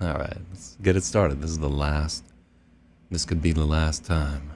Alright, let's get it started. This is the last. This could be the last time.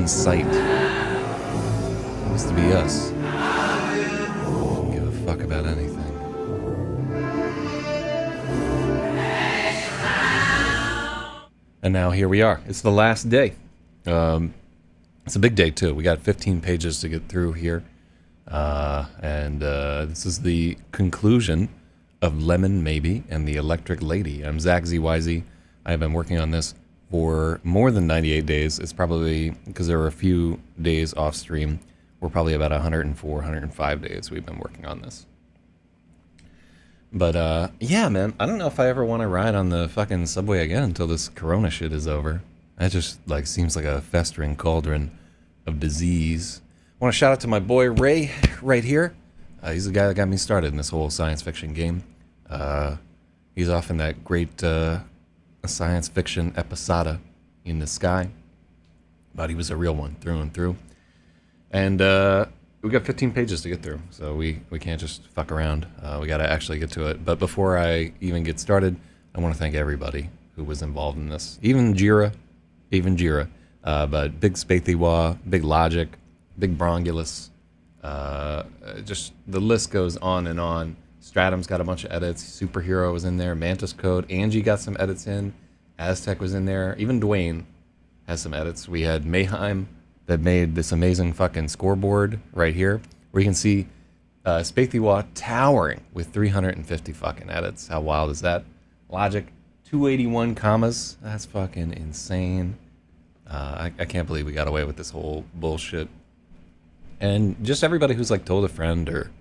in sight. It used to be us. Didn't give a fuck about anything. And now here we are. It's the last day. It's a big day too. We got 15 pages to get through here. And this is the conclusion of Lemon Maybe and the Electric Lady. I'm Zak Zyz. I have been working on this for more than 98 days. It's probably, because there were a few days off stream, we're probably about 104, 105 days we've been working on this. But yeah, man, I don't know if I ever want to ride on the fucking subway again until this corona shit is over. That just like seems like a festering cauldron of disease. I want to shout out to my boy Ray right here. He's the guy that got me started in this whole science fiction game. He's off in that great science fiction episode in the sky. But he was a real one through and through. And we got 15 pages to get through, so we can't just fuck around. We got to actually get to it. But before I even get started, I want to thank everybody who was involved in this. Even Jira. But Big Spathywah, Big Logic, Big Brongulus. Just the list goes on and on. Stratum's got a bunch of edits. Superhero was in there. Mantis Code. Angie got some edits in. Aztec was in there. Even Dwayne has some edits. We had Mayheim that made this amazing fucking scoreboard right here, where you can see Spathywah towering with 350 fucking edits. How wild is that? Logic, 281 commas. That's fucking insane. I can't believe we got away with this whole bullshit. And just everybody who's like told a friend or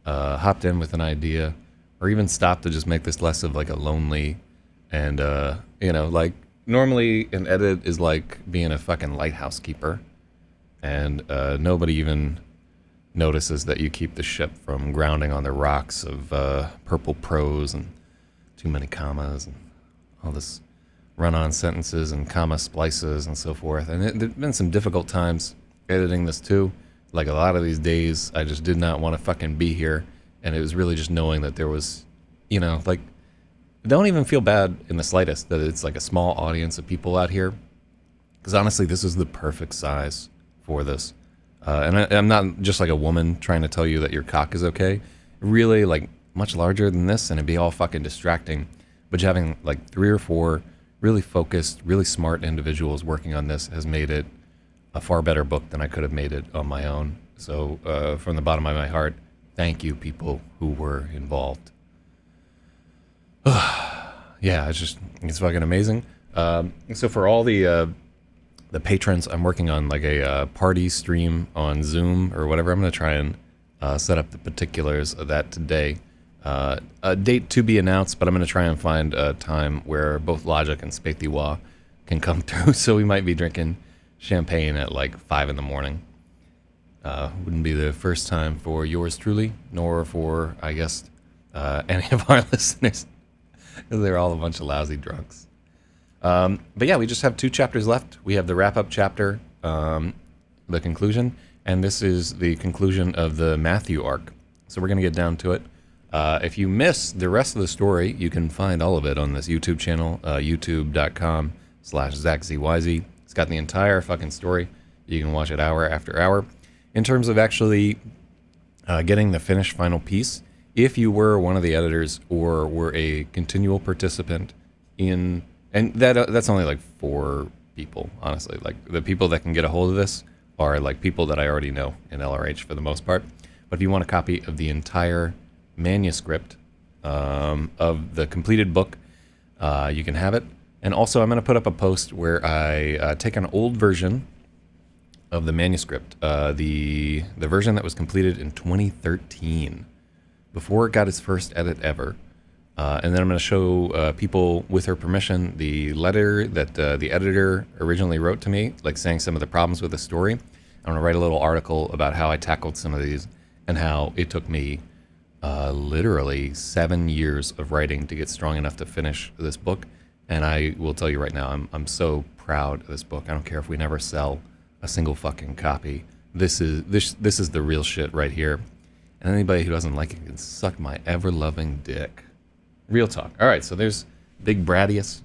hopped in with an idea, or even stopped to just make this less of like a lonely and like normally an edit is like being a fucking lighthouse keeper, and nobody even notices that you keep the ship from grounding on the rocks of purple prose and too many commas and all this run-on sentences and comma splices and so forth. And there've been some difficult times editing this too. Like a lot of these days, I just did not want to fucking be here. And it was really just knowing that there was, like, don't even feel bad in the slightest that it's like a small audience of people out here. Because honestly, this is the perfect size for this. And I'm not just like a woman trying to tell you that your cock is okay. Really, like, much larger than this, and it'd be all fucking distracting. But having like 3 or 4 really focused, really smart individuals working on this has made it a far better book than I could have made it on my own. So from the bottom of my heart, thank you, people who were involved. Yeah, it's fucking amazing. So for all the patrons, I'm working on like a party stream on Zoom or whatever. I'm going to try and set up the particulars of that today. A date to be announced, but I'm going to try and find a time where both Logic and Spathywah can come through. So we might be drinking champagne at like 5 in the morning. Wouldn't be the first time for yours truly, nor for, I guess, any of our listeners, because they're all a bunch of lousy drunks. But yeah, we just have 2 chapters left. We have the wrap-up chapter, the conclusion, and this is the conclusion of the Matthew arc. So we're going to get down to it. If you miss the rest of the story, you can find all of it on this YouTube channel, youtube.com/ZakZyz. It's got the entire fucking story. You can watch it hour after hour. In terms of actually getting the finished final piece, if you were one of the editors or were a continual participant in, and that's only like 4 people, honestly. Like the people that can get a hold of this are like people that I already know in LRH for the most part. But if you want a copy of the entire manuscript of the completed book, you can have it. And also I'm going to put up a post where I take an old version of the manuscript, the version that was completed in 2013, before it got its first edit ever. And then I'm going to show people, with her permission, the letter that the editor originally wrote to me, like saying some of the problems with the story. I'm going to write a little article about how I tackled some of these and how it took me literally 7 years of writing to get strong enough to finish this book. And I will tell you right now, I'm so proud of this book. I don't care if we never sell a single fucking copy. This is the real shit right here. And anybody who doesn't like it can suck my ever-loving dick. Real talk. All right, so there's Big Bradius.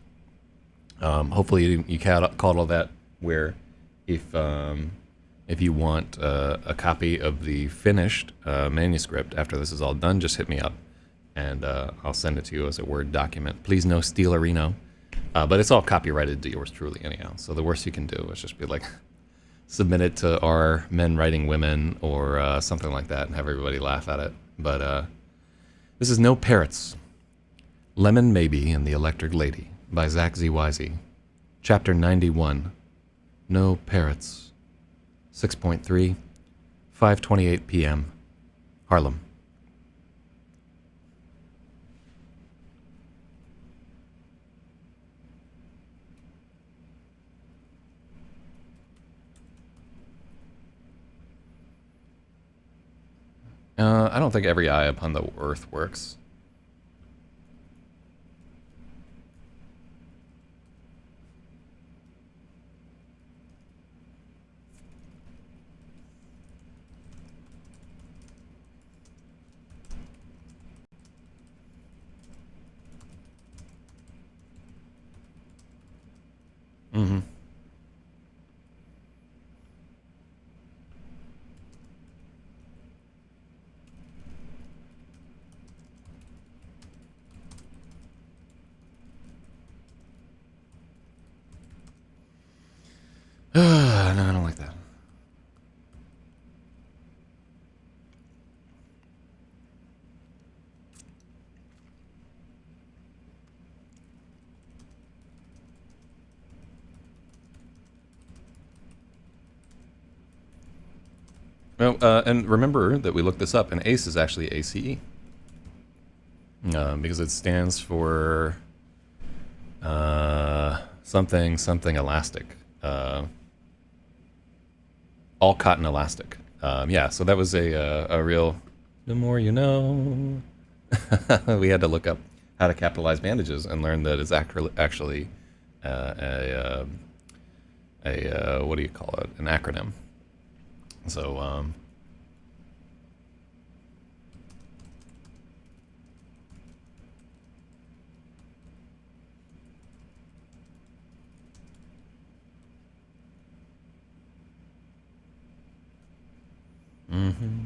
Hopefully you caught all that, where If you want a copy of the finished manuscript after this is all done, just hit me up, and I'll send it to you as a Word document. Please no stealerino. But it's all copyrighted to yours truly anyhow. So the worst you can do is just be like, submit it to our Men Writing Women or something like that and have everybody laugh at it. But this is No Parrots. Lemon Maybe and the Electric Lady by Zak Zyz. Chapter 91. No Parrots. 6.3. 5:28 p.m. Harlem. I don't think every eye upon the earth works. Mm-hmm. No, I don't like that. Well, and remember that we looked this up, and ACE is actually ACE. Because it stands for something elastic. All cotton elastic. Yeah, so that was a real, the more you know. We had to look up how to capitalize bandages and learn that it's actually a what do you call it? An acronym. So, mm-hmm.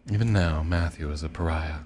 Even now, Matthew is a pariah.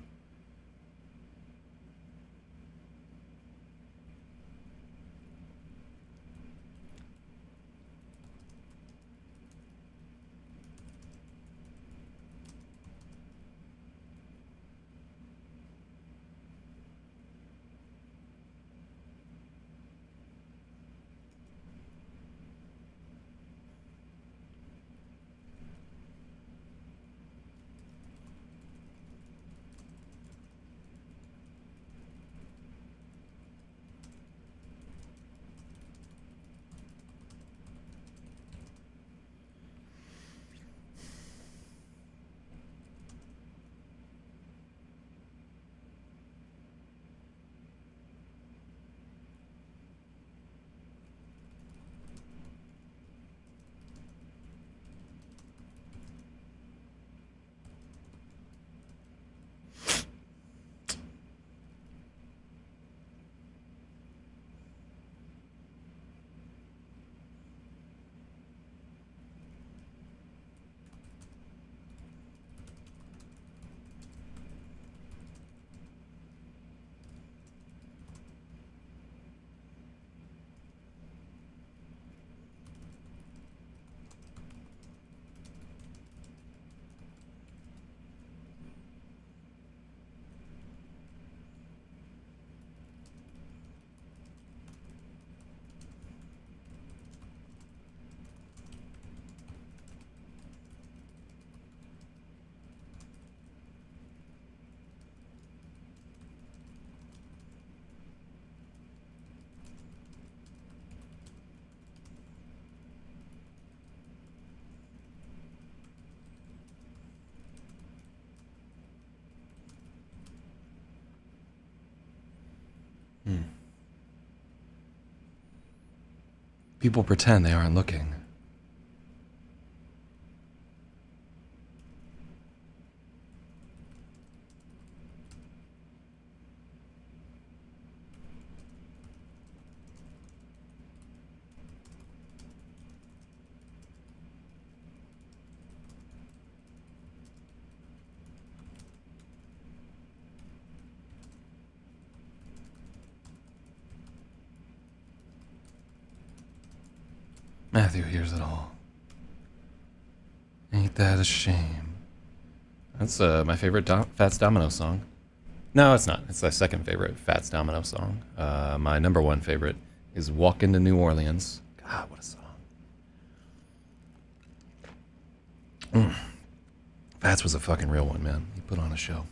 People pretend they aren't looking. Matthew hears it all. Ain't that a shame? That's my favorite Fats Domino song. No, it's not. It's my second favorite Fats Domino song. My number one favorite is Walkin' to New Orleans. God, what a song. Fats was a fucking real one, man. He put on a show.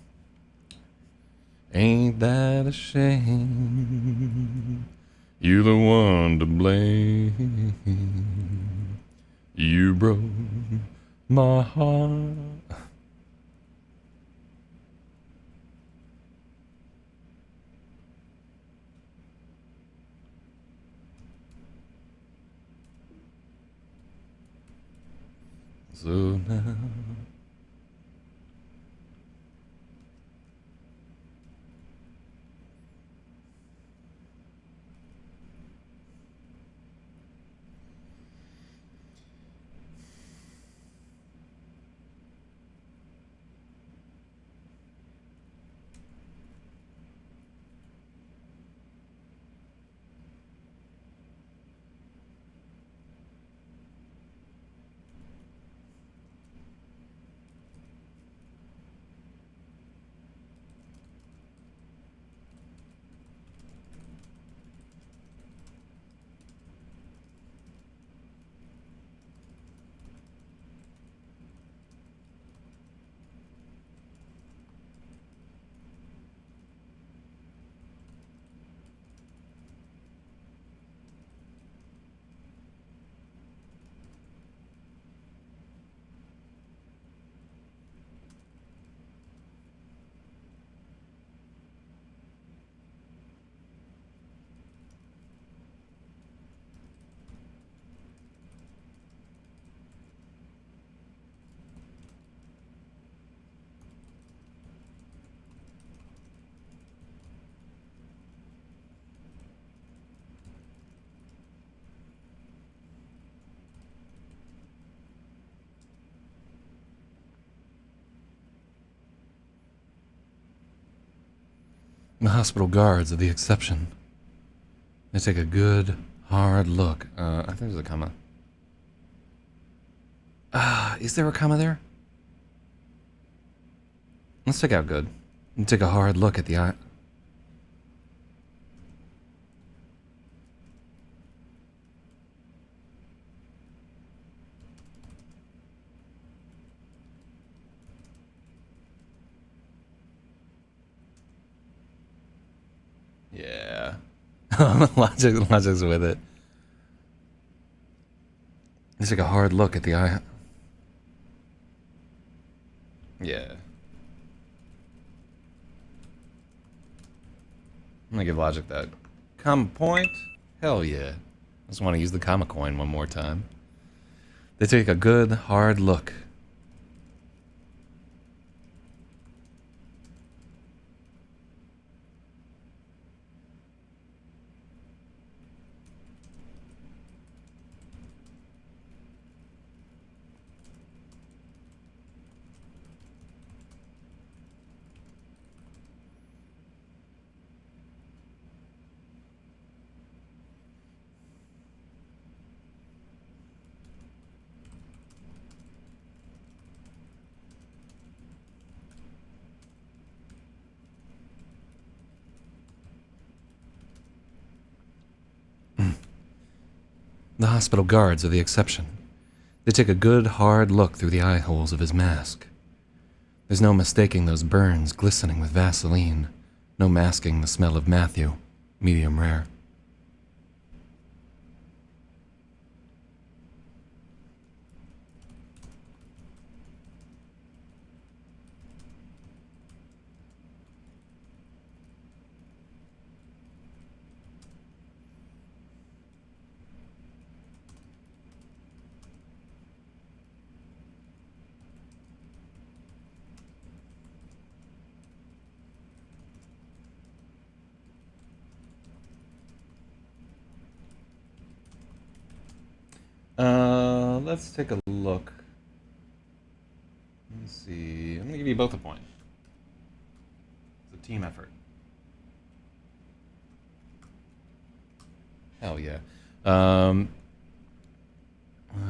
Ain't that a shame? You the one to blame. You broke my heart. So now the hospital guards are the exception. They take a good, hard look. I think there's a comma. Is there a comma there? Let's take out good. And take a hard look at the eye. Yeah. Logic's with it. Let's take a hard look at the eye. Yeah. I'm gonna give Logic that. Comma point? Hell yeah. I just want to use the comma coin one more time. They take a good, hard look. The hospital guards are the exception. They take a good, hard look through the eye holes of his mask. There's no mistaking those burns glistening with Vaseline. No masking the smell of Matthew, medium rare. let's take a look. Let's see. I'm gonna give you both a point. It's a team effort. Hell yeah.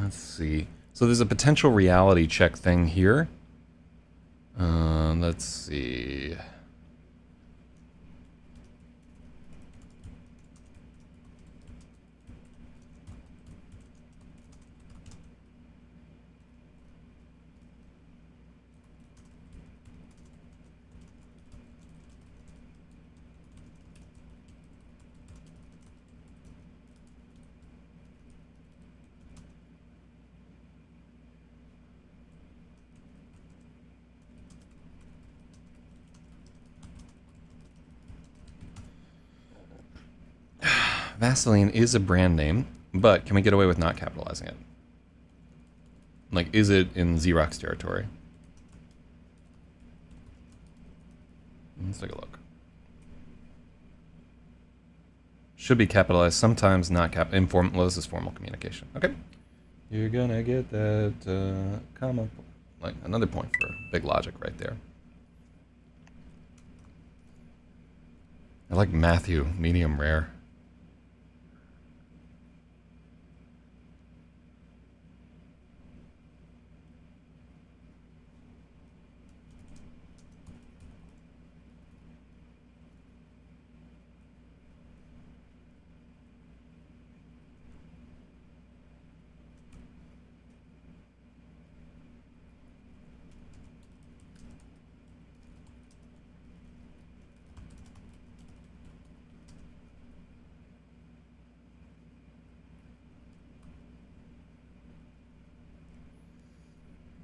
Let's see. So there's a potential reality check thing here. Let's see. Vaseline is a brand name, but can we get away with not capitalizing it? Like, is it in Xerox territory? Let's take a look. Should be capitalized, sometimes not informal. Well, this is formal communication. Okay. You're gonna get that comma, like another point for big logic right there. I like Matthew, medium rare.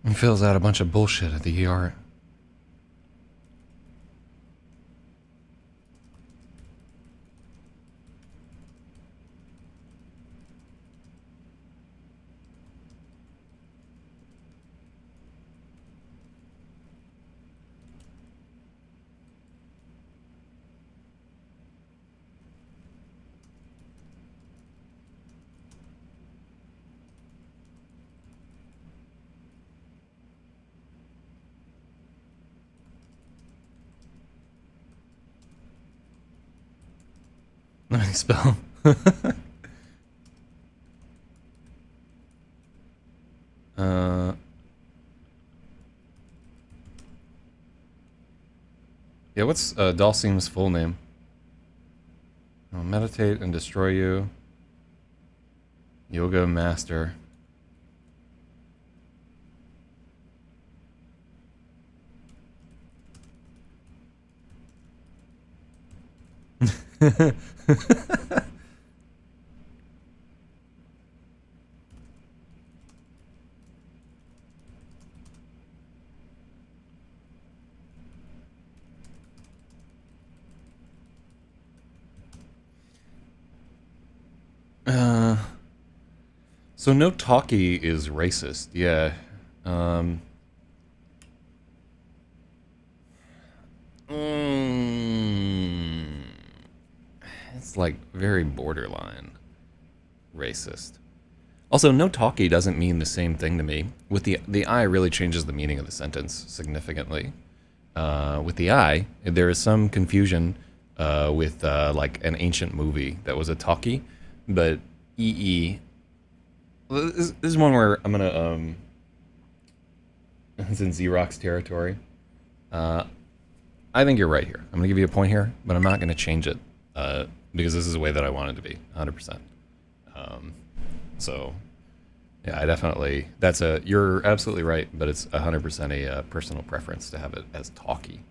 And fills out a bunch of bullshit at the ER. Nice spell. Yeah, what's Dalsim's full name? I'll meditate and destroy you. Yoga master. So no talkie is racist, yeah. It's like very borderline racist. Also, no talkie doesn't mean the same thing to me. With the I really changes the meaning of the sentence significantly. With the I, there is some confusion with like an ancient movie that was a talkie, but EE. This is one where I'm gonna it's in Xerox territory. I think you're right here. I'm gonna give you a point here, but I'm not gonna change it because this is the way that I want it to be, 100%. So, yeah, I definitely. You're absolutely right, but it's 100% a personal preference to have it as talkie.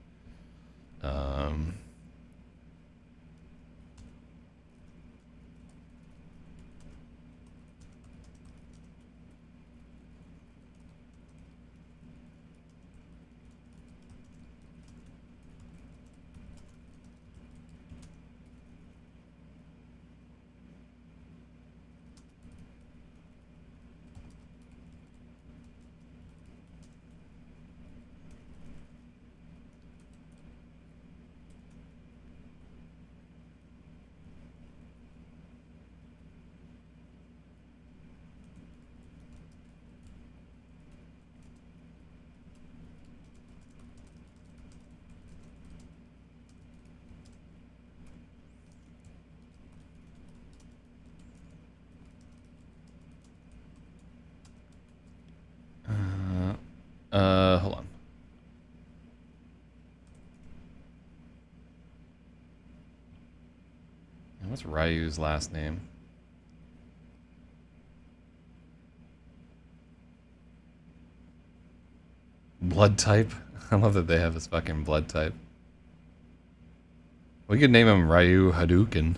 What's Ryu's last name? Blood type? I love that they have his fucking blood type. We could name him Ryu Hadouken.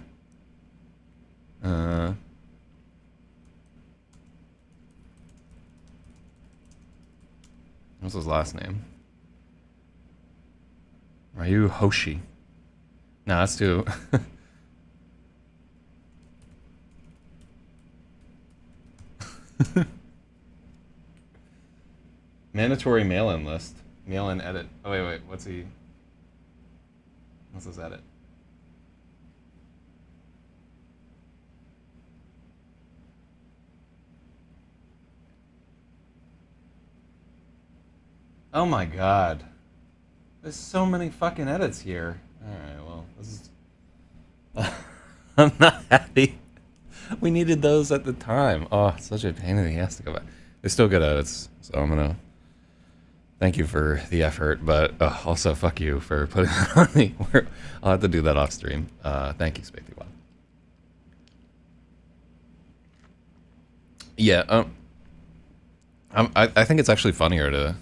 What's his last name? Ryu Hoshi. No, that's too... Mandatory mail-in list. Mail-in edit. Oh, wait. What's his edit? Oh my god. There's so many fucking edits here. Alright, well, this is... I'm not happy. We needed those at the time. Oh, it's such a pain in the ass to go back. They're still good edits, so I'm gonna... Thank you for the effort, but also fuck you for putting that on me. I'll have to do that off stream. Thank you, Spacey Wild. Yeah, I think it's actually funnier to...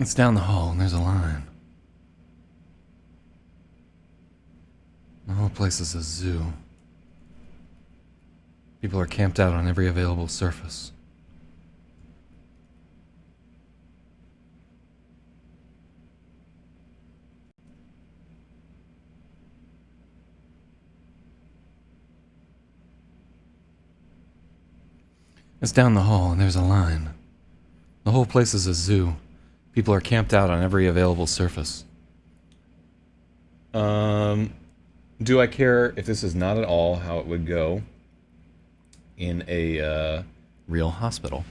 It's down the hall and there's a line. The whole place is a zoo. People are camped out on every available surface. It's down the hall and there's a line. The whole place is a zoo. People are camped out on every available surface. Do I care if this is not at all how it would go in a real hospital?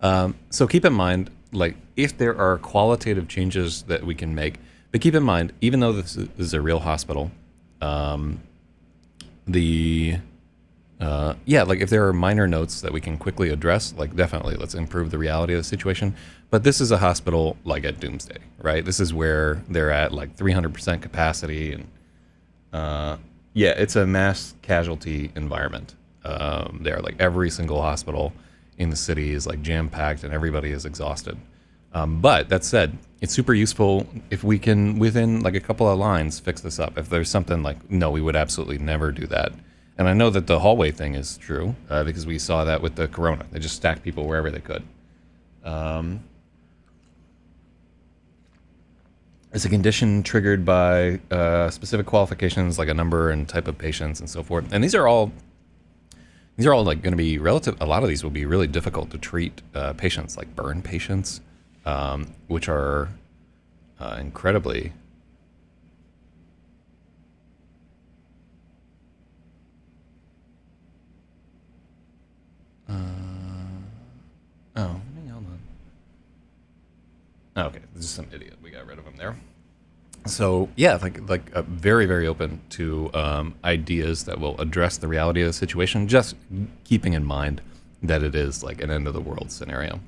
So keep in mind, like, if there are qualitative changes that we can make, but keep in mind, even though this is a real hospital, yeah, like if there are minor notes that we can quickly address, like definitely let's improve the reality of the situation. But this is a hospital like at Doomsday, right? This is where they're at like 300% capacity, and yeah, it's a mass casualty environment. There, like every single hospital in the city is like jam-packed and everybody is exhausted. But that said, it's super useful if we can, within like a couple of lines, fix this up. If there's something like, no, we would absolutely never do that. And I know that the hallway thing is true because we saw that with the corona. They just stacked people wherever they could. It's a condition triggered by specific qualifications like a number and type of patients and so forth. And these are all like going to be relative. A lot of these will be really difficult to treat patients, like burn patients, which are incredibly. Oh, hold on. Oh, okay, this is some idiot. We got rid of him there. So yeah, like very, very open to ideas that will address the reality of the situation, just keeping in mind that it is like an end of the world scenario.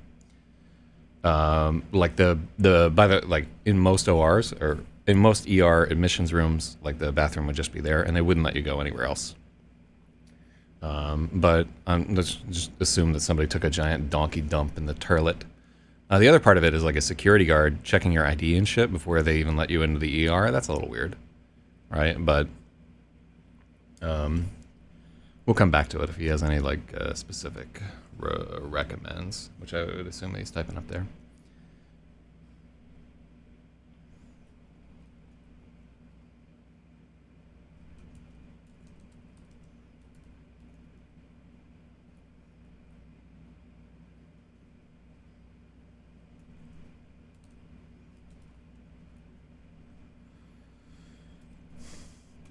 Like like in most ORs or in most ER admissions rooms, like the bathroom would just be there, and they wouldn't let you go anywhere else. But let's just assume that somebody took a giant donkey dump in the toilet. The other part of it is like a security guard checking your ID and shit before they even let you into the ER. That's a little weird, right? But we'll come back to it if he has any like specific recommends, which I would assume he's typing up there.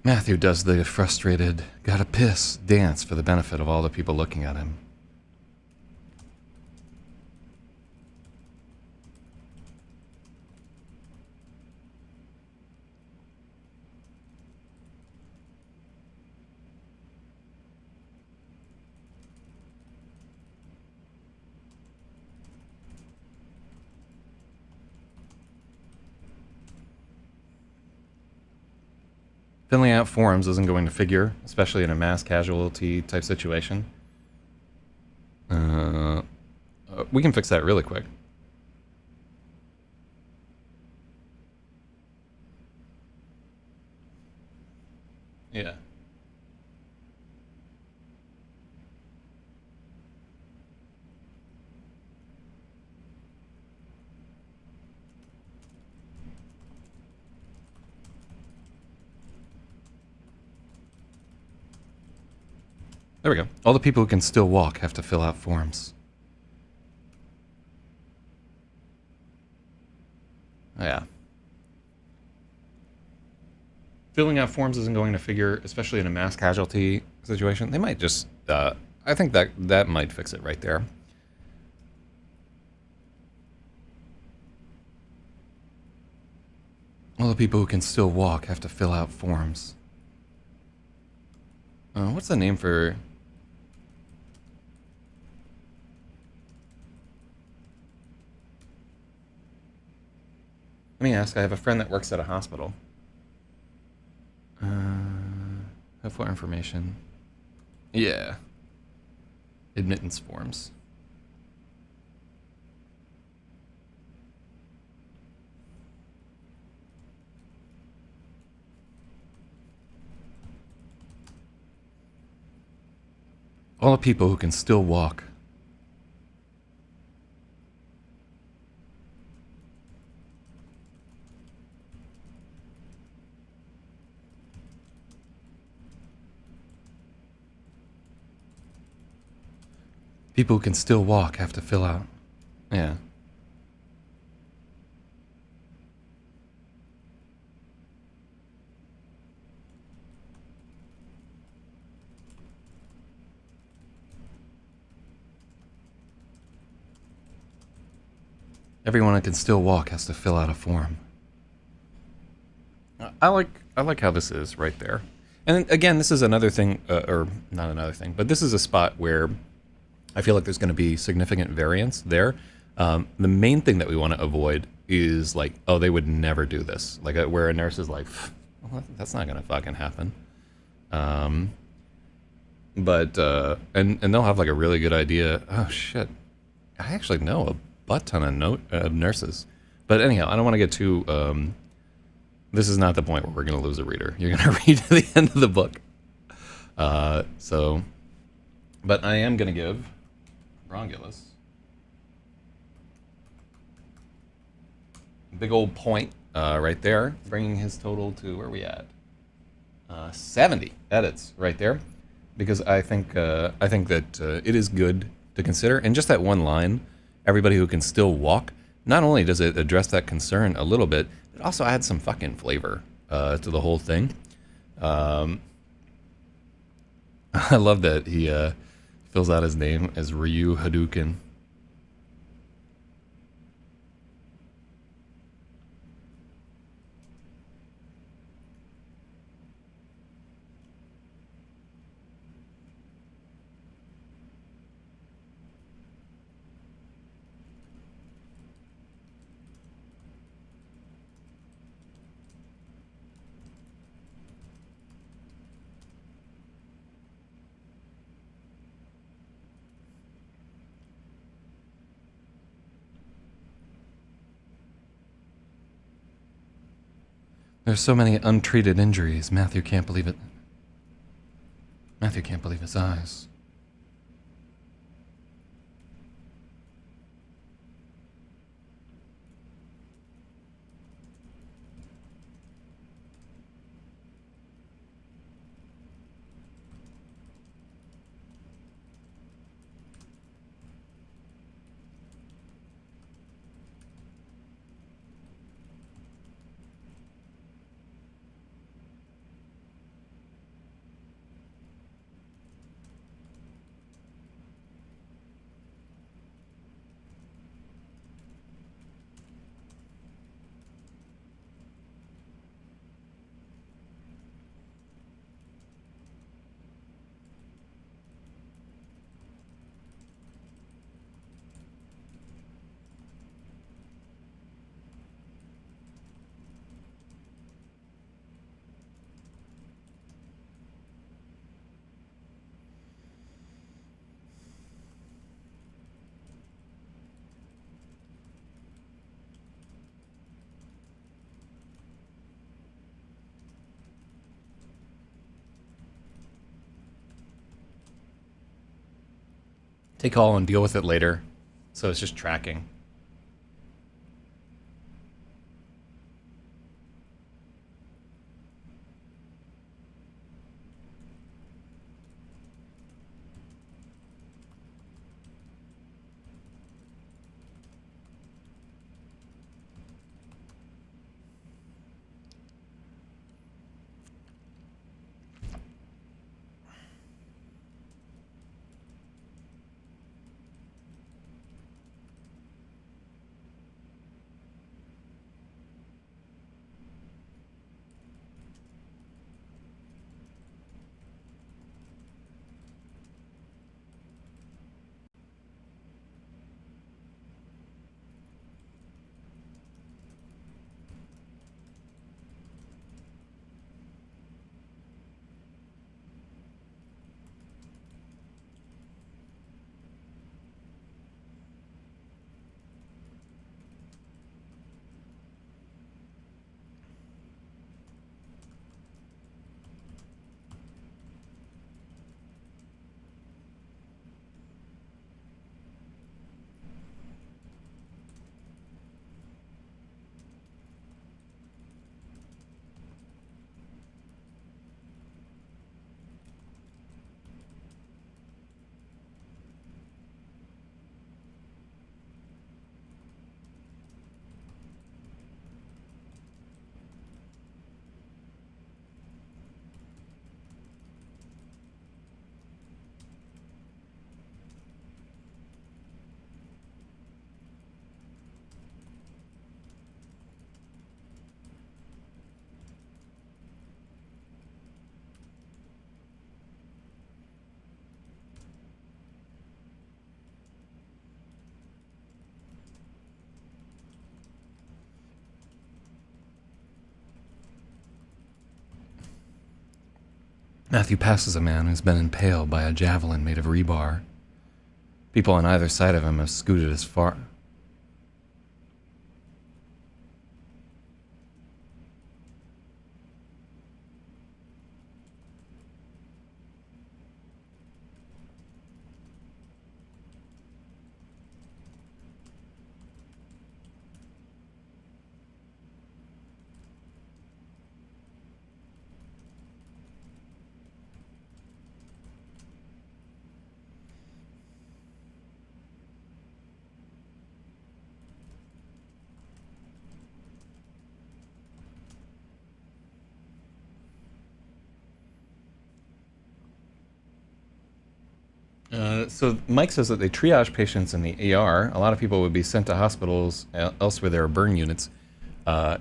Matthew does the frustrated, gotta piss dance for the benefit of all the people looking at him. Filling out forms isn't going to figure, especially in a mass casualty type situation. We can fix that really quick. Yeah. There we go. All the people who can still walk have to fill out forms. Yeah. Filling out forms isn't going to figure, especially in a mass casualty situation. They might just, I think that might fix it right there. All the people who can still walk have to fill out forms. What's the name for... Let me ask. I have a friend that works at a hospital. Helpful information. Yeah. Admittance forms. All the people who can still walk. People who can still walk have to fill out. Yeah. Everyone who can still walk has to fill out a form. I like how this is right there. And again, this is another thing, or not another thing, but this is a spot where I feel like there's going to be significant variance there. The main thing that we want to avoid is like, oh, they would never do this. Like where a nurse is like, well, that's not going to fucking happen. But and they'll have like a really good idea. Oh shit, I actually know a butt ton of nurses. But anyhow, I don't want to get too... this is not the point where we're going to lose a reader. You're going to read to the end of the book. But I am going to give Brongulus a big old point right there, bringing his total to, where are we at? 70 edits right there, because I think that it is good to consider. And just that one line, everybody who can still walk, not only does it address that concern a little bit, it also adds some fucking flavor to the whole thing. I love that he fills out his name as Ryu Hadouken. There's so many untreated injuries. Matthew can't believe it. Matthew can't believe his eyes. Take all and deal with it later. So it's just tracking. Matthew passes a man who's been impaled by a javelin made of rebar. People on either side of him have scooted as far... So Mike says that they triage patients in the ER. A lot of people would be sent to hospitals elsewhere. There are burn units.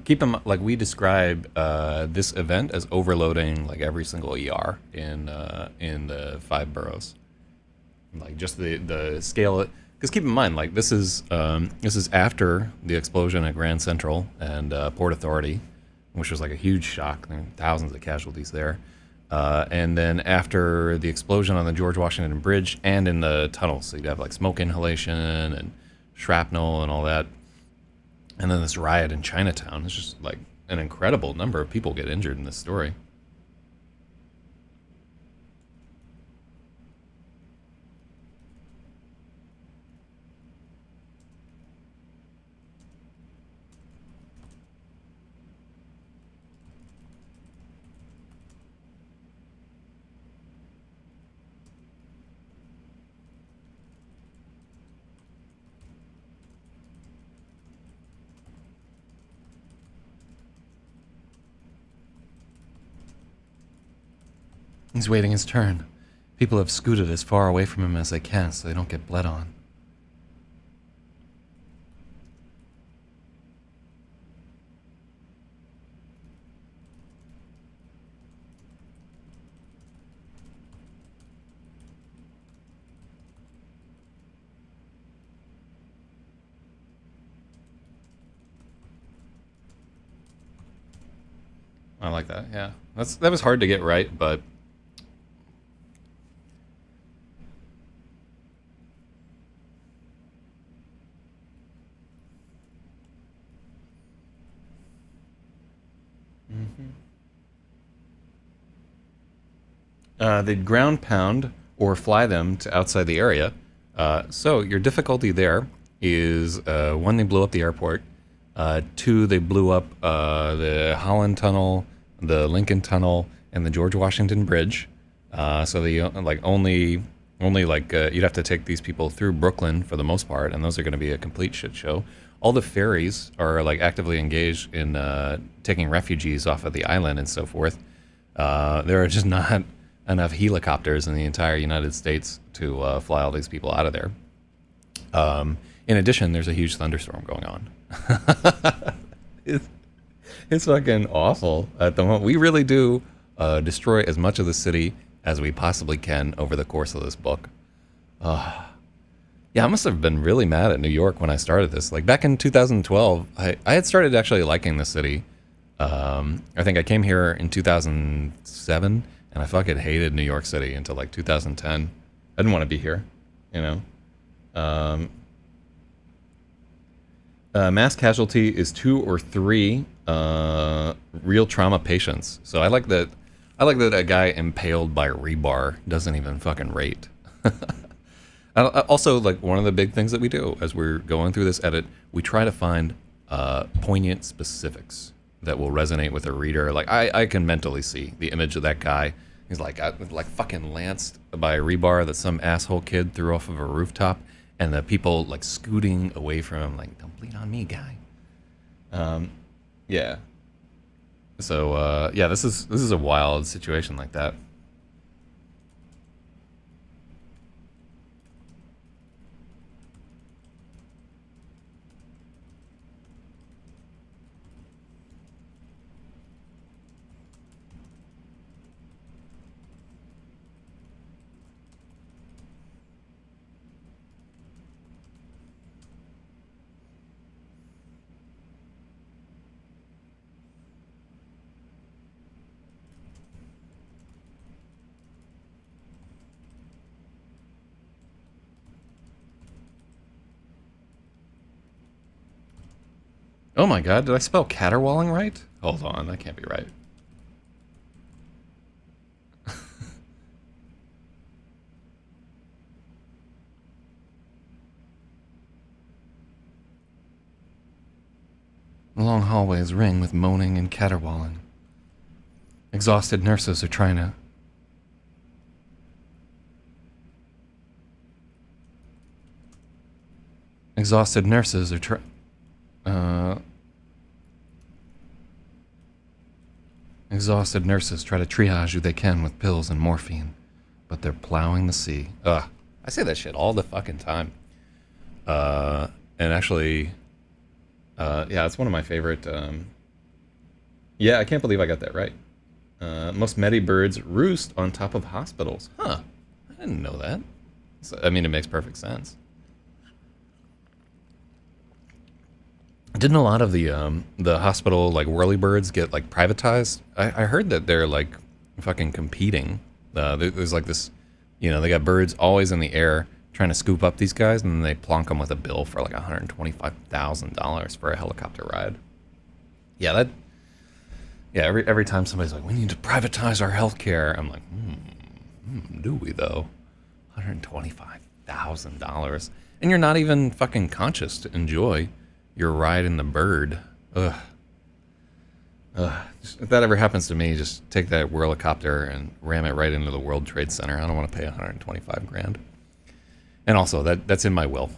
Keep them like we describe this event as overloading like every single ER in the 5 boroughs. Like just the scale. Because keep in mind, like this is after the explosion at Grand Central and Port Authority, which was like a huge shock. There were thousands of casualties there. And then after the explosion on the George Washington Bridge and in the tunnels, so you'd have like smoke inhalation and shrapnel and all that. And then this riot in Chinatown. It's just like an incredible number of people get injured in this story. He's waiting his turn. People have scooted as far away from him as they can so they don't get bled on. I like that, yeah. That was hard to get right, but they'd ground pound or fly them to outside the area. So your difficulty there is one, they blew up the airport. Two, they blew up the Holland Tunnel, the Lincoln Tunnel, and the George Washington Bridge. So they like only like you'd have to take these people through Brooklyn for the most part, and those are going to be a complete shit show. All the ferries are like actively engaged in taking refugees off of the island and so forth. There are just not enough helicopters in the entire United States to fly all these people out of there. In addition, there's a huge thunderstorm going on. It's fucking awful at the moment. We really do destroy as much of the city as we possibly can over the course of this book. Yeah, I must have been really mad at New York when I started this. Like back in 2012, I had started actually liking the city. I think I came here in 2007, and I fucking hated New York City until like 2010. I didn't want to be here, you know. Mass casualty is 2 or 3 real trauma patients. So I like that a guy impaled by rebar doesn't even fucking rate. Also, like one of the big things that we do as we're going through this edit, we try to find poignant specifics that will resonate with a reader. Like I can mentally see the image of that guy. He's like fucking lanced by a rebar that some asshole kid threw off of a rooftop, and the people like scooting away from him, like, don't bleed on me, guy. Yeah. So yeah, this is a wild situation like that. Oh my god, did I spell caterwauling right? Hold on, that can't be right. The long hallways ring with moaning and caterwauling. Exhausted nurses are trying to... Exhausted nurses are trying... Exhausted nurses try to triage who they can with pills and morphine, but they're plowing the sea. I I say that shit all the fucking time. And actually, yeah, it's one of my favorite. Yeah, I can't believe I got that right. Most medibirds roost on top of hospitals. Huh. I didn't know that. So, I mean, it makes perfect sense. Didn't a lot of the hospital like whirlybirds get like privatized? I heard that they're like fucking competing. There's like this, you know, they got birds always in the air trying to scoop up these guys, and then they plonk them with a bill for like $125,000 for a helicopter ride. Yeah, that. Yeah, every time somebody's like, we need to privatize our healthcare, I'm like, do we though? $125,000, and you're not even fucking conscious to enjoy your ride in the bird. Ugh. If that ever happens to me, just take that whirlicopter and ram it right into the World Trade Center. I don't want to pay 125 grand. And also, that's in my will,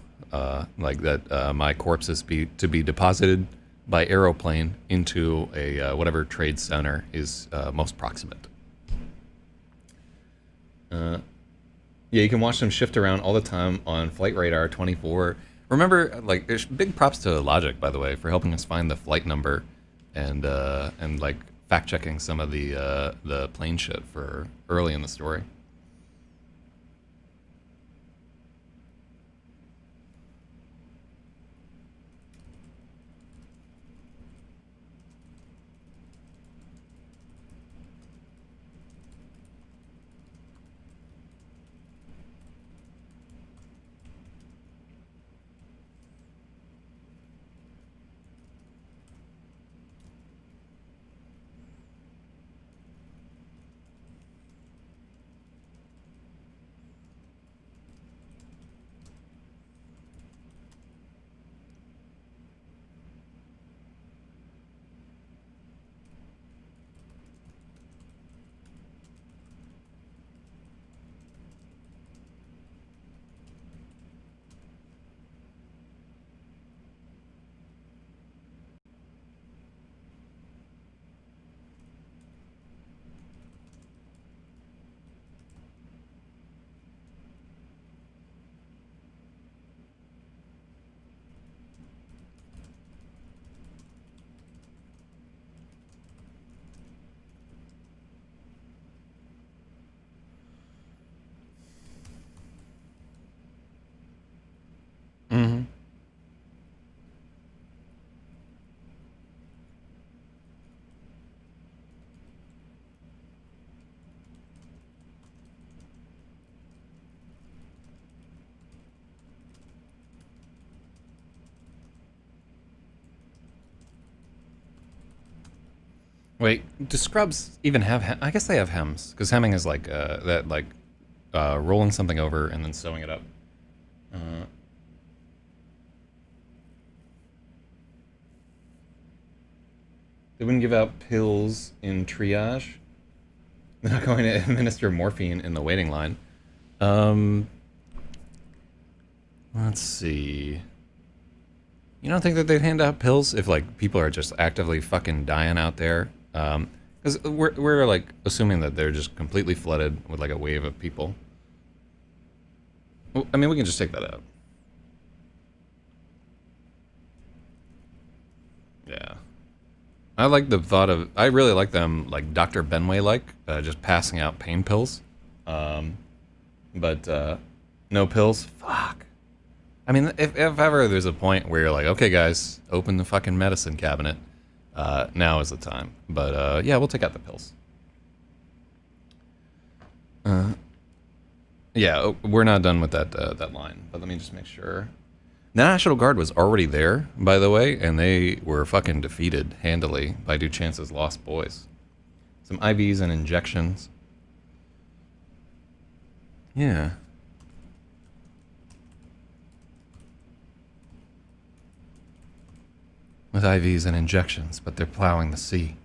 like that my corpses be deposited by aeroplane into a whatever trade center is most proximate. Yeah, you can watch them shift around all the time on Flight Radar 24. Remember, like, there's big props to Logic, by the way, for helping us find the flight number and like fact checking some of the plane shit for early in the story. Mm-hmm. Wait, do scrubs even have? I guess they have hems, because hemming is like that, like rolling something over and then sewing it up. Uh, they wouldn't give out pills in triage. They're not going to administer morphine in the waiting line. Um, let's see. You don't think that they'd hand out pills if like people are just actively fucking dying out there? Because we're like assuming that they're just completely flooded with like a wave of people. Well, I mean, we can just take that out. Yeah. I like the thought of. I really like them, like Dr. Benway, like just passing out pain pills. Um, but no pills. Fuck. I mean, if ever there's a point where you're like, okay, guys, open the fucking medicine cabinet. Now is the time. But yeah, we'll take out the pills. Uh, yeah, we're not done with that line. But let me just make sure. The National Guard was already there, by the way, and they were fucking defeated handily by Duchance's Lost Boys. Some IVs and injections. Yeah. With IVs and injections, but they're plowing the sea.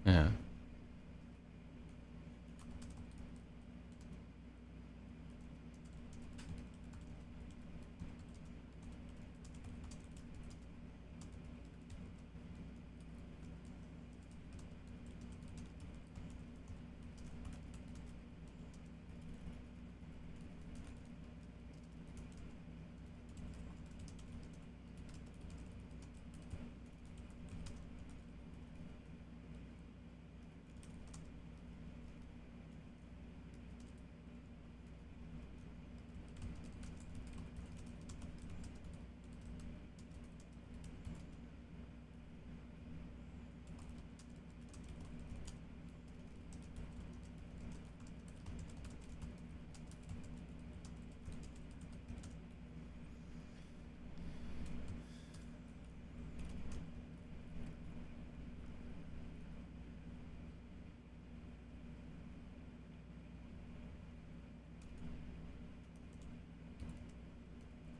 Yeah.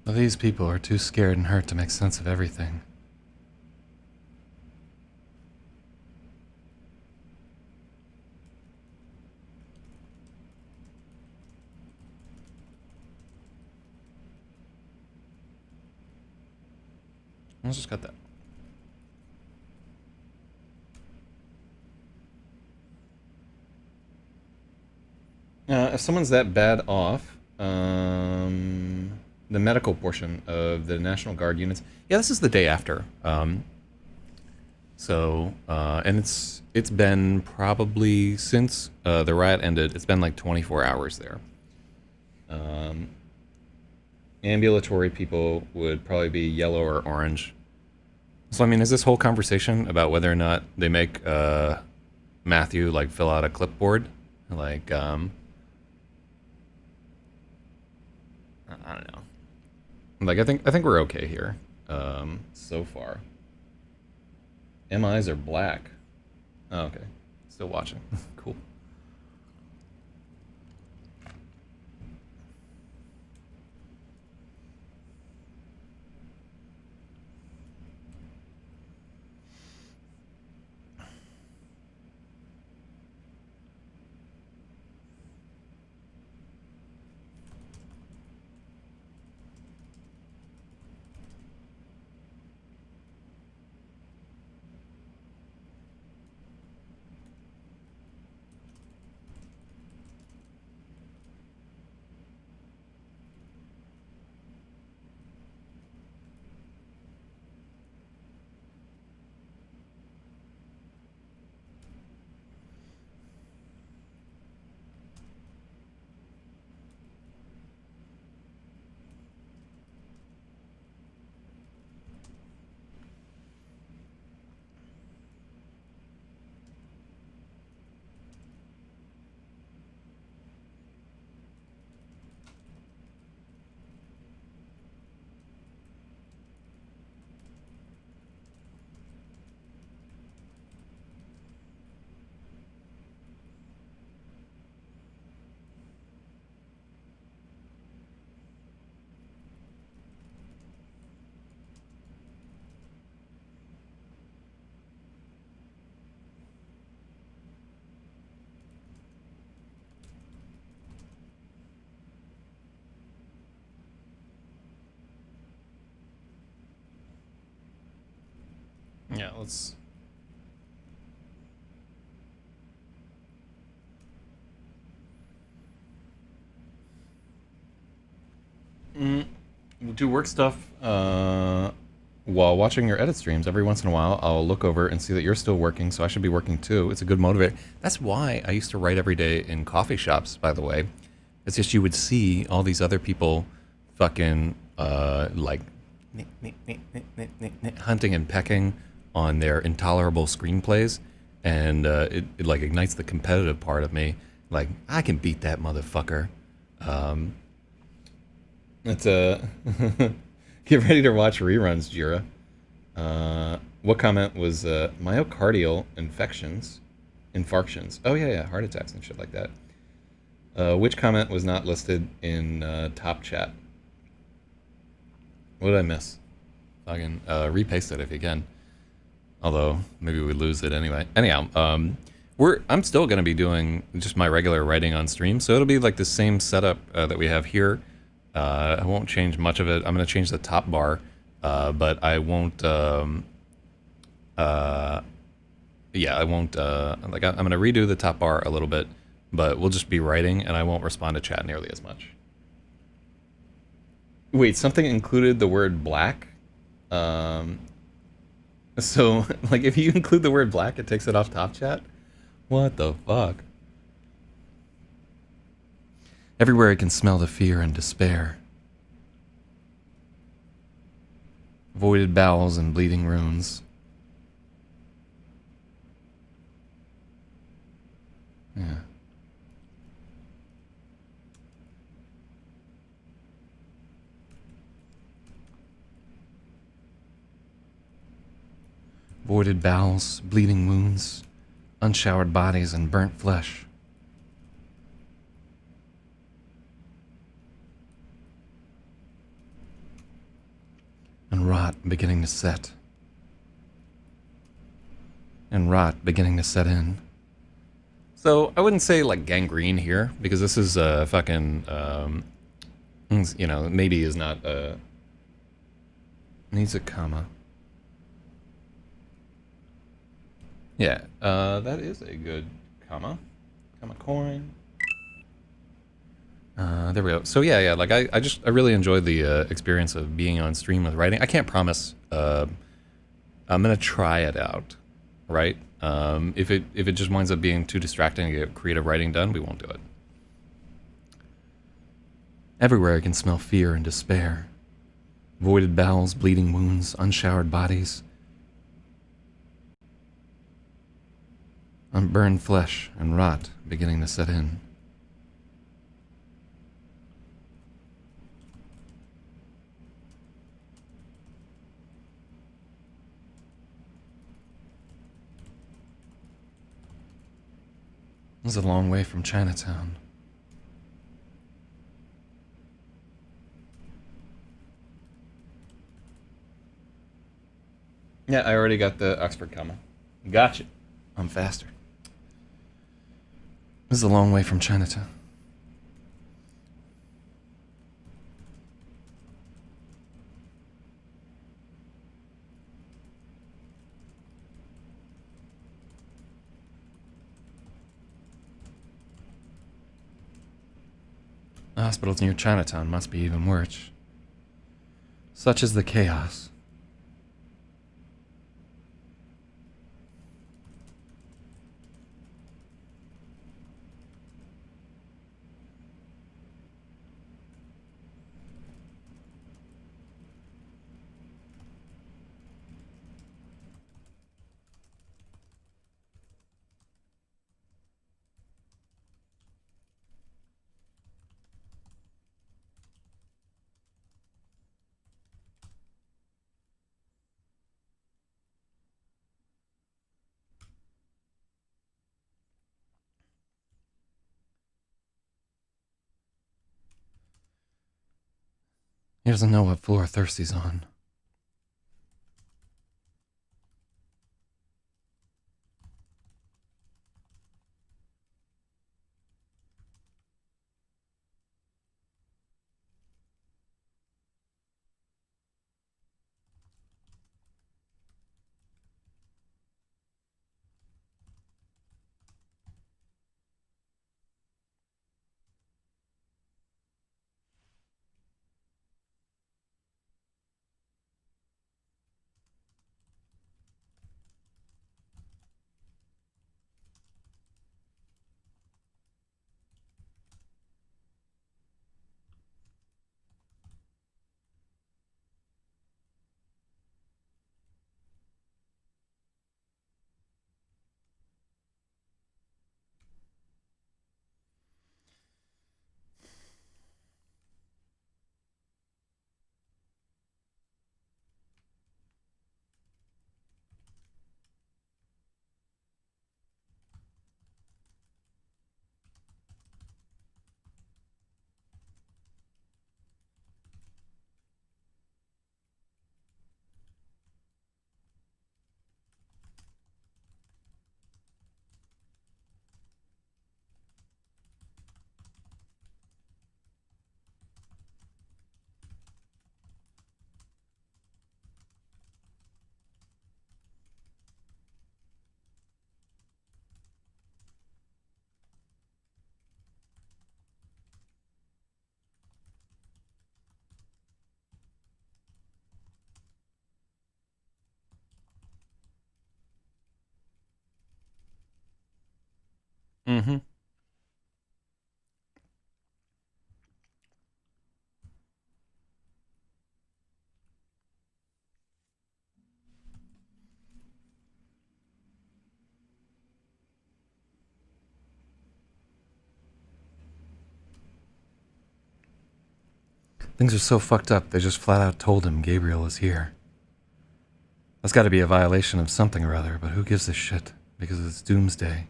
Well, these people are too scared and hurt to make sense of everything. Let's just cut that. If someone's that bad off, the medical portion of the National Guard units. Yeah, this is the day after. And it's been probably since the riot ended. It's been like 24 hours there. Ambulatory people would probably be yellow or orange. So I mean, is this whole conversation about whether or not they make Matthew like fill out a clipboard, like I don't know. Like I think we're okay here so far. MIs are black. Oh, okay, still watching. Cool. Yeah, let's. Do work stuff while watching your edit streams. Every once in a while, I'll look over and see that you're still working, so I should be working too. It's a good motivator. That's why I used to write every day in coffee shops, by the way. It's just you would see all these other people fucking like hunting and pecking on their intolerable screenplays, and it like ignites the competitive part of me. Like, I can beat that motherfucker. It's get ready to watch reruns, Jira. What comment was myocardial infarctions? Oh yeah, heart attacks and shit like that. Which comment was not listed in top chat? What did I miss? Fucking repaste it if you can. Although maybe we lose it anyway. Anyhow, I'm still gonna be doing just my regular writing on stream, so it'll be like the same setup that we have here. I won't change much of it. I'm gonna change the top bar, but I won't. Yeah, I won't. Like I'm gonna redo the top bar a little bit, but we'll just be writing, and I won't respond to chat nearly as much. Wait, something included the word black. So like if you include the word black, it takes it off top chat. What the fuck? Everywhere I can smell the fear and despair. Voided bowels and bleeding runes. Yeah. Voided bowels, bleeding wounds, unshowered bodies, and burnt flesh. and rot beginning to set. And rot beginning to set in. So I wouldn't say like gangrene here, because this is fucking, you know, maybe is not, needs a comma. Yeah, that is a good comma. Comma coin. There we go. So yeah, like I really enjoyed the experience of being on stream with writing. I can't promise. I'm gonna try it out, right? If it just winds up being too distracting to get creative writing done, we won't do it. Everywhere I can smell fear and despair. Voided bowels, bleeding wounds, unshowered bodies. Unburned flesh and rot beginning to set in. This is a long way from Chinatown. Yeah, I already got the Oxford comma. Gotcha. I'm faster. This is a long way from Chinatown. The hospitals near Chinatown must be even worse. Such is the chaos. He doesn't know what floor Thirsty's on. Mm-hmm. Things are so fucked up, they just flat out told him Gabriel is here. That's gotta be a violation of something or other, but who gives a shit? Because it's doomsday.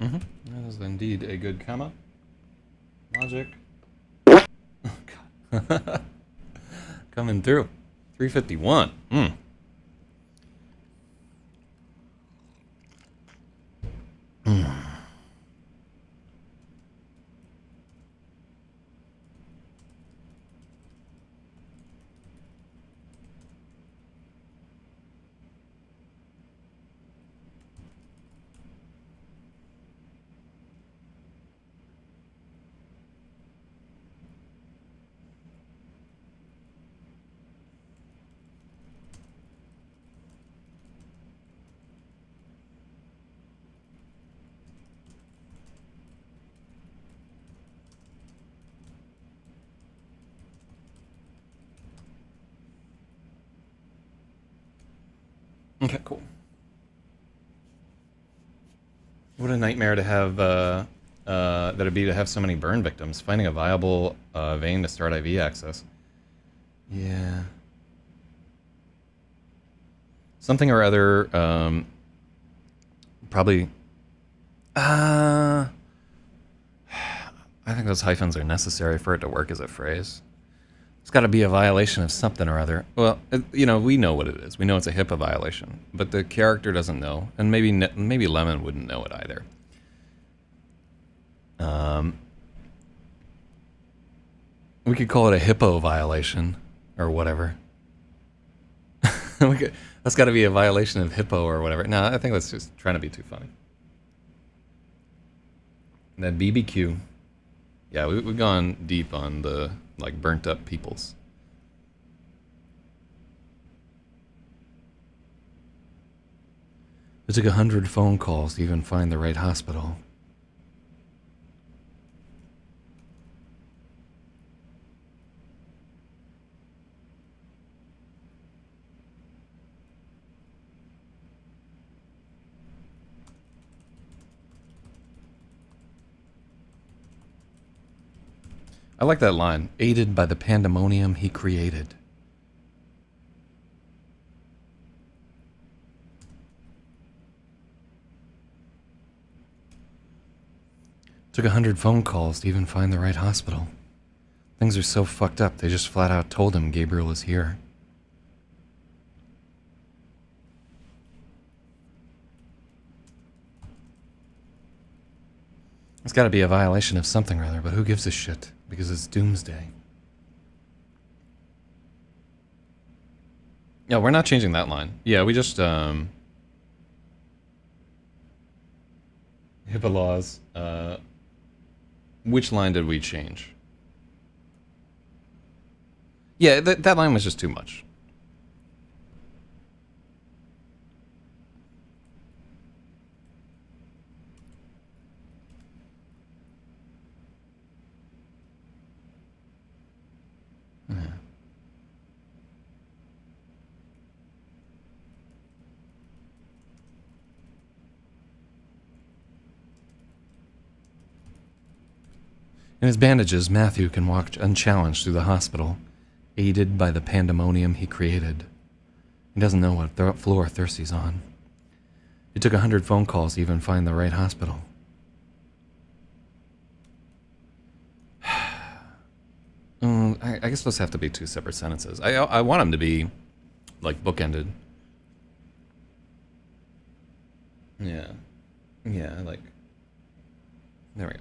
Mm-hmm. That is indeed a good comma. Logic. Oh, God. Coming through. 351. Mm. Okay, cool. What a nightmare to have, that'd be to have so many burn victims. Finding a viable vein to start IV access. Yeah. Something or other, probably... I think those hyphens are necessary for it to work as a phrase. It's got to be a violation of something or other. Well, you know, we know what it is. We know it's a HIPAA violation, but the character doesn't know, and maybe Lemon wouldn't know it either. We could call it a hippo violation or whatever. That's got to be a violation of hippo or whatever. No, I think that's just trying to be too funny. And then BBQ. Yeah, we've gone deep on the like burnt up peoples. It took 100 phone calls to even find the right hospital. I like that line. Aided by the pandemonium he created. Took 100 phone calls to even find the right hospital. Things are so fucked up, they just flat out told him Gabriel is here. It's gotta be a violation of something or other, but who gives a shit? Because it's doomsday. Yeah, we're not changing that line. Yeah, we just, HIPAA laws, which line did we change? Yeah, that line was just too much. Yeah. In his bandages, Matthew can walk unchallenged through the hospital, aided by the pandemonium he created. He doesn't know what floor Thirsty's on. It took 100 phone calls to even find the right hospital. I guess those have to be two separate sentences. I want them to be, like, bookended. Yeah. Yeah, like... There we go.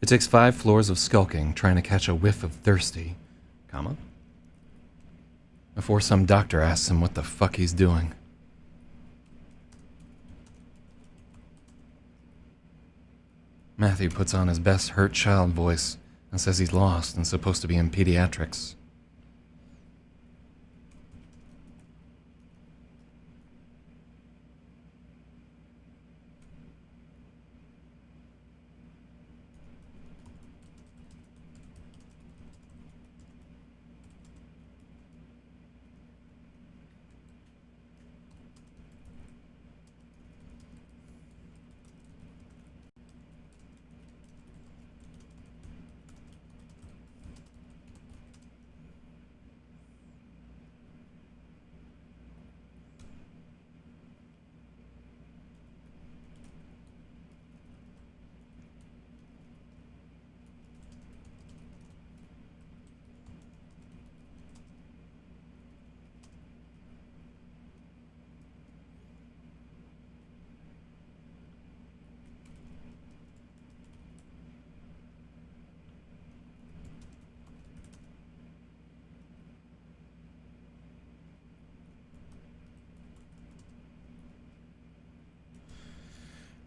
It takes 5 floors of skulking trying to catch a whiff of Thirsty, comma, before some doctor asks him what the fuck he's doing. Matthew puts on his best hurt child voice and says he's lost and supposed to be in pediatrics.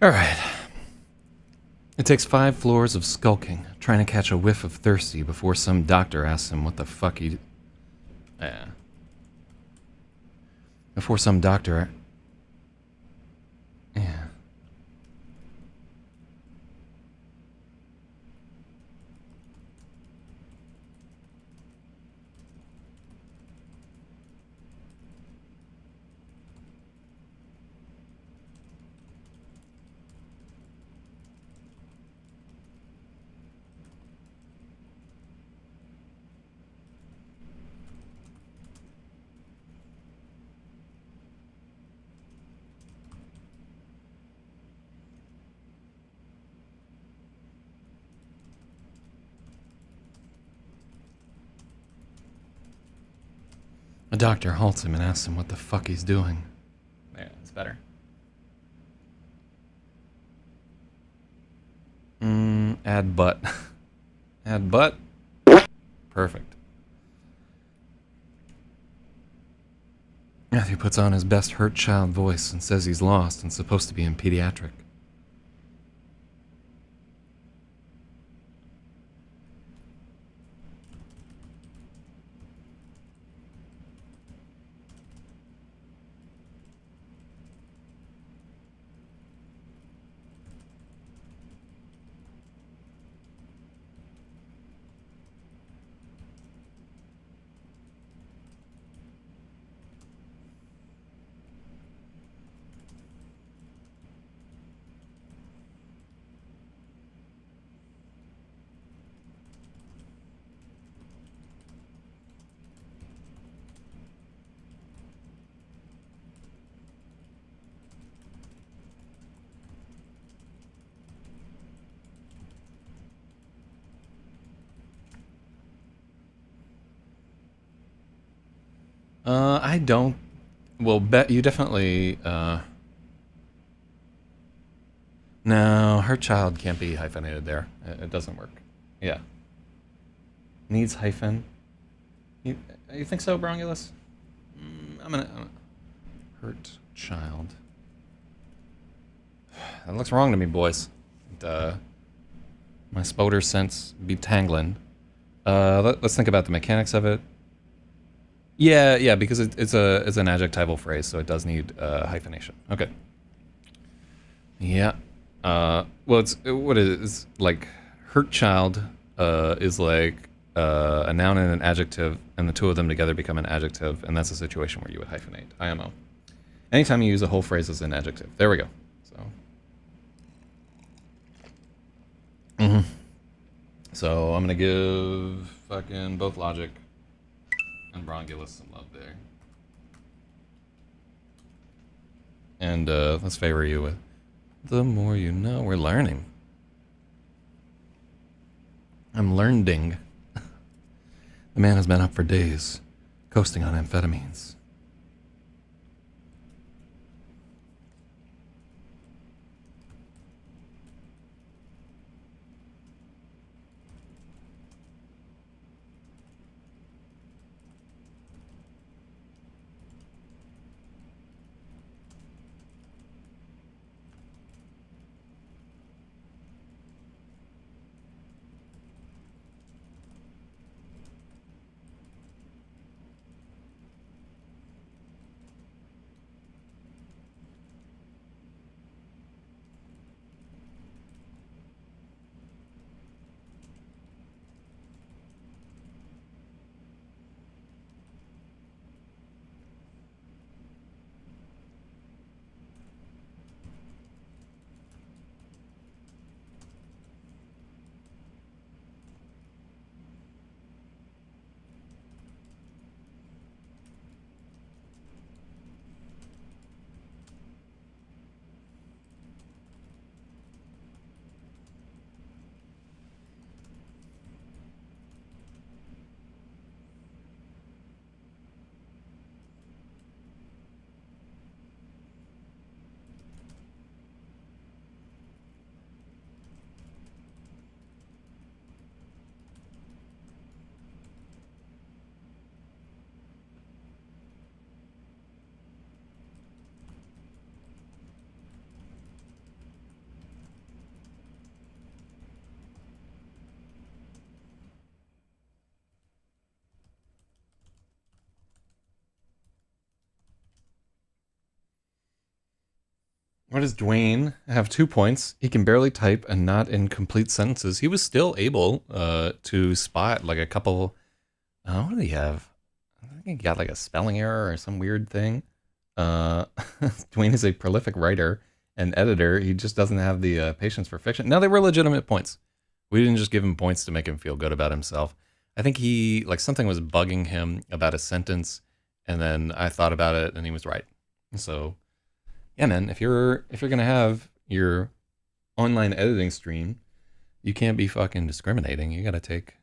All right. It takes 5 floors of skulking, trying to catch a whiff of thirsty before some doctor asks him what the fuck he... Yeah. Before some doctor... Yeah. A doctor halts him and asks him what the fuck he's doing. Yeah, it's better. Add butt. Add butt. Perfect. Matthew puts on his best hurt child voice and says he's lost and supposed to be in pediatric. I don't... Well, bet you definitely, No, her child can't be hyphenated there. It doesn't work. Yeah. Needs hyphen. You think so, Brongulus? I'm gonna... Hurt child. That looks wrong to me, boys. My spoder sense be tangling. Let's think about the mechanics of it. Yeah, because it's an adjectival phrase, so it does need hyphenation. Okay. Yeah. Well, what it is like hurt child is like a noun and an adjective, and the two of them together become an adjective, and that's a situation where you would hyphenate. IMO. Anytime you use a whole phrase as an adjective. There we go. So. So I'm gonna give fucking both logic and Brongulus some love there. And let's favor you with the more you know. We're learning. I'm learning. The man has been up for days, coasting on amphetamines. What does Dwayne have? 2 points. He can barely type and not in complete sentences. He was still able to spot like a couple. What did he have? I think he got like a spelling error or some weird thing. Dwayne is a prolific writer and editor. He just doesn't have the patience for fiction. No, they were legitimate points. We didn't just give him points to make him feel good about himself. I think he like something was bugging him about a sentence, and then I thought about it, and he was right. So, yeah, man, if you're gonna have your online editing stream, you can't be fucking discriminating. You gotta take.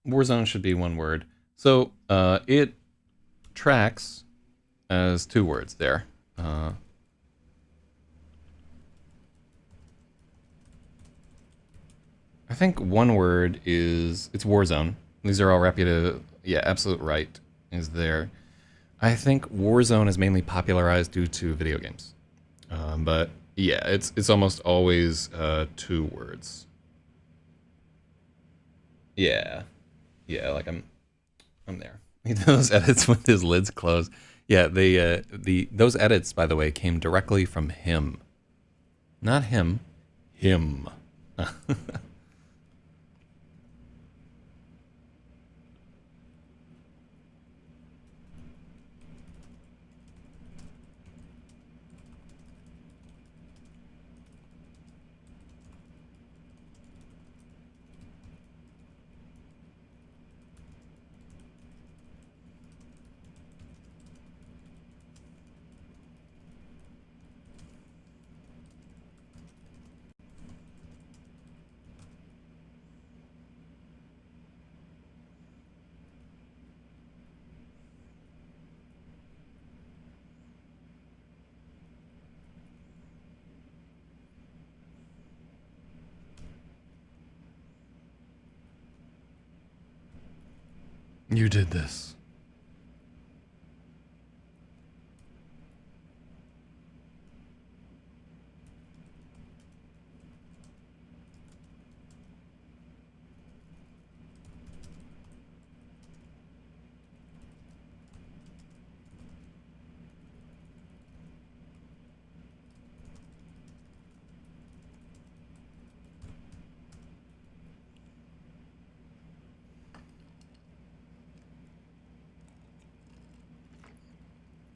Warzone should be one word. So it tracks as 2 words there. I think one word is it's Warzone. These are all reputed. Yeah, absolute right is there. I think Warzone is mainly popularized due to video games, but yeah, it's almost always 2 words. Yeah, yeah, like I'm there. He did those edits with his lids closed. Yeah, the those edits, by the way, came directly from him, not him, him. You did this.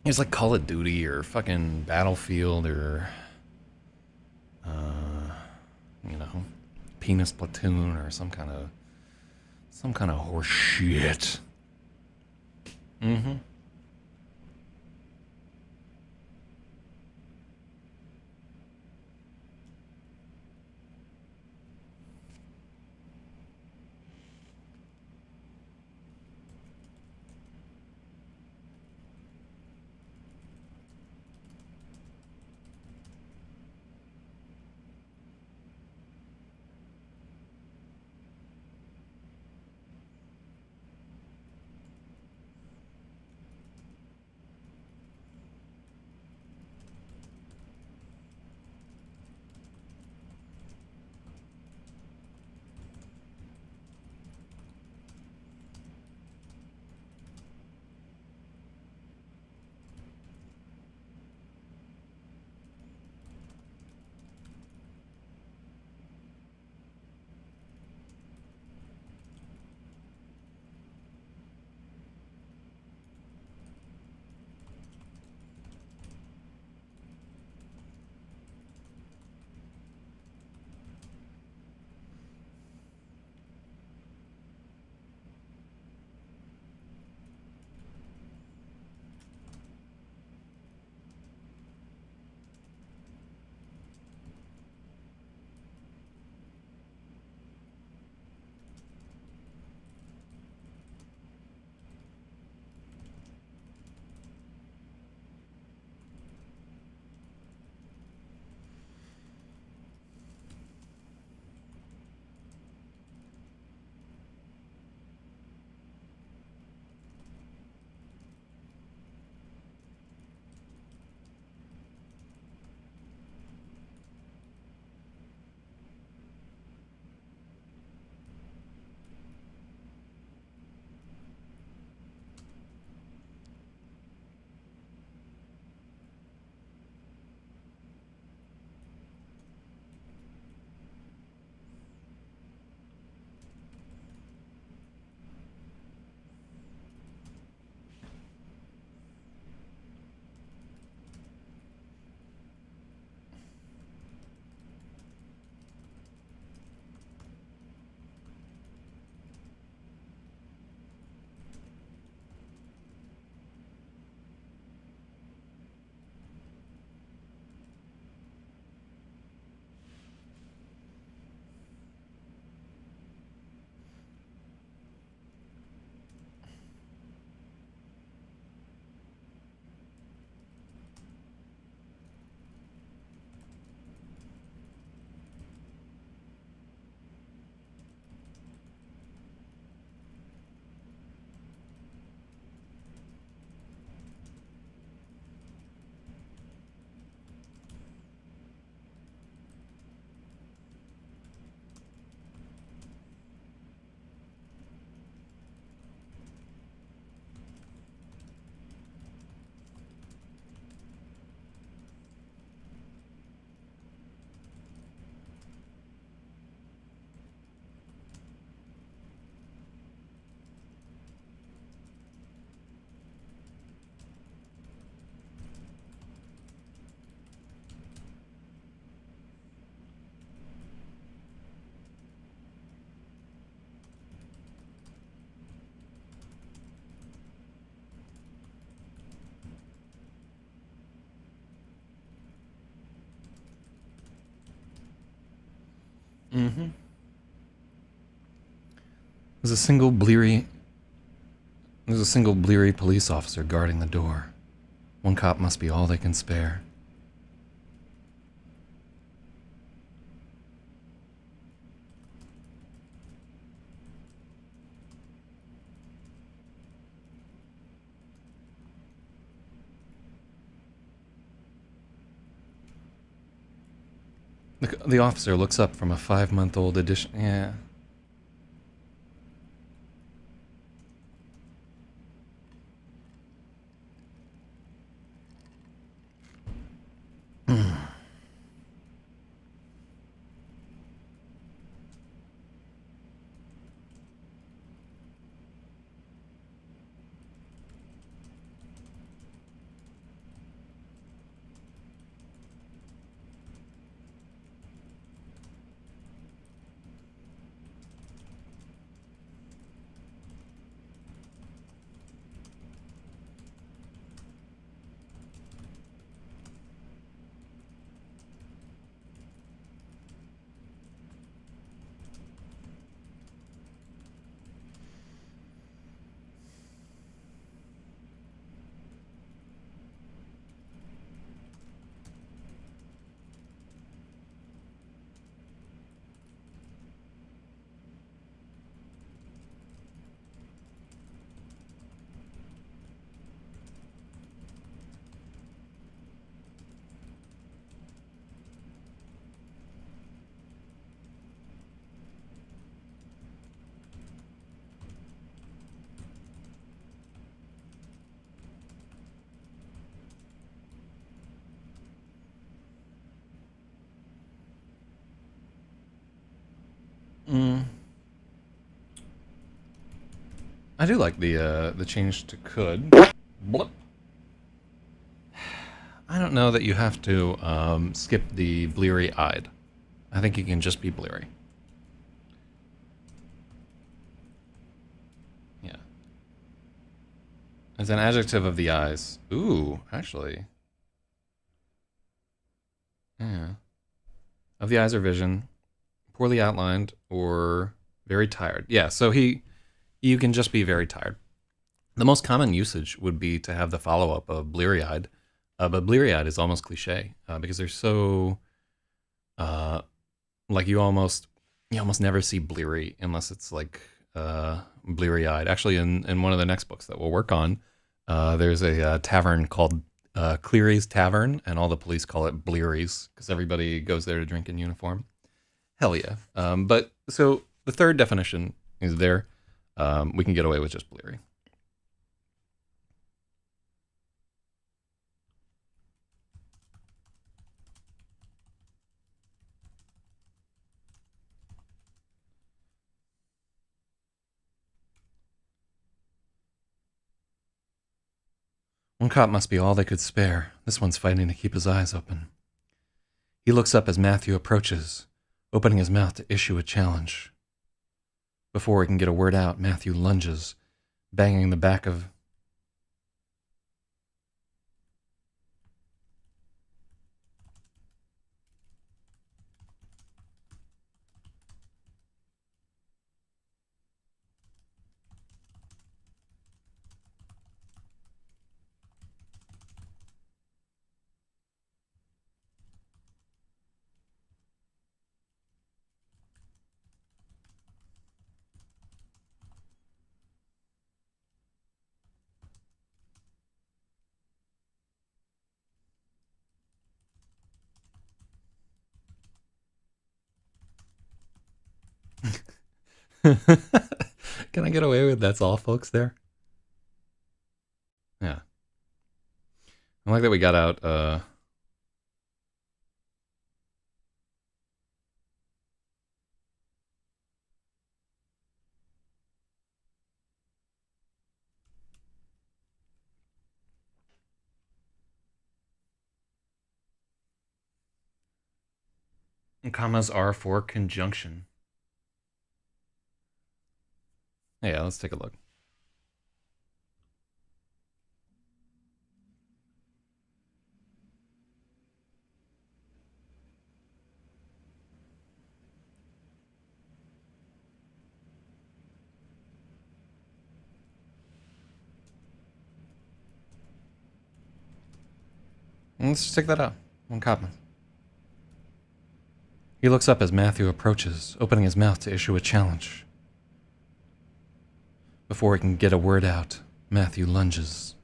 It's like Call of Duty or fucking Battlefield or uh, you know, Penis Platoon or some kind of horse shit. Mm-hmm. Mm-hmm. There's a single bleary There's a single bleary police officer guarding the door. One cop must be all they can spare. The officer looks up from a 5-month-old edition. Yeah. Mm. I do like the change to could. Blip. I don't know that you have to skip the bleary-eyed. I think you can just be bleary. Yeah. As an adjective of the eyes. Ooh, actually. Yeah. Of the eyes or vision, poorly outlined, or very tired. Yeah, so you can just be very tired. The most common usage would be to have the follow-up of bleary-eyed, but bleary-eyed is almost cliche because they're so like you almost never see bleary unless it's like bleary-eyed. Actually, in one of the next books that we'll work on, there's a tavern called Cleary's Tavern, and all the police call it Bleary's because everybody goes there to drink in uniform. Hell yeah. But so the third definition is there. We can get away with just bleary. One cop must be all they could spare. This one's fighting to keep his eyes open. He looks up as Matthew approaches, opening his mouth to issue a challenge. Before he can get a word out, Matthew lunges, banging the back of... Can I get away with that's all, folks, there? Yeah. I like that we got out... commas are for conjunction. Yeah, let's take a look. Let's just check that out. One comment. He looks up as Matthew approaches, opening his mouth to issue a challenge. Before he can get a word out, Matthew lunges.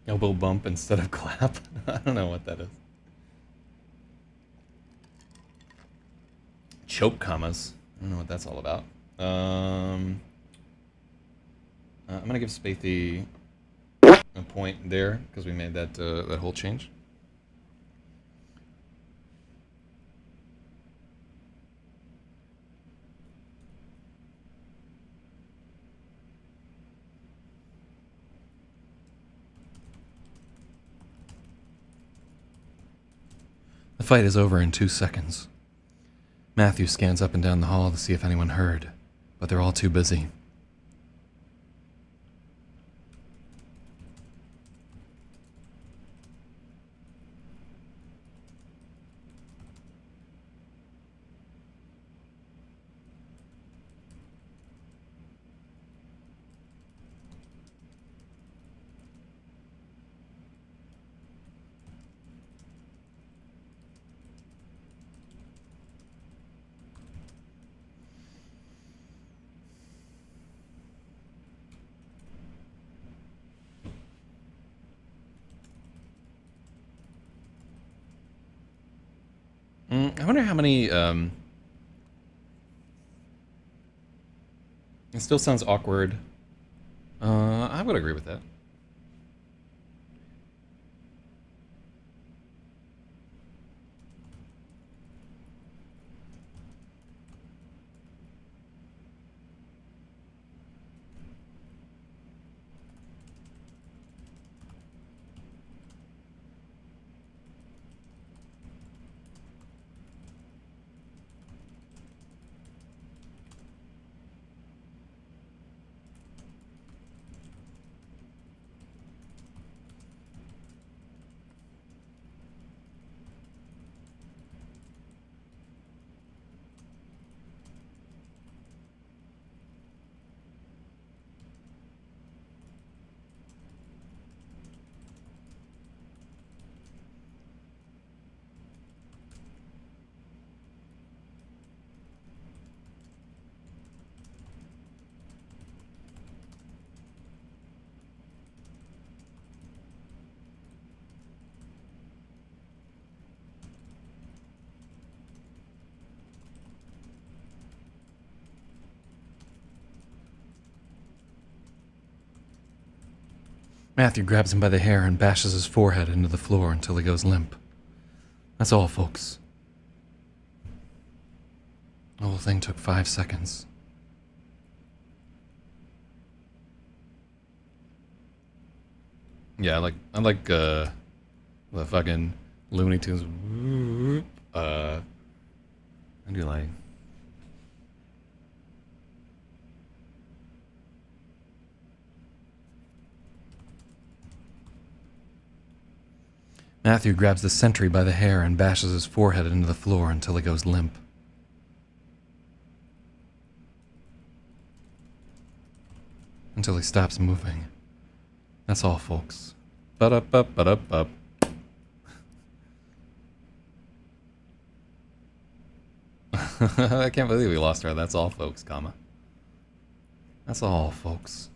Elbow bump instead of clap. I don't know what that is. Choke commas. I don't know what that's all about. I'm gonna give Spathy a point there because we made that that whole change. The fight is over in 2 seconds. Matthew scans up and down the hall to see if anyone heard, but they're all too busy. I wonder how many, it still sounds awkward. I would agree with that. Matthew grabs him by the hair and bashes his forehead into the floor until he goes limp. That's all, folks. The whole thing took 5 seconds. Yeah, I like the fucking Looney Tunes. I do like. Matthew grabs the sentry by the hair and bashes his forehead into the floor until he goes limp. Until he stops moving. That's all, folks. Ba-da-ba-ba-da-ba. I can't believe we lost her. That's all, folks, comma. That's all, folks.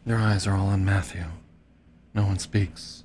Their eyes are all on Matthew. No one speaks.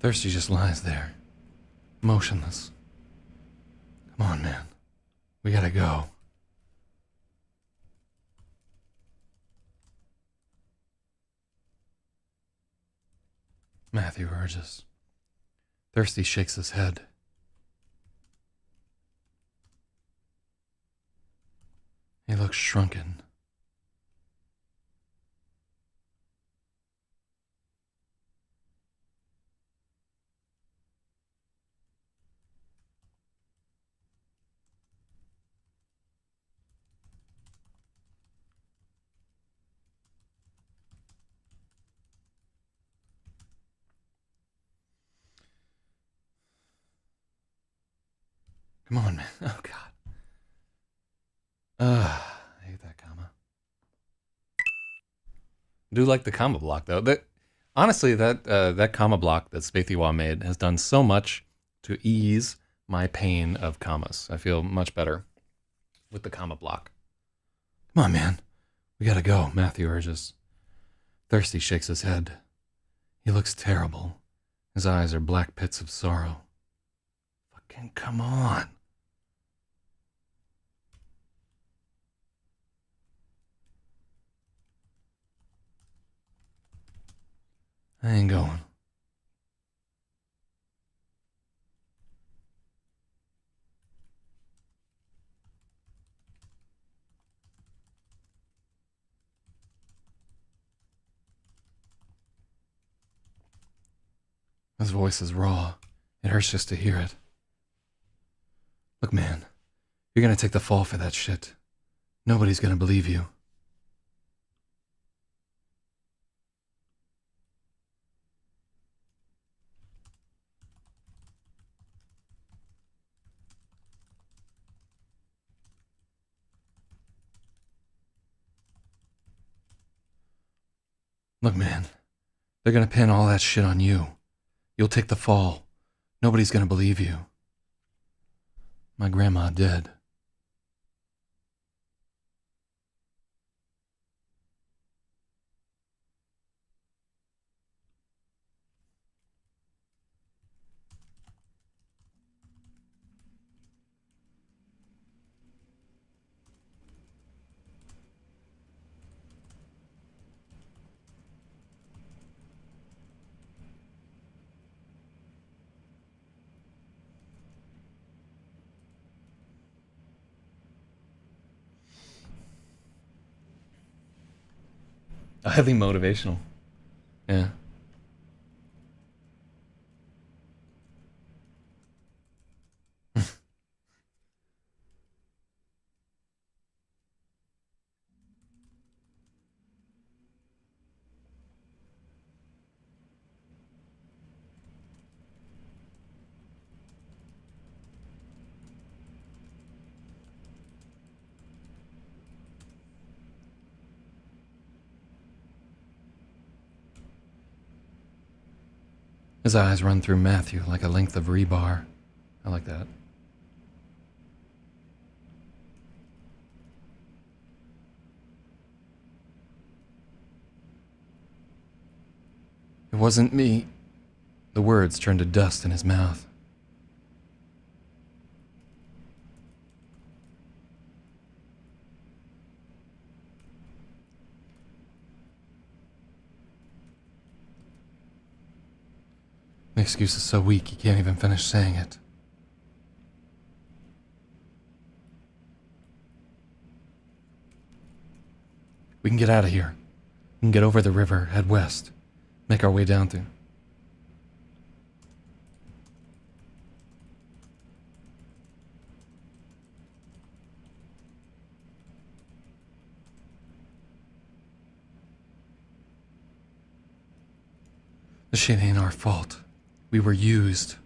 Thirsty just lies there, motionless. Come on, man. We gotta go. Matthew urges. Thirsty shakes his head. He looks shrunken. Come on, man. Oh, God. I hate that comma. I do like the comma block, though. Honestly, that comma block that Spaethiwa made has done so much to ease my pain of commas. I feel much better with the comma block. Come on, man. We gotta go, Matthew urges. Thirsty shakes his head. He looks terrible. His eyes are black pits of sorrow. Fucking come on. I ain't going. His voice is raw. It hurts just to hear it. Look, man, you're gonna take the fall for that shit. Nobody's gonna believe you. Look, man, they're gonna pin all that shit on you. You'll take the fall. Nobody's gonna believe you. My grandma dead. Highly motivational. Yeah. His eyes run through Matthew like a length of rebar. I like that. It wasn't me. The words turned to dust in his mouth. The excuse is so weak, he can't even finish saying it. We can get out of here. We can get over the river, head west, make our way down to... The shit ain't our fault. We were used.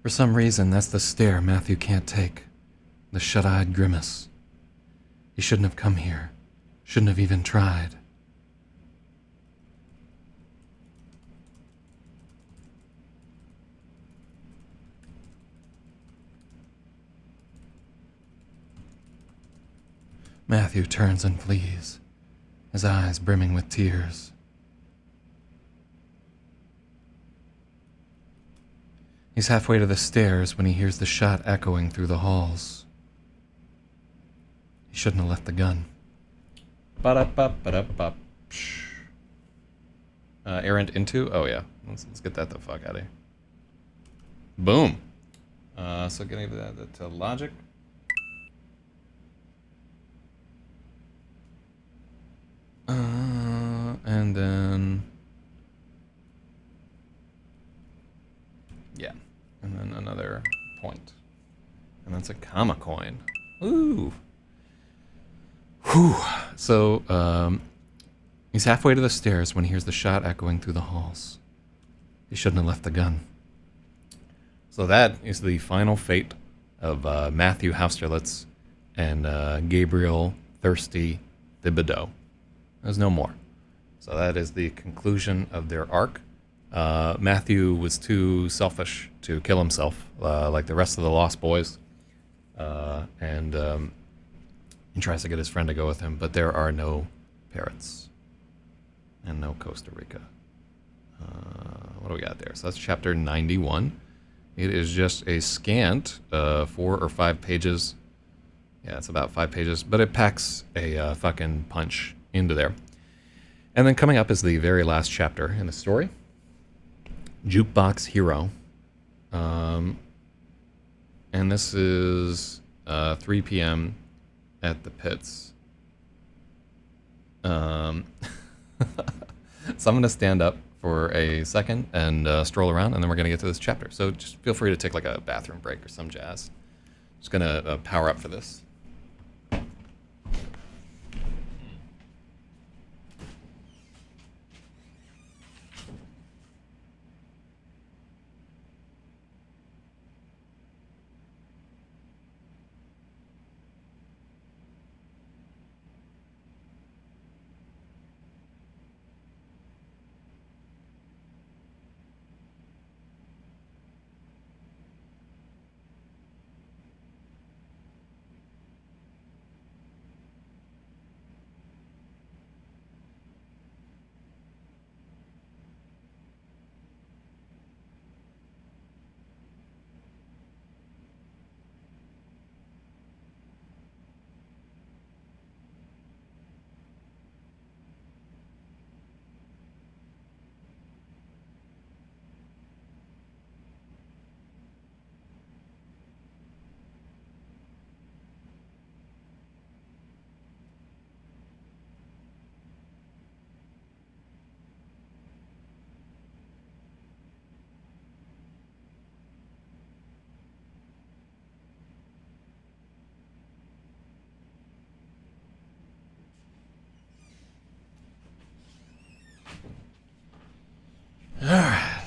For some reason, that's the stare Matthew can't take. The shut-eyed grimace. He shouldn't have come here. Shouldn't have even tried. Matthew turns and flees, his eyes brimming with tears. He's halfway to the stairs when he hears the shot echoing through the halls. He shouldn't have left the gun. Errant into? Oh yeah. Let's get that the fuck out of here. Boom. So getting that to logic. And then... Yeah. And then another point. And that's a comma coin. Ooh. Whew. So, he's halfway to the stairs when he hears the shot echoing through the halls. He shouldn't have left the gun. So that is the final fate of Matthew Hausterlitz and Gabriel Thirsty Thibodeau. There's no more. So that is the conclusion of their arc. Matthew was too selfish to kill himself, like the rest of the Lost Boys. And he tries to get his friend to go with him, but there are no parrots. And no Costa Rica. What do we got there? So that's chapter 91. It is just a scant 4 or 5 pages. Yeah, it's about 5 pages, but it packs a fucking punch into there. And then coming up is the very last chapter in the story. Jukebox Hero. And this is 3 p.m. at the pits. So I'm going to stand up for a second and stroll around, and then we're going to get to this chapter. So just feel free to take like a bathroom break or some jazz. Just going to power up for this. All right.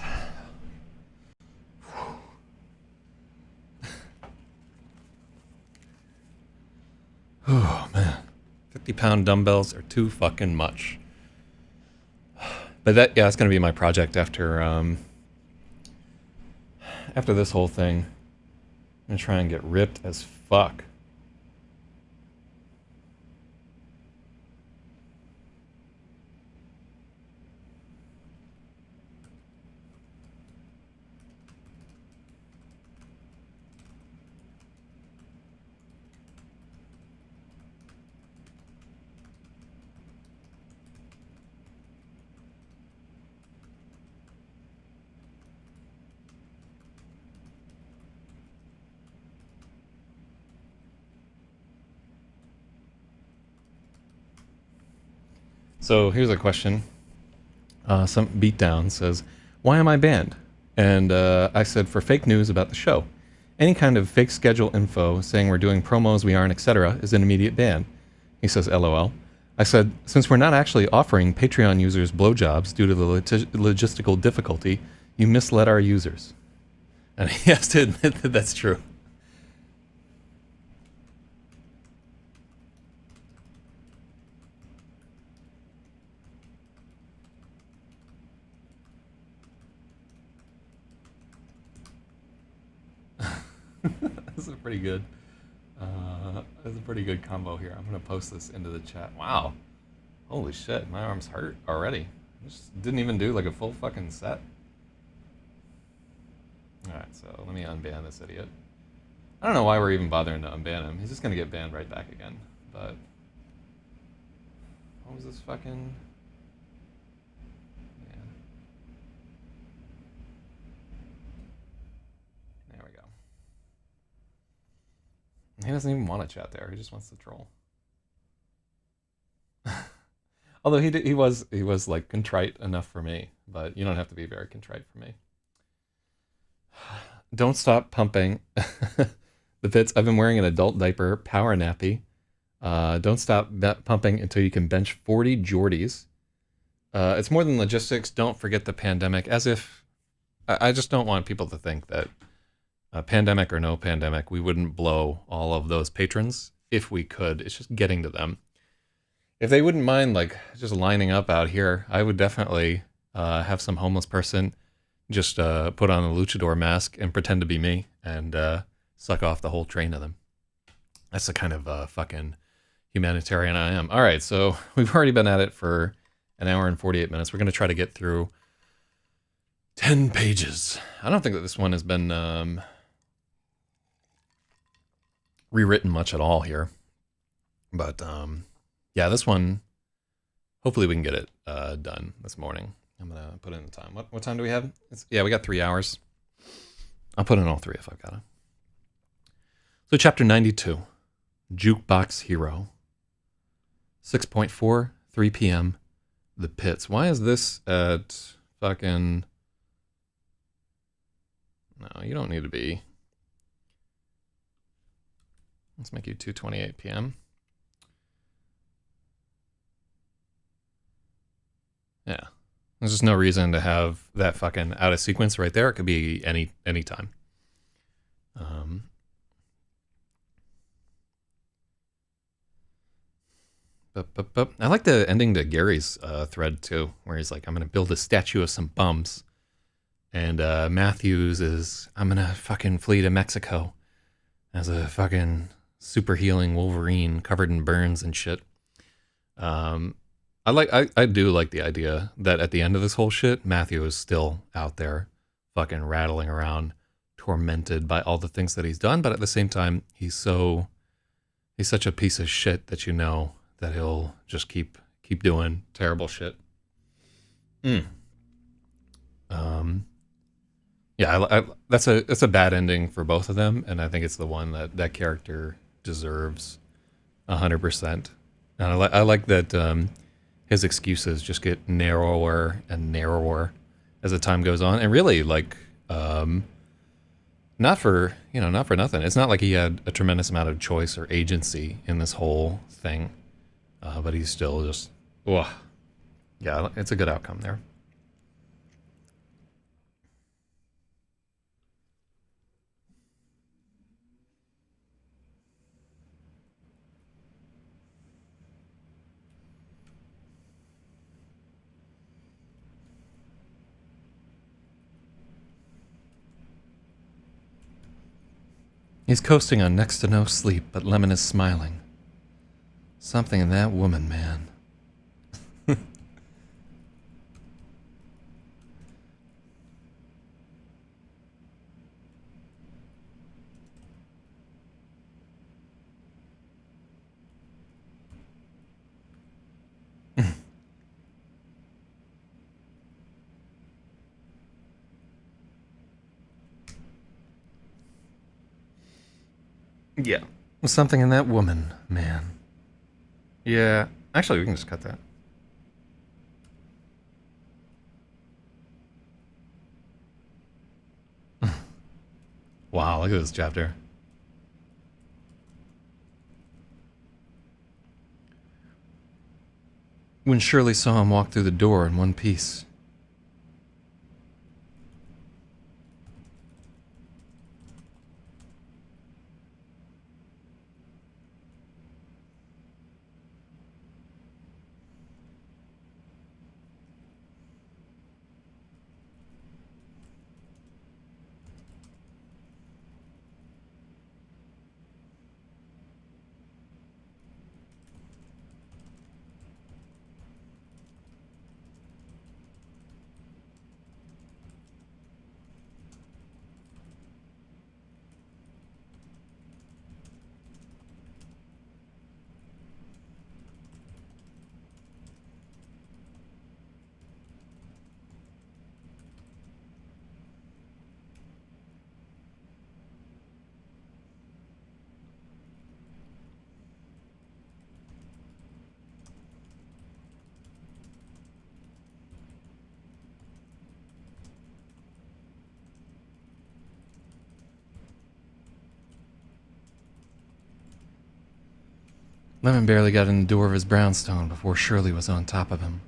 Oh, man. 50-pound dumbbells are too fucking much. But that, yeah, that's going to be my project after this whole thing. I'm going to try and get ripped as fuck. So here's a question. Some beatdown says, "Why am I banned?" And I said, "For fake news about the show. Any kind of fake schedule info saying we're doing promos we aren't, etc., is an immediate ban." He says, "LOL." I said, "Since we're not actually offering Patreon users blowjobs due to the logistical difficulty, you misled our users." And he has to admit that that's true. This is pretty good. This is a pretty good combo here. I'm gonna post this into the chat. Wow, holy shit, my arms hurt already. I just didn't even do like a full fucking set. All right, so let me unban this idiot. I don't know why we're even bothering to unban him. He's just gonna get banned right back again. But what was this fucking? Yeah. There we go. He doesn't even want to chat there. He just wants to troll. Although he was like contrite enough for me, but you don't have to be very contrite for me. Don't stop pumping the fits. I've been wearing an adult diaper, power nappy. Don't stop pumping until you can bench 40 Geordies. It's more than logistics. Don't forget the pandemic. As if I just don't want people to think that pandemic or no pandemic, we wouldn't blow all of those patrons if we could. It's just getting to them. If they wouldn't mind like just lining up out here, I would definitely have some homeless person just put on a luchador mask and pretend to be me and suck off the whole train of them. That's the kind of fucking humanitarian I am. All right, so we've already been at it for an hour and 48 minutes. We're going to try to get through 10 pages. I don't think that this one has been rewritten much at all here. But yeah, this one, hopefully we can get it done this morning. I'm going to put in the time. What time do we have? Yeah, we got 3 hours. I'll put in all 3 if I've got it. So chapter 92, Jukebox Hero. 6.4, 3 p.m., The Pits. Why is this at fucking... No, you don't need to be. Let's make you 2:28 p.m. Yeah. There's just no reason to have that fucking out of sequence right there. It could be any time. I like the ending to Gary's thread too, where he's like, I'm going to build a statue of some bums. And Matthews is, I'm going to fucking flee to Mexico as a fucking super healing Wolverine covered in burns and shit. I do like the idea that at the end of this whole shit, Matthew is still out there fucking rattling around, tormented by all the things that he's done, but at the same time, he's such a piece of shit that you know that he'll just keep doing terrible shit. Yeah, that's a bad ending for both of them, and I think it's the one that character deserves 100%. And I like that his excuses just get narrower and narrower as the time goes on, and really like not for nothing. It's not like he had a tremendous amount of choice or agency in this whole thing, but he's still just, yeah, it's a good outcome there. He's coasting on next to no sleep, but Lemon is smiling. Something in that woman, man. Yeah. Something in that woman, man. Yeah. Actually, we can just cut that. Wow, look at this chapter. When Shirley saw him walk through the door in one piece. Lemon barely got in the door of his brownstone before Shirley was on top of him.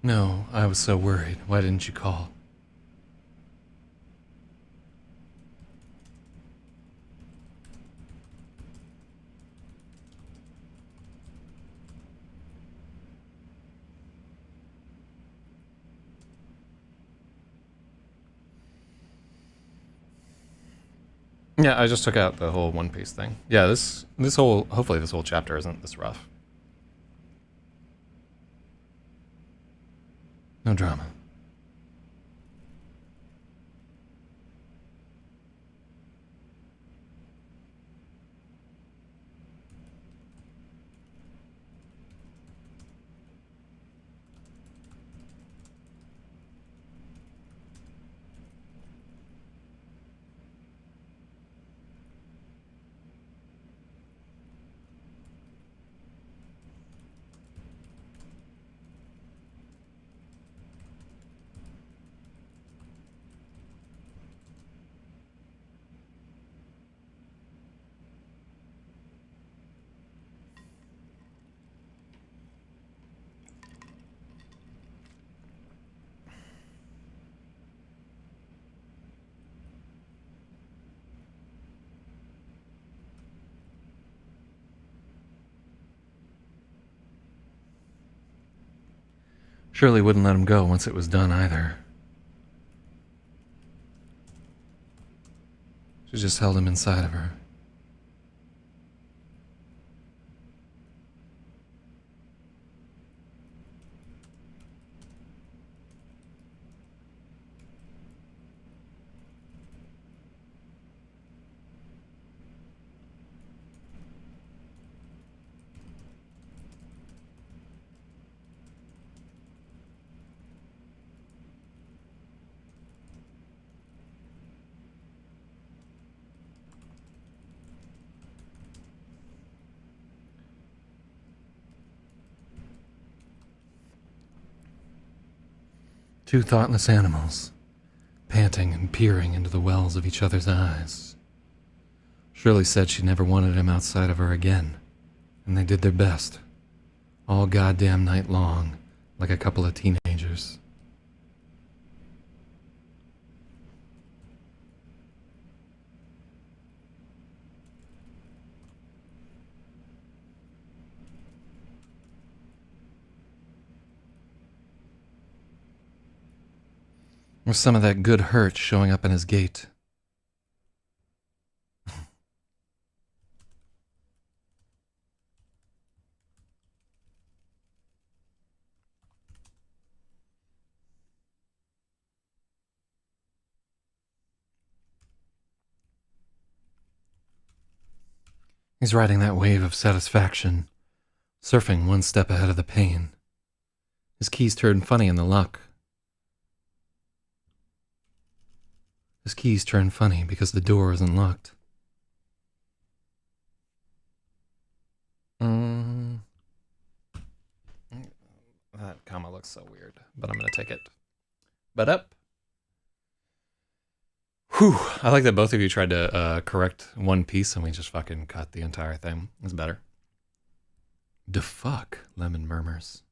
No, I was so worried. Why didn't you call? Yeah, I just took out the whole One Piece thing. Yeah, this whole hopefully this whole chapter isn't this rough. No drama. Shirley wouldn't let him go once it was done either. She just held him inside of her. Two thoughtless animals, panting and peering into the wells of each other's eyes. Shirley said she never wanted him outside of her again, and they did their best, all goddamn night long, like a couple of teenagers. With some of that good hurt showing up in his gait. He's riding that wave of satisfaction, surfing one step ahead of the pain. His keys turned funny in the lock. His keys turned funny because the door isn't locked. That comma looks so weird, but I'm gonna take it. But up. Whew. I like that both of you tried to correct one piece and we just fucking cut the entire thing. It's better. The fuck, Lemon murmurs.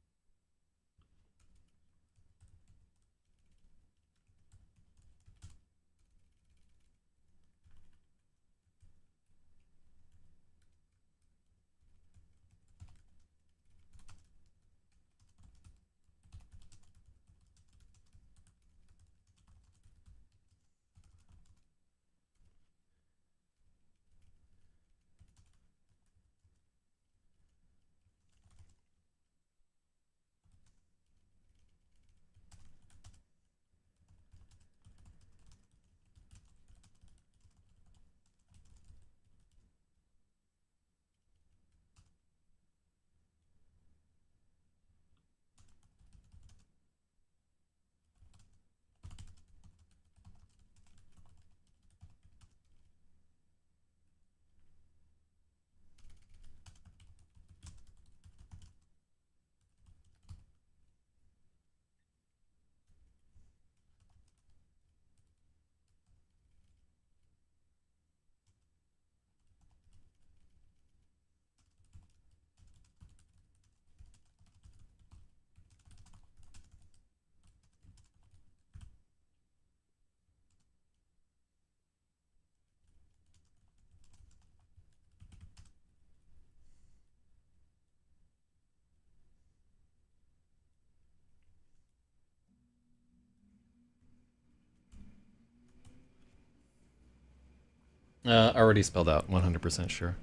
Already spelled out, 100% sure.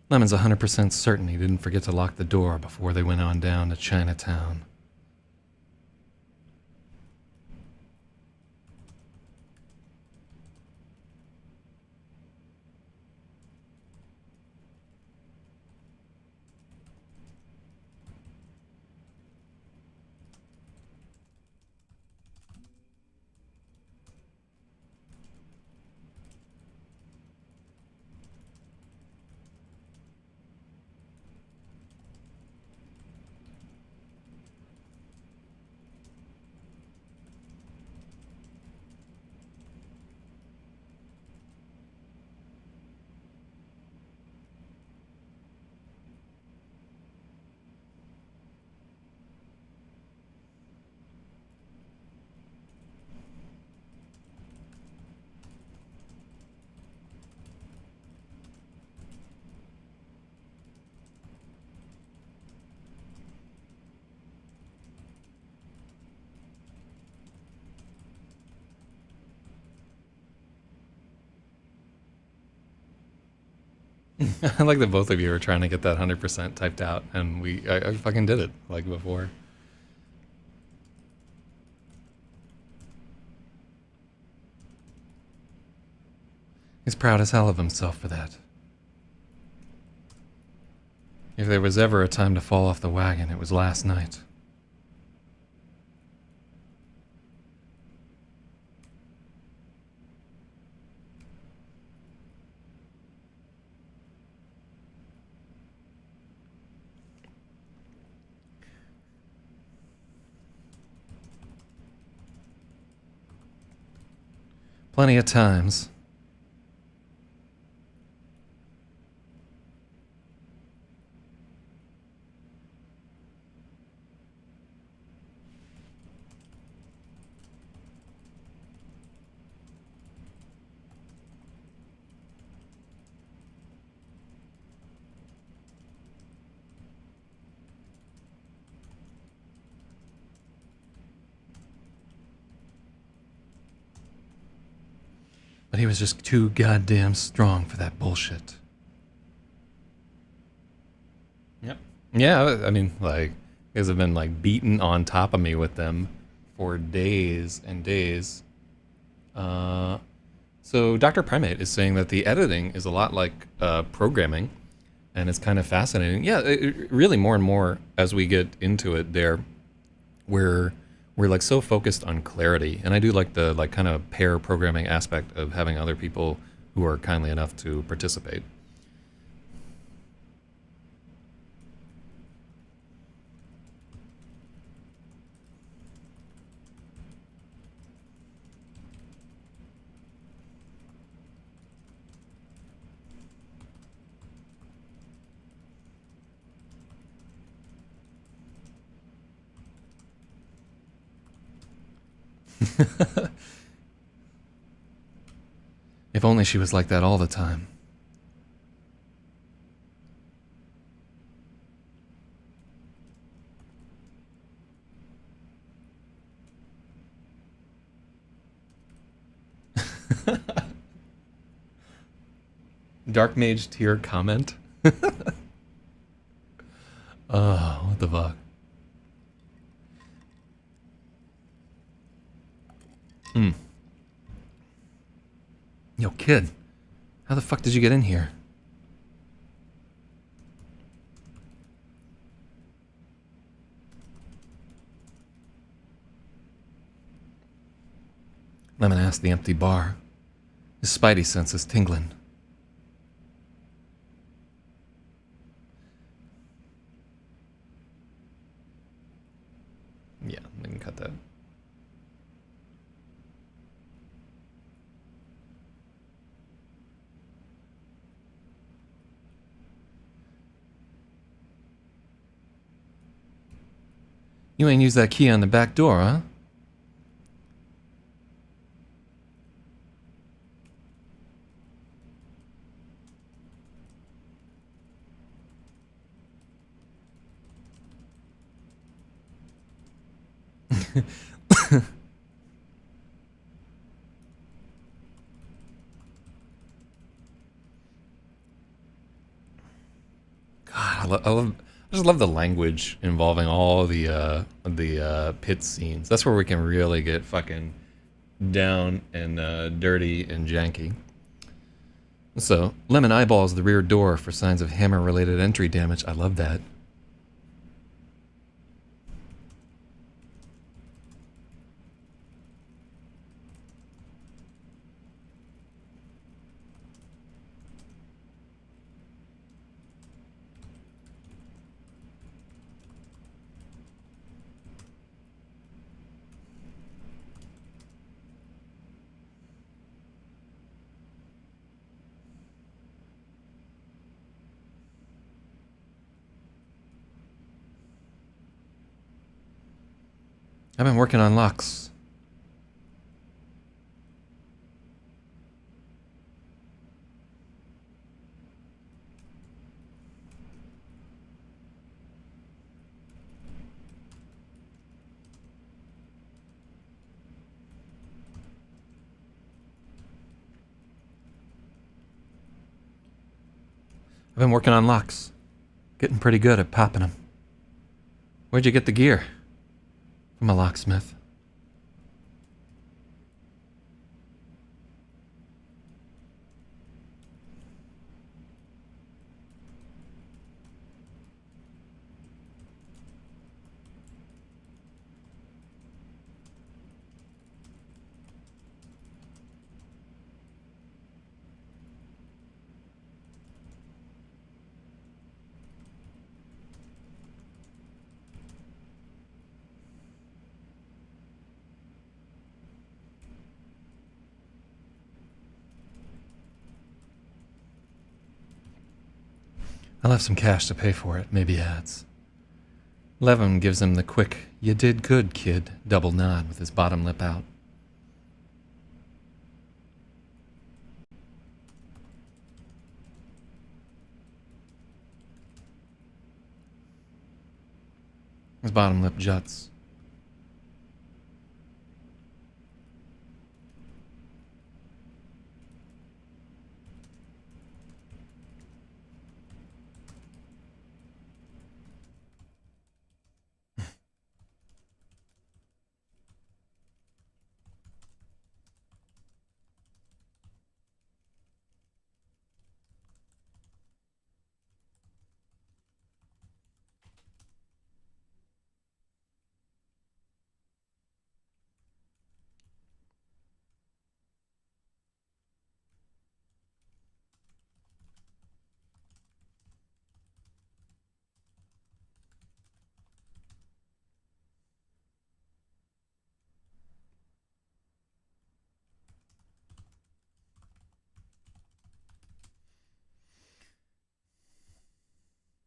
Lemon's 100% certain he didn't forget to lock the door before they went on down to Chinatown. I like that both of you are trying to get that 100% typed out, and I fucking did it, like before. He's proud as hell of himself for that. If there was ever a time to fall off the wagon, it was last night. Plenty of times. But he was just too goddamn strong for that bullshit. Yep. Yeah, I mean, like, you guys have been, like, beaten on top of me with them for days and days. So Dr. Primate is saying that the editing is a lot like programming, and it's kind of fascinating. Yeah, really more and more as we get into it there, we're like so focused on clarity, and I do like the like kind of pair programming aspect of having other people who are kindly enough to participate. If only she was like that all the time. Dark Mage tier comment. Oh, what the fuck? Yo, kid. How the fuck did you get in here? Lemon asked the empty bar. His spidey senses tingling. Yeah, we can cut that. You ain't used that key on the back door, huh? I just love the language involving all the pit scenes. That's where we can really get fucking down and dirty and janky. So, Lemon eyeballs the rear door for signs of hammer-related entry damage. I love that. I've been working on locks. I've been working on locks. Getting pretty good at popping them. Where'd you get the gear? From a locksmith. I'll have some cash to pay for it, maybe ads. Levin gives him the quick, "You did good, kid," double nod with his bottom lip out. His bottom lip juts.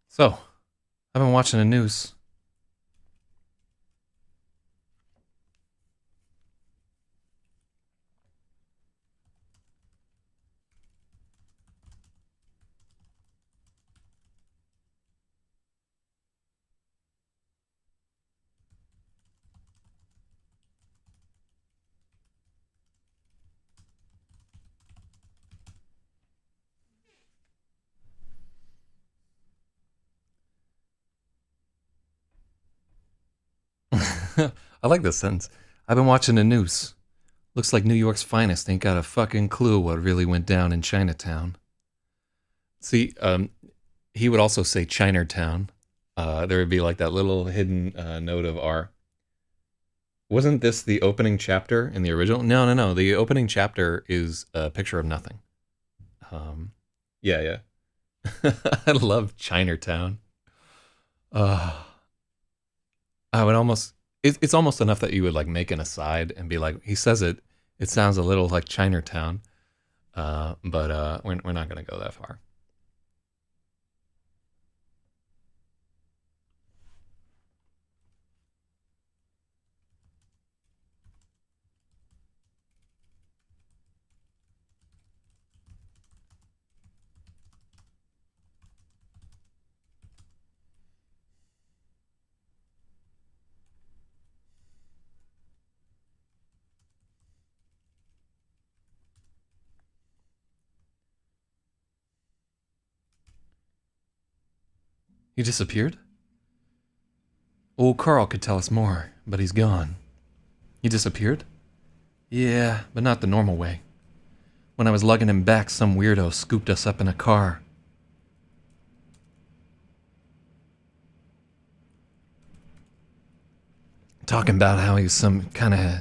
So, I've been watching the news. I like this sentence. I've been watching the news. Looks like New York's finest ain't got a fucking clue what really went down in Chinatown. See, he would also say Chinatown. There would be like that little hidden note of R. Wasn't this the opening chapter in the original? No, no, no. The opening chapter is a picture of nothing. Yeah, yeah. I love Chinatown. Uh, I would almost. It's almost enough that you would like make an aside and be like, he says it. It sounds a little like Chinatown, but we're not gonna go that far. He disappeared? Old Carl could tell us more, but he's gone. He disappeared? Yeah, but not the normal way. When I was lugging him back, some weirdo scooped us up in a car. Talking about how he was some kind of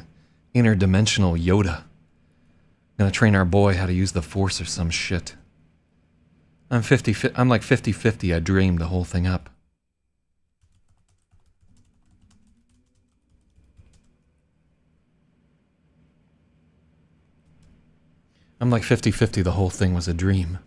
interdimensional Yoda. Gonna train our boy how to use the Force or some shit. I'm like 50-50. I dreamed the whole thing up. I'm like 50-50. The whole thing was a dream.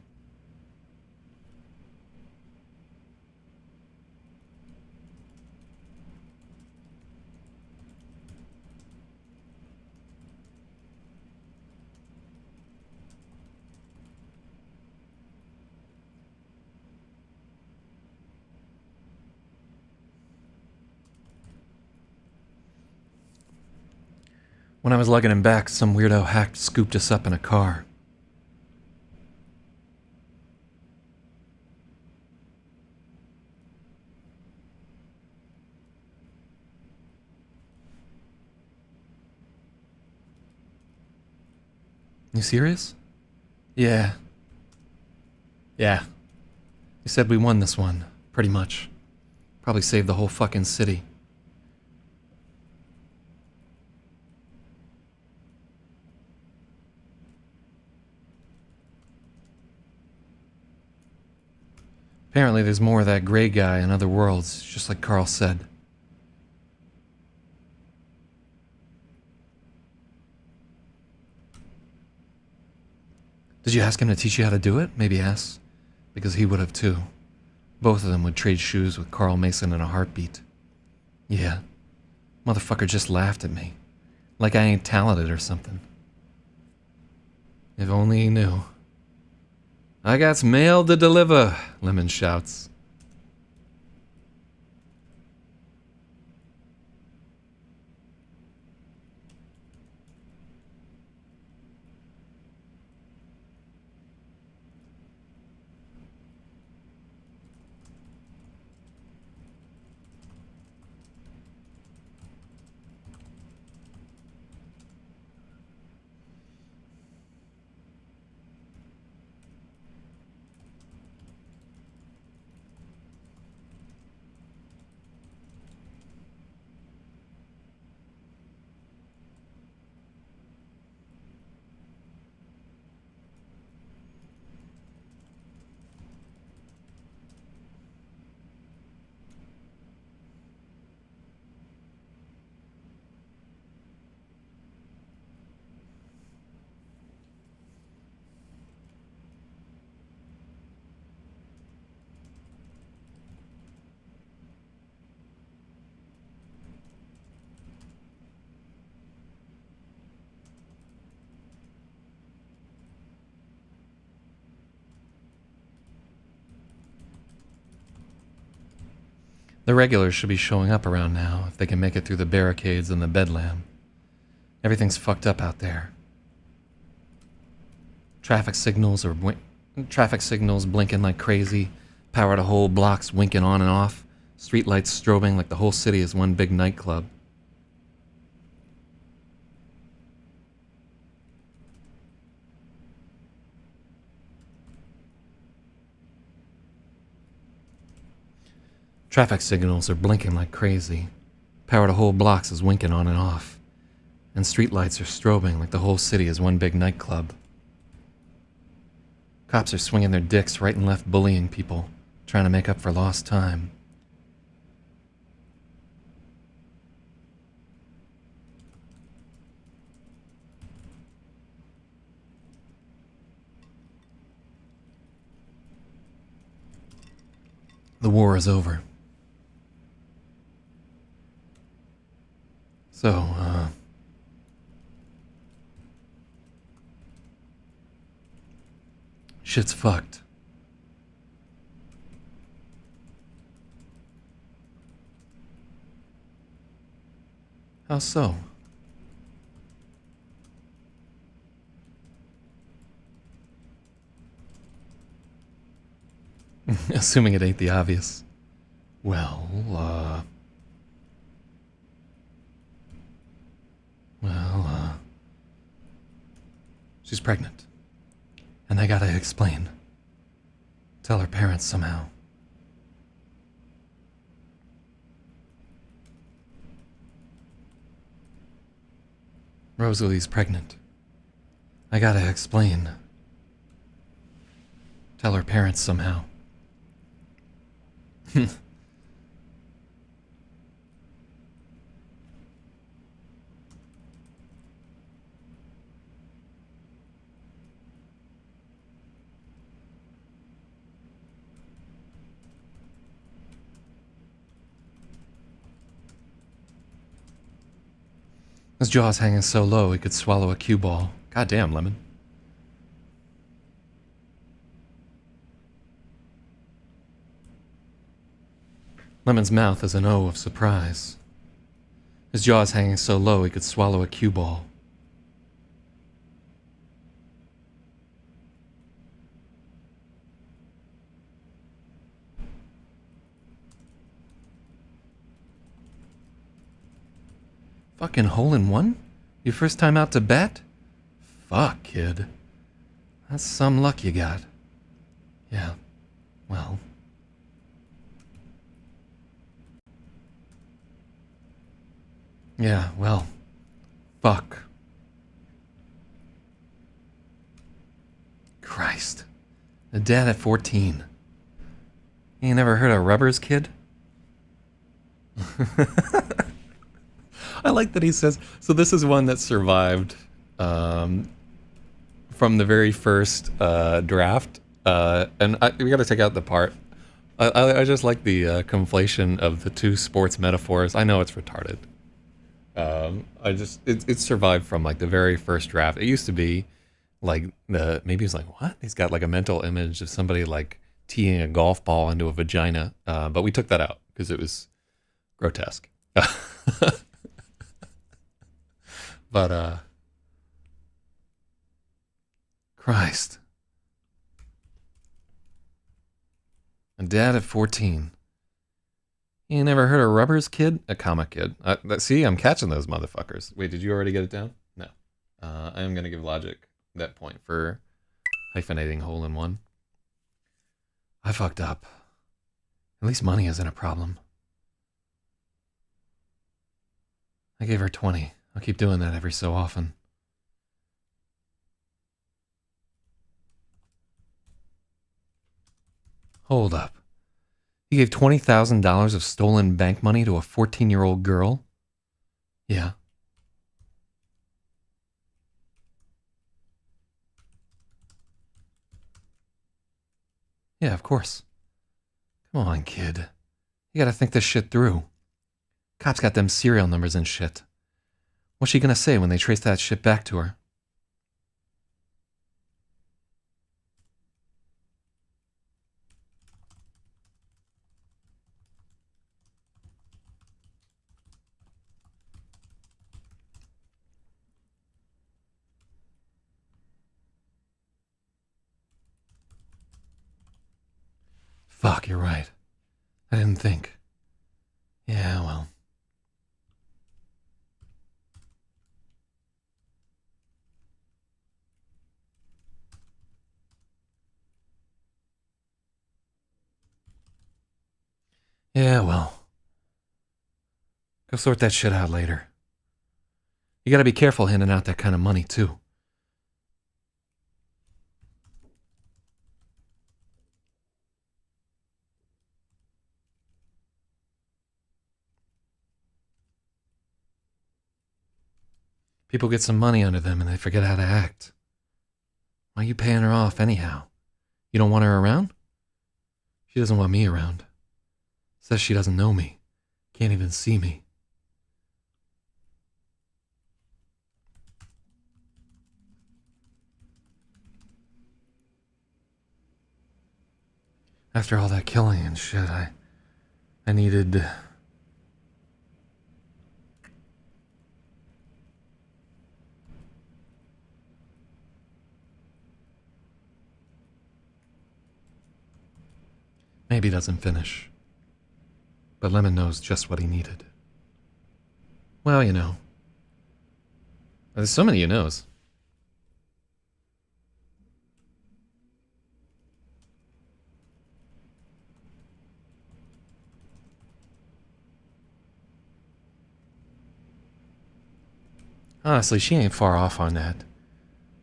When I was lugging him back, some weirdo hack scooped us up in a car. You serious? Yeah. Yeah. He said we won this one, pretty much. Probably saved the whole fucking city. Apparently there's more of that gray guy in other worlds, just like Carl said. Did you ask him to teach you how to do it? Maybe ask. Because he would have too. Both of them would trade shoes with Carl Mason in a heartbeat. Yeah. Motherfucker just laughed at me. Like I ain't talented or something. If only he knew. I got mail to deliver, Lemon shouts. The regulars should be showing up around now if they can make it through the barricades and the bedlam. Everything's fucked up out there. Traffic signals blinking like crazy. Power to whole blocks winking on and off. Streetlights strobing like the whole city is one big nightclub. Traffic signals are blinking like crazy. Power to whole blocks is winking on and off. And streetlights are strobing like the whole city is one big nightclub. Cops are swinging their dicks right and left bullying people, trying to make up for lost time. The war is over. So, shit's fucked. How so? Assuming it ain't the obvious. Well, she's pregnant. And I gotta explain. Tell her parents somehow. Rosalie's pregnant. I gotta explain. Tell her parents somehow. His jaw's hanging so low he could swallow a cue ball. Goddamn, Lemon. Lemon's mouth is an O of surprise. His jaw's hanging so low he could swallow a cue ball. Fucking hole in one? Your first time out to bat? Fuck, kid. That's some luck you got. Yeah, well. Yeah, well. Fuck. Christ. A dad at 14. You never heard of rubbers, kid? I like that he says, so this is one that survived from the very first draft. We gotta take out the part. I just like the conflation of the two sports metaphors. I know it's retarded. It survived from like the very first draft. It used to be like maybe it's like, what? He's got like a mental image of somebody like teeing a golf ball into a vagina. But we took that out because it was grotesque. But Christ. A dad at 14. You never heard of rubbers, kid? A comic kid. See, I'm catching those motherfuckers. Wait, did you already get it down? No. I am going to give Logic that point for hyphenating hole in one. I fucked up. At least money isn't a problem. I gave her 20. I'll keep doing that every so often. Hold up. You gave $20,000 of stolen bank money to a 14-year-old girl? Yeah. Yeah, of course. Come on, kid. You gotta think this shit through. Cops got them serial numbers and shit. What's she gonna say when they trace that shit back to her? Fuck, you're right. I didn't think. Yeah, well. Yeah, well. Go sort that shit out later. You gotta be careful handing out that kind of money, too. People get some money under them and they forget how to act. Why are you paying her off anyhow? You don't want her around? She doesn't want me around. Says she doesn't know me. Can't even see me. After all that killing and shit, I needed... Maybe it doesn't finish. but Lemon knows just what he needed. Well, you know. There's so many you knows. Honestly, she ain't far off on that.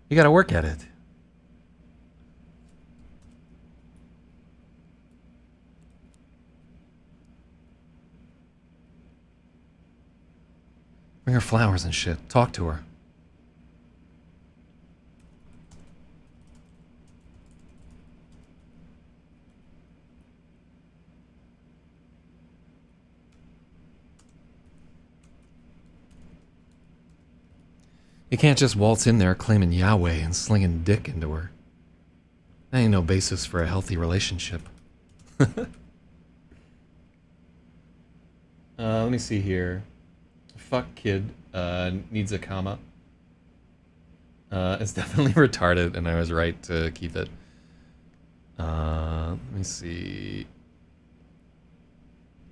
You gotta work at it. Bring her flowers and shit. Talk to her. You can't just waltz in there claiming Yahweh and slinging dick into her. That ain't no basis for a healthy relationship. Let me see here. Fuck kid needs a comma. It's definitely retarded, and I was right to keep it. Let me see.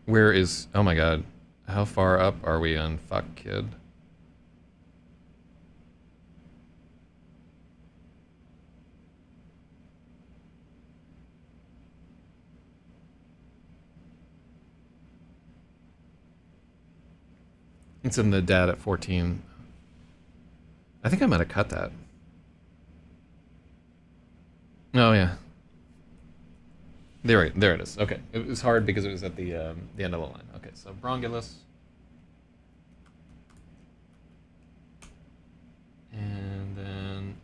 Where is... Oh my god. How far up are we on fuck kid? It's in the dad at 14. I think I might have cut that. Oh yeah. There it is. Okay, it was hard because it was at the end of the line. Okay, so Brongulus, and then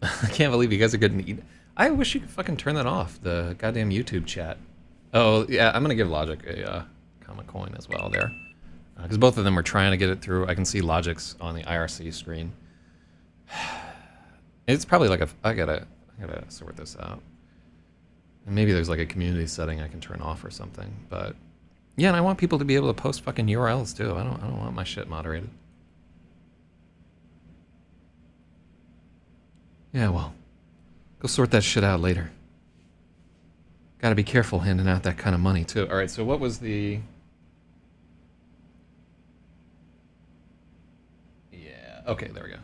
I can't believe you guys are getting eat. I wish you could fucking turn that off. The goddamn YouTube chat. Oh yeah, I'm gonna give Logic a comma coin as well there, because both of them were trying to get it through. I can see Logic's on the IRC screen. It's probably like I gotta sort this out. And maybe there's like a community setting I can turn off or something. But yeah, and I want people to be able to post fucking URLs too. I don't want my shit moderated. Yeah, well, go sort that shit out later. Gotta be careful handing out that kind of money too. All right, so what was the... Yeah, okay, there we go.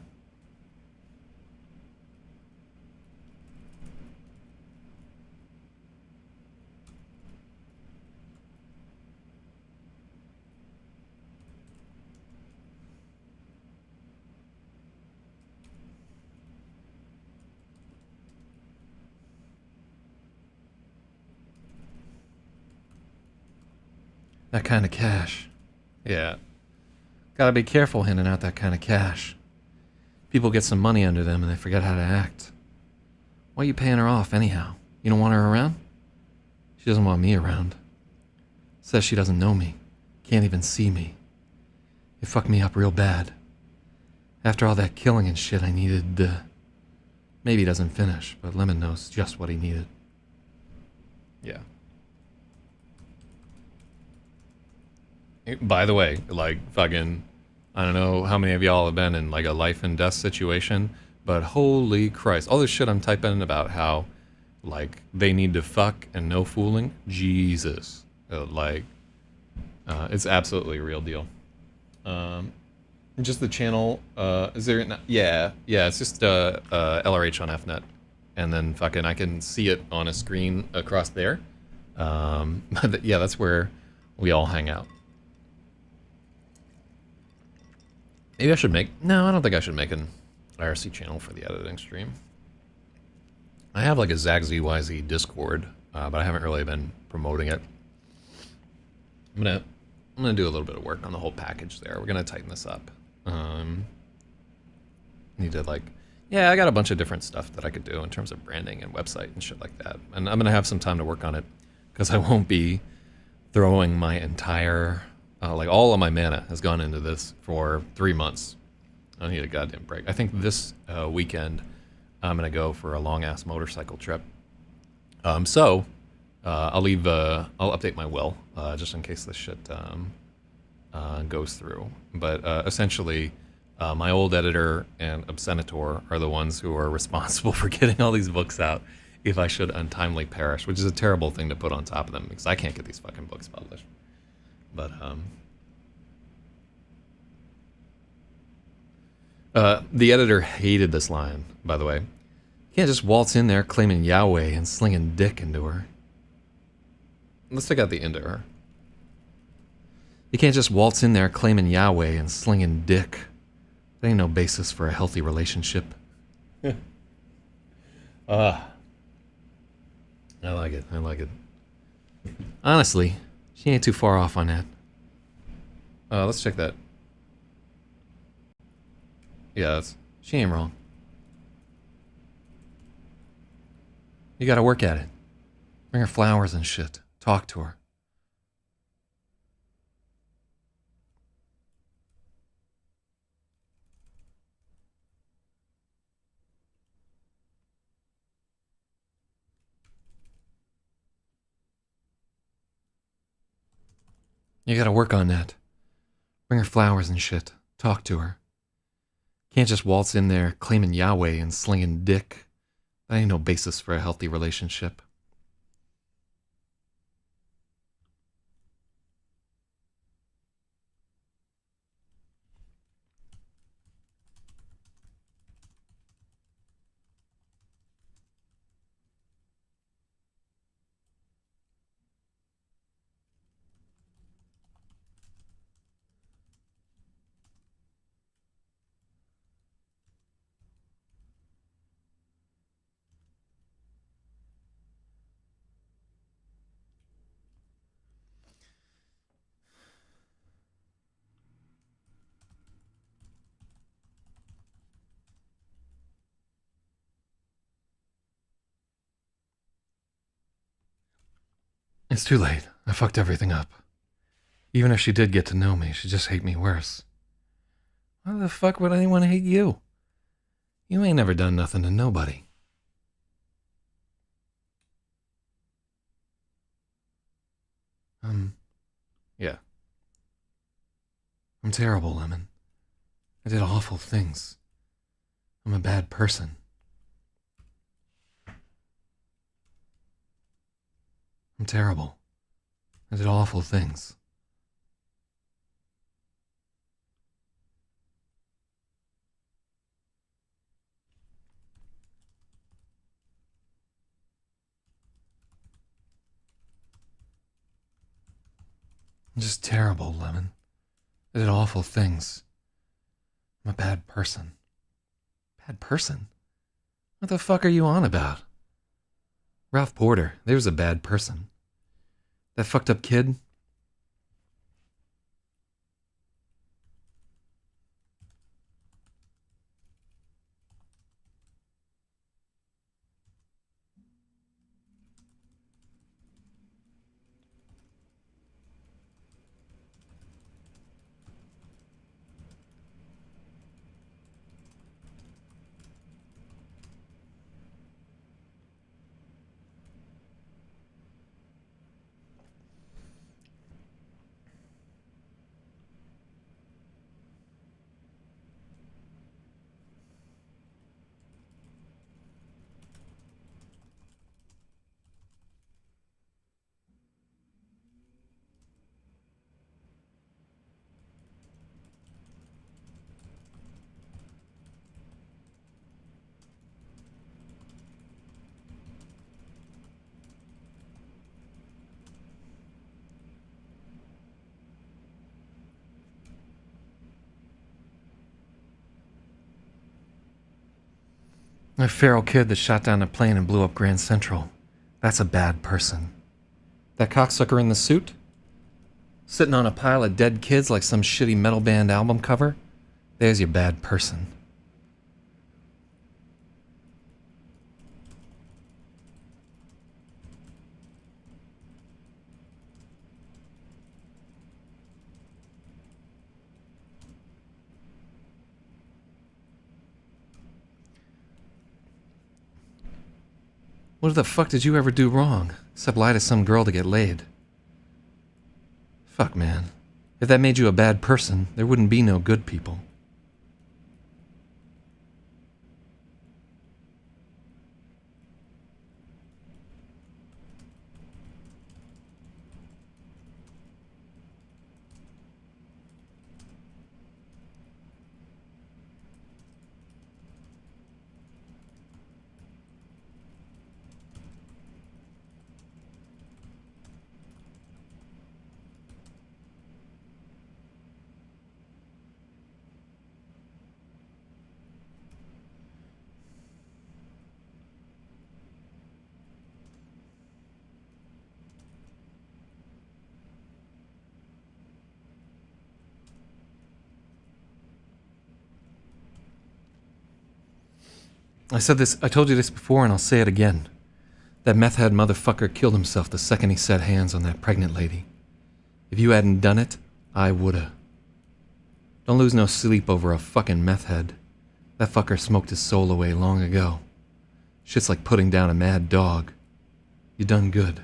That kind of cash. Yeah. Gotta be careful handing out that kind of cash. People get some money under them and they forget how to act. Why are you paying her off anyhow? You don't want her around? She doesn't want me around. Says she doesn't know me. Can't even see me. It fucked me up real bad. After all that killing and shit I needed, maybe he doesn't finish, but Lemon knows just what he needed. Yeah. By the way, like, fucking, I don't know how many of y'all have been in, like, a life and death situation, but holy Christ, all this shit I'm typing about how, like, they need to fuck and no fooling, Jesus. It's absolutely a real deal. Just the channel, is there, yeah, it's just LRH on FNet, and then fucking I can see it on a screen across there. Yeah, that's where we all hang out. Maybe I should make... No, I don't think I should make an IRC channel for the editing stream. I have like a Zak Zyz Discord, but I haven't really been promoting it. I'm gonna do a little bit of work on the whole package there. We're gonna tighten this up. Need to like... Yeah, I got a bunch of different stuff that I could do in terms of branding and website and shit like that. And I'm gonna have some time to work on it, because I won't be throwing my entire... like, all of my mana has gone into this for 3 months. I need a goddamn break. I think this weekend I'm going to go for a long-ass motorcycle trip. I'll update my will, just in case this shit goes through. But essentially, my old editor and Obscenator are the ones who are responsible for getting all these books out. if I should untimely perish, which is a terrible thing to put on top of them because I can't get these fucking books published. But the editor hated this line, by the way. You can't just waltz in there claiming Yahweh and slinging dick into her. Let's take out the into her. You can't just waltz in there claiming Yahweh and slinging dick. There ain't no basis for a healthy relationship. I like it. I like it. Honestly, she ain't too far off on that. Let's check that. Yeah, she ain't wrong. You gotta work at it. Bring her flowers and shit. Talk to her. You gotta work on that. Bring her flowers and shit. Talk to her. Can't just waltz in there claiming Yahweh and slinging dick. That ain't no basis for a healthy relationship. It's too late. I fucked everything up. Even if she did get to know me, she'd just hate me worse. Why the fuck would anyone hate you? You ain't never done nothing to nobody. Yeah. I'm terrible, Lemon. I did awful things. I'm a bad person. I'm terrible. I did awful things. I'm just terrible, Lemon. I did awful things. I'm a bad person. Bad person? What the fuck are you on about? Ralph Porter, there's a bad person. That fucked up kid? That feral kid that shot down a plane and blew up Grand Central. That's a bad person. That cocksucker in the suit? Sitting on a pile of dead kids like some shitty metal band album cover? There's your bad person. What the fuck did you ever do wrong, except lie to some girl to get laid? Fuck, man. If that made you a bad person, there wouldn't be no good people. I told you this before and I'll say it again. That meth head motherfucker killed himself the second he set hands on that pregnant lady. If you hadn't done it, I woulda. Don't lose no sleep over a fucking meth head. That fucker smoked his soul away long ago. Shit's like putting down a mad dog. You done good.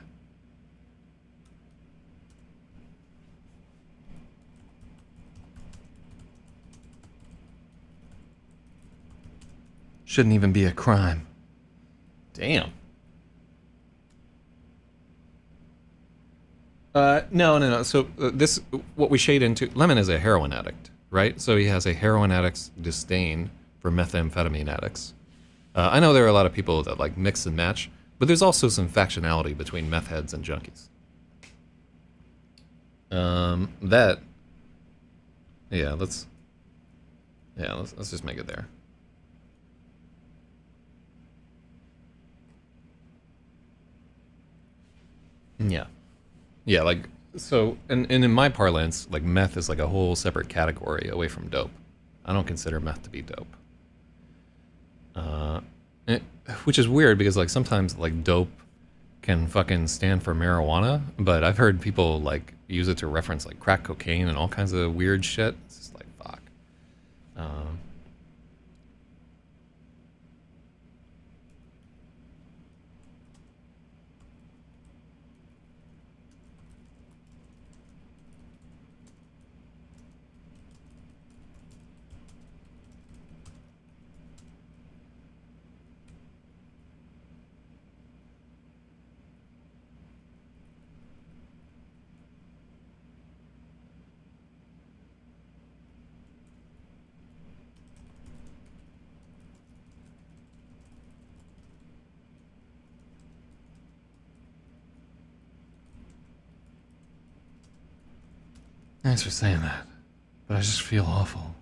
Shouldn't even be a crime. Damn. No. So this, what we shade into, Lemon is a heroin addict, right? So he has a heroin addict's disdain for methamphetamine addicts. I know there are a lot of people that like mix and match, but there's also some factionality between meth heads and junkies. Let's just make it there. Yeah, like, so, and in my parlance, like, meth is like a whole separate category away from dope. I don't consider meth to be dope. Which is weird because, like, sometimes, like, dope can fucking stand for marijuana, but I've heard people, like, use it to reference, like, crack cocaine and all kinds of weird shit. It's just like, fuck. Thanks for saying that, but I just feel awful.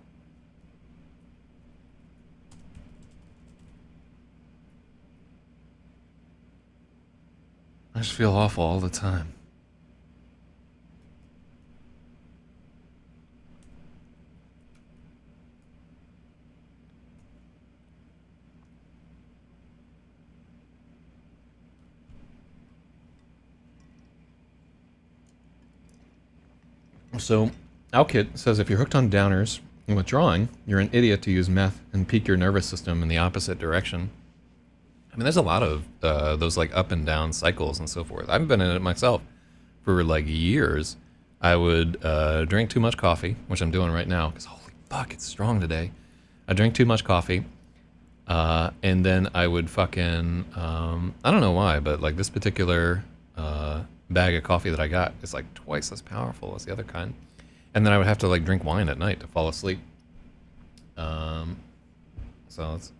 I just feel awful all the time. So, Alkit says if you're hooked on downers and withdrawing, you're an idiot to use meth and peak your nervous system in the opposite direction. I mean, there's a lot of those like up and down cycles and so forth. I've been in it myself for like years. I would drink too much coffee, which I'm doing right now because holy fuck, it's strong today. I drink too much coffee, and then I would fucking I don't know why, but like this particular bag of coffee that I got is like twice as powerful as the other kind, and then I would have to like drink wine at night to fall asleep. So it's.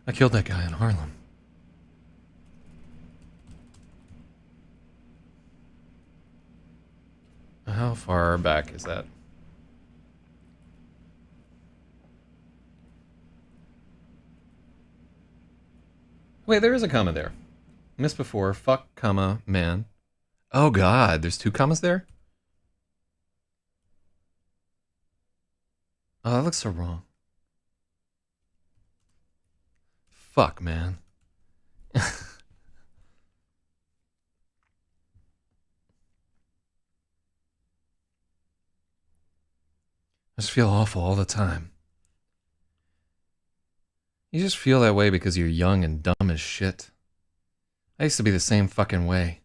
I killed that guy in Harlem. How far back is that? Wait, there is a comma there. Missed before. Fuck, comma, man. Oh god, there's two commas there? Oh, that looks so wrong. Fuck, man. I just feel awful all the time. You just feel that way because you're young and dumb as shit. I used to be the same fucking way.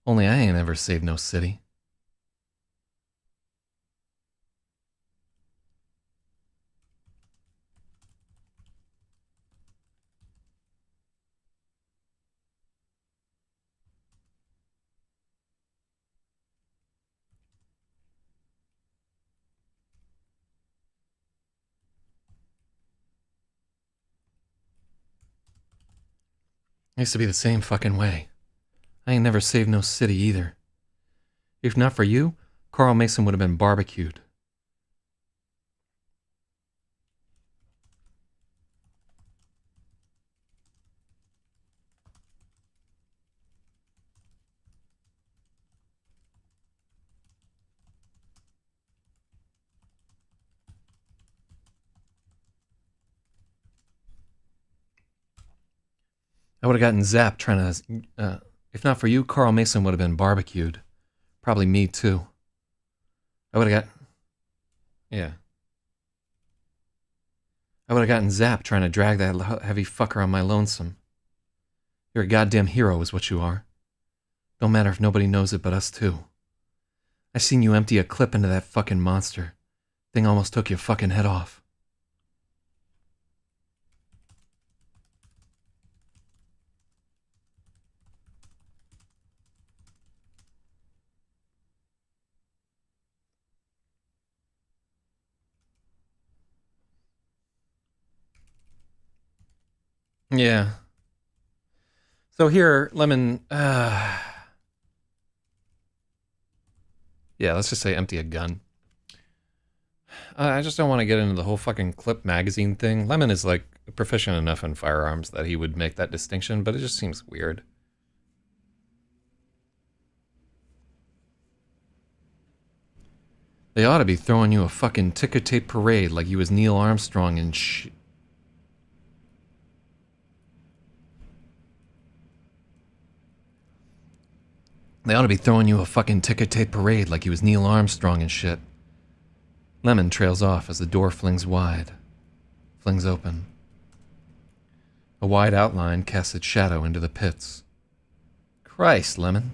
Only I ain't ever saved no city. I used to be the same fucking way. I ain't never saved no city either. If not for you, Carl Mason would have been barbecued. I would have gotten zapped trying to... if not for you, Carl Mason would have been barbecued. Probably me, too. I would have got... Yeah. I would have gotten zapped trying to drag that heavy fucker on my lonesome. You're a goddamn hero is what you are. Don't matter if nobody knows it but us too. I seen you empty a clip into that fucking monster. Thing almost took your fucking head off. Yeah. So here, Lemon... Yeah, let's just say empty a gun. I just don't want to get into the whole fucking clip magazine thing. Lemon is, like, proficient enough in firearms that he would make that distinction, but it just seems weird. They ought to be throwing you a fucking ticker tape parade like you was Neil Armstrong and They ought to be throwing you a fucking ticker tape parade like he was Neil Armstrong and shit. Lemon trails off as the door flings open. A wide outline casts its shadow into the pits. Christ, Lemon.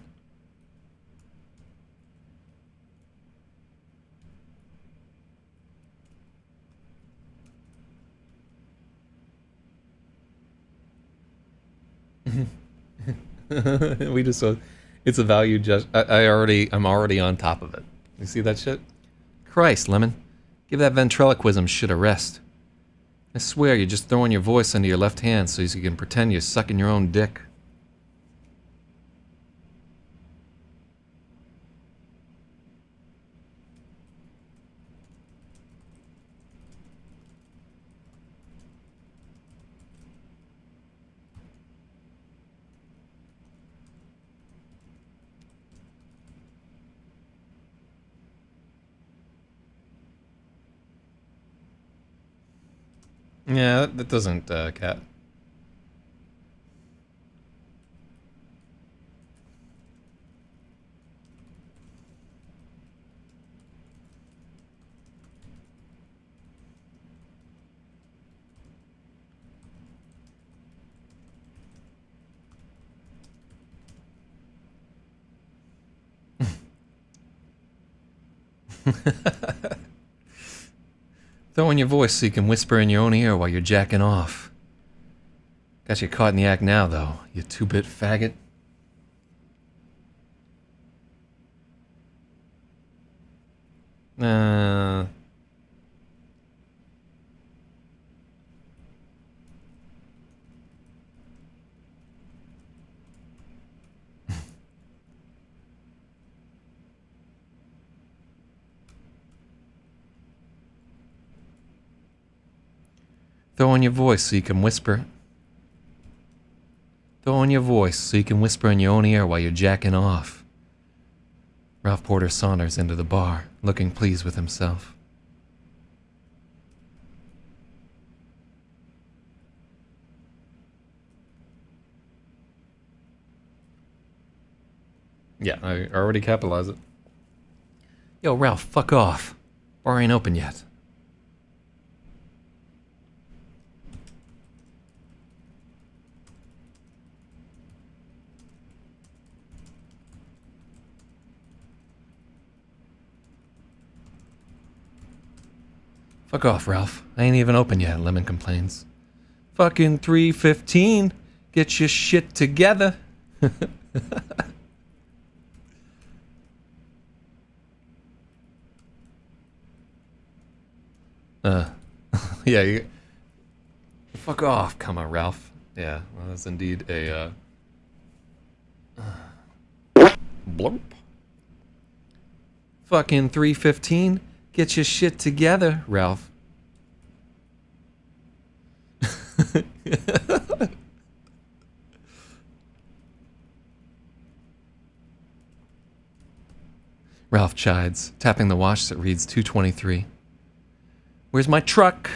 We just saw... It's a value just... I'm already on top of it. You see that shit? Christ, Lemon. Give that ventriloquism shit a rest. I swear you're just throwing your voice under your left hand so you can pretend you're sucking your own dick. Yeah, that doesn't, Cat. Throw in your voice so you can whisper in your own ear while you're jacking off. Got you caught in the act now, though, you two-bit faggot. Throw in your voice so you can whisper. Throw in your voice so you can whisper in your own ear while you're jacking off. Ralph Porter saunters into the bar, looking pleased with himself. Yeah, I already capitalized it. Yo, Ralph, fuck off. Bar ain't open yet. Fuck off, Ralph. I ain't even open yet, Lemon complains. Fucking 3:15. Get your shit together. Yeah, fuck off, come on, Ralph. Yeah, well, that's indeed a, blurp. Fucking 3:15. Get your shit together, Ralph. Ralph chides, tapping the watch that reads 2:23. Where's my truck?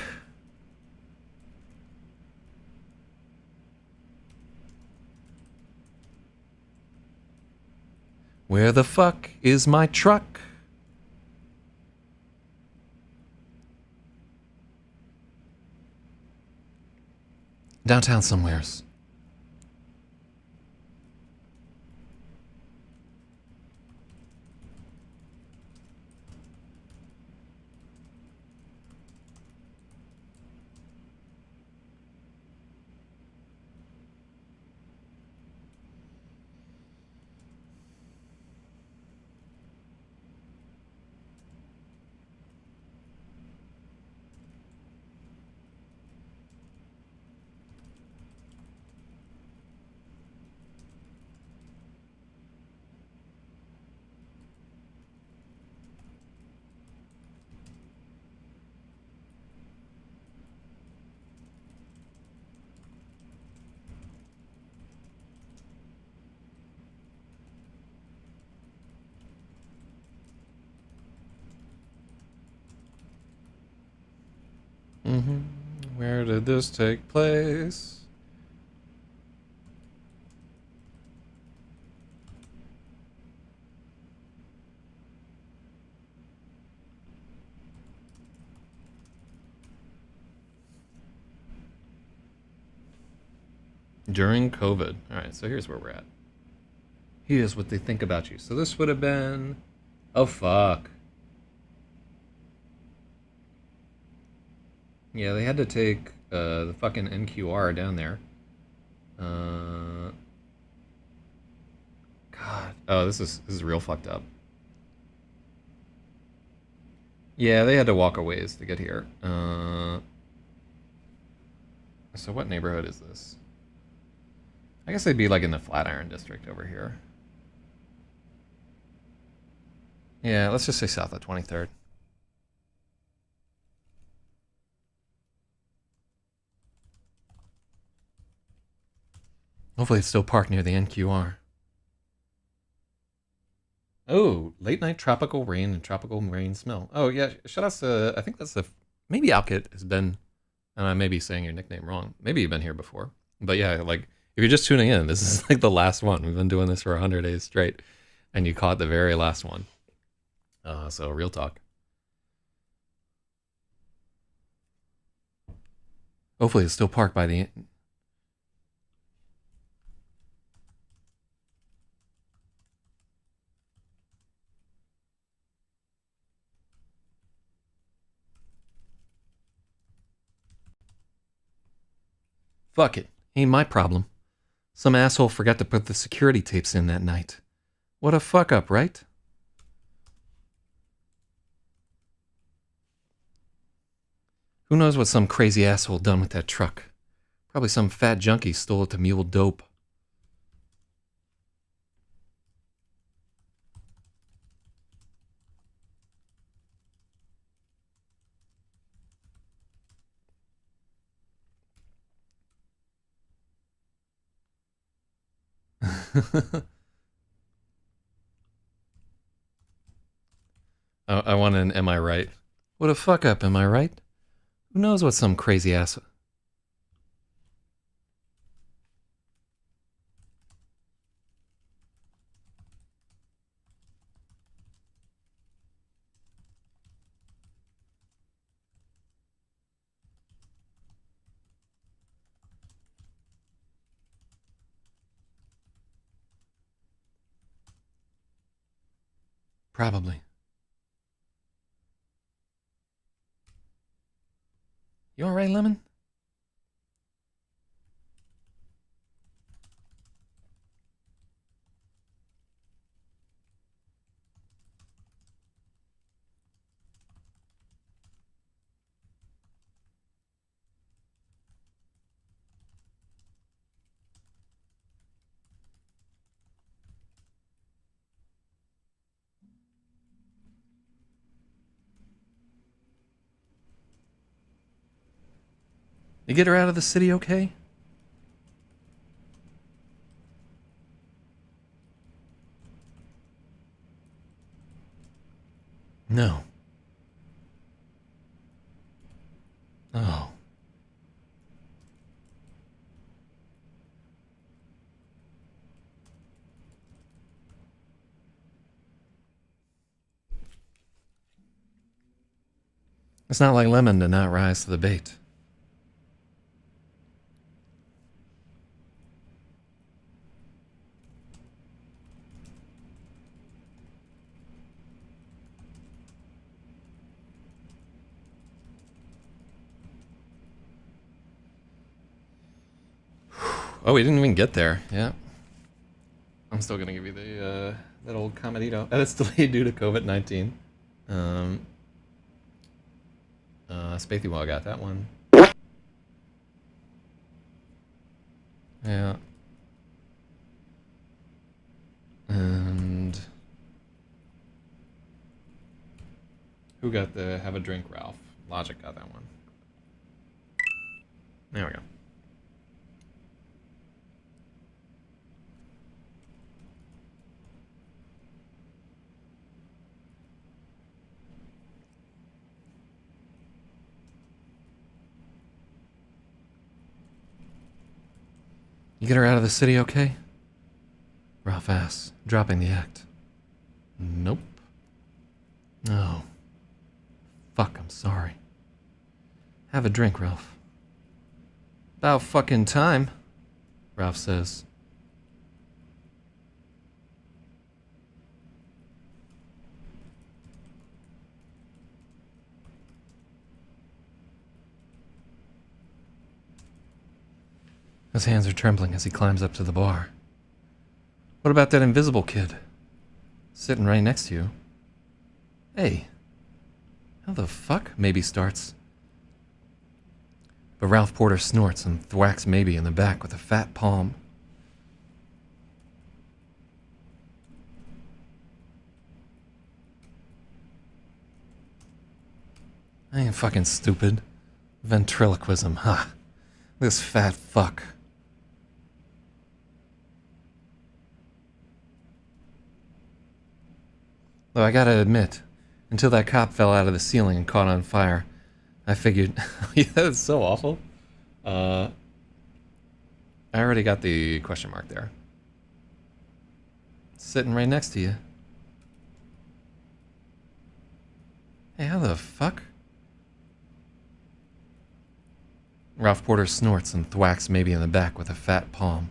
Where the fuck is my truck? Downtown somewheres. Where did this take place? During COVID. Alright, so here's where we're at. Here's what they think about you. So this would have been... Oh, fuck. Yeah, they had to take the fucking NQR down there. God. Oh, this is real fucked up. Yeah, they had to walk a ways to get here. So what neighborhood is this? I guess they'd be like in the Flatiron district over here. Yeah, let's just say south of 23rd. Hopefully it's still parked near the NQR. Oh, late night tropical rain and tropical rain smell. Oh yeah, shout out to, I think that's the, maybe Alkit has been, and I may be saying your nickname wrong. Maybe you've been here before. But yeah, like, if you're just tuning in, this is like the last one. We've been doing this for 100 days straight, and you caught the very last one. So real talk. Hopefully it's still parked by the... Fuck it. Ain't my problem. Some asshole forgot to put the security tapes in that night. What a fuck up, right? Who knows what some crazy asshole done with that truck? Probably some fat junkie stole it to mule dope. I want an am I right? What a fuck up, am I right? Who knows what some crazy ass... Probably. You alright, Lemon? You get her out of the city okay? No. Oh. It's not like Lemon to not rise to the bait. Oh, we didn't even get there. Yeah. I'm still gonna give you the that old comedito. Edits delayed due to COVID-19. Spathy Wall got that one. Yeah. And who got the have a drink, Ralph? Logic got that one. There we go. You get her out of the city okay? Ralph asks, dropping the act. Nope. No. Fuck, I'm sorry. Have a drink, Ralph. About fucking time, Ralph says. His hands are trembling as he climbs up to the bar. What about that invisible kid? Sitting right next to you. Hey. How the fuck? Maybe starts. But Ralph Porter snorts and thwacks Maybe in the back with a fat palm. I ain't fucking stupid. Ventriloquism, huh? This fat fuck. Though I gotta admit, until that cop fell out of the ceiling and caught on fire, I figured... yeah, that's so awful. I already got the question mark there. Sitting right next to you. Hey, how the fuck? Ralph Porter snorts and thwacks Maybe in the back with a fat palm.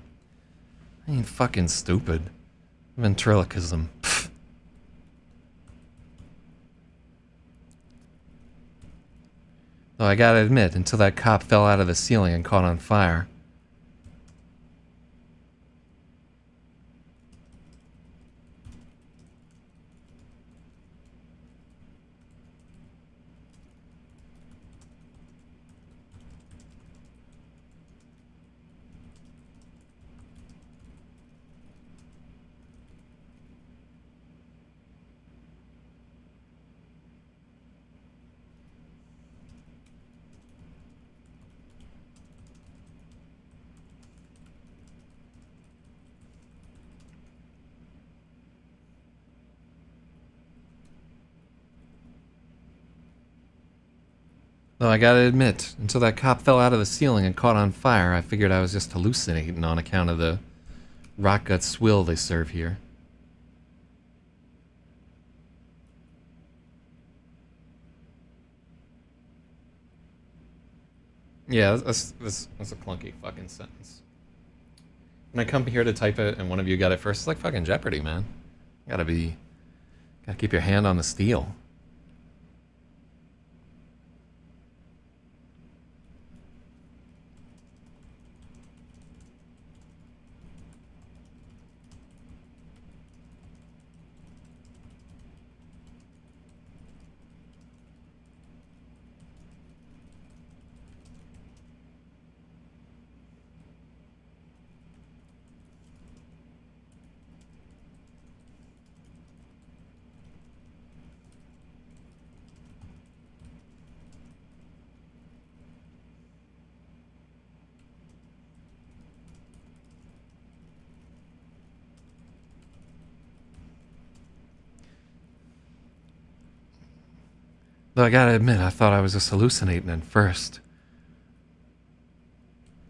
I ain't fucking stupid. Ventriloquism. Pfft. Though I gotta admit, until that cop fell out of the ceiling and caught on fire. Though I gotta admit, until that cop fell out of the ceiling and caught on fire, I figured I was just hallucinating on account of the rock gut swill they serve here. Yeah, that's a clunky fucking sentence. When I come here to type it and one of you got it first, it's like fucking Jeopardy, man. Gotta keep your hand on the steel. Though I gotta admit, I thought I was just hallucinating at first.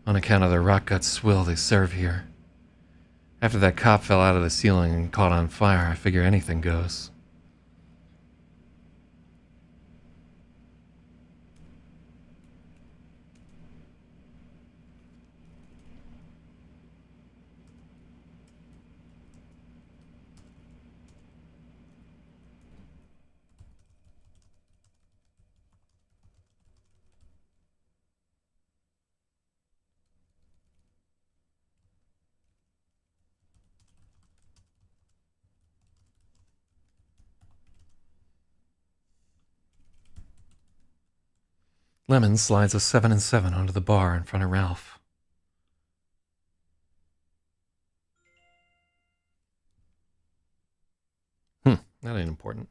On account of the rock gut swill they serve here. After that cop fell out of the ceiling and caught on fire, I figure anything goes. Lemon slides a 7 and 7 onto the bar in front of Ralph. That ain't important.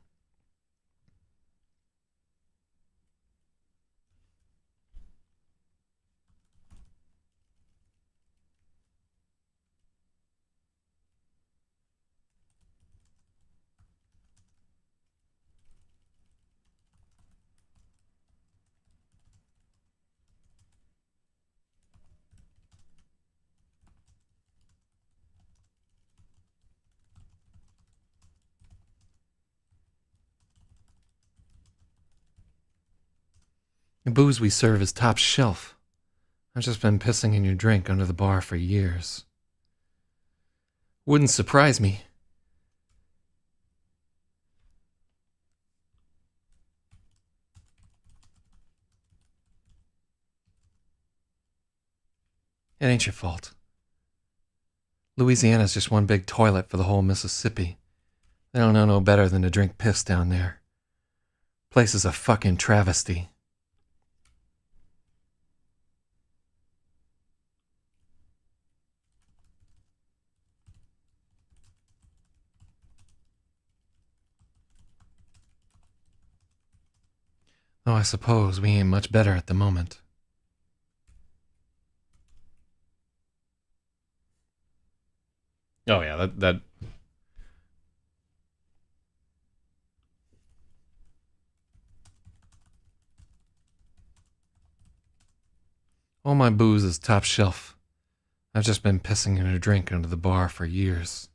The booze we serve is top shelf. I've just been pissing in your drink under the bar for years. Wouldn't surprise me. It ain't your fault. Louisiana's just one big toilet for the whole Mississippi. They don't know no better than to drink piss down there. Place is a fucking travesty. Though I suppose we ain't much better at the moment. Oh yeah, that all my booze is top shelf. I've just been pissing in a drink under the bar for years.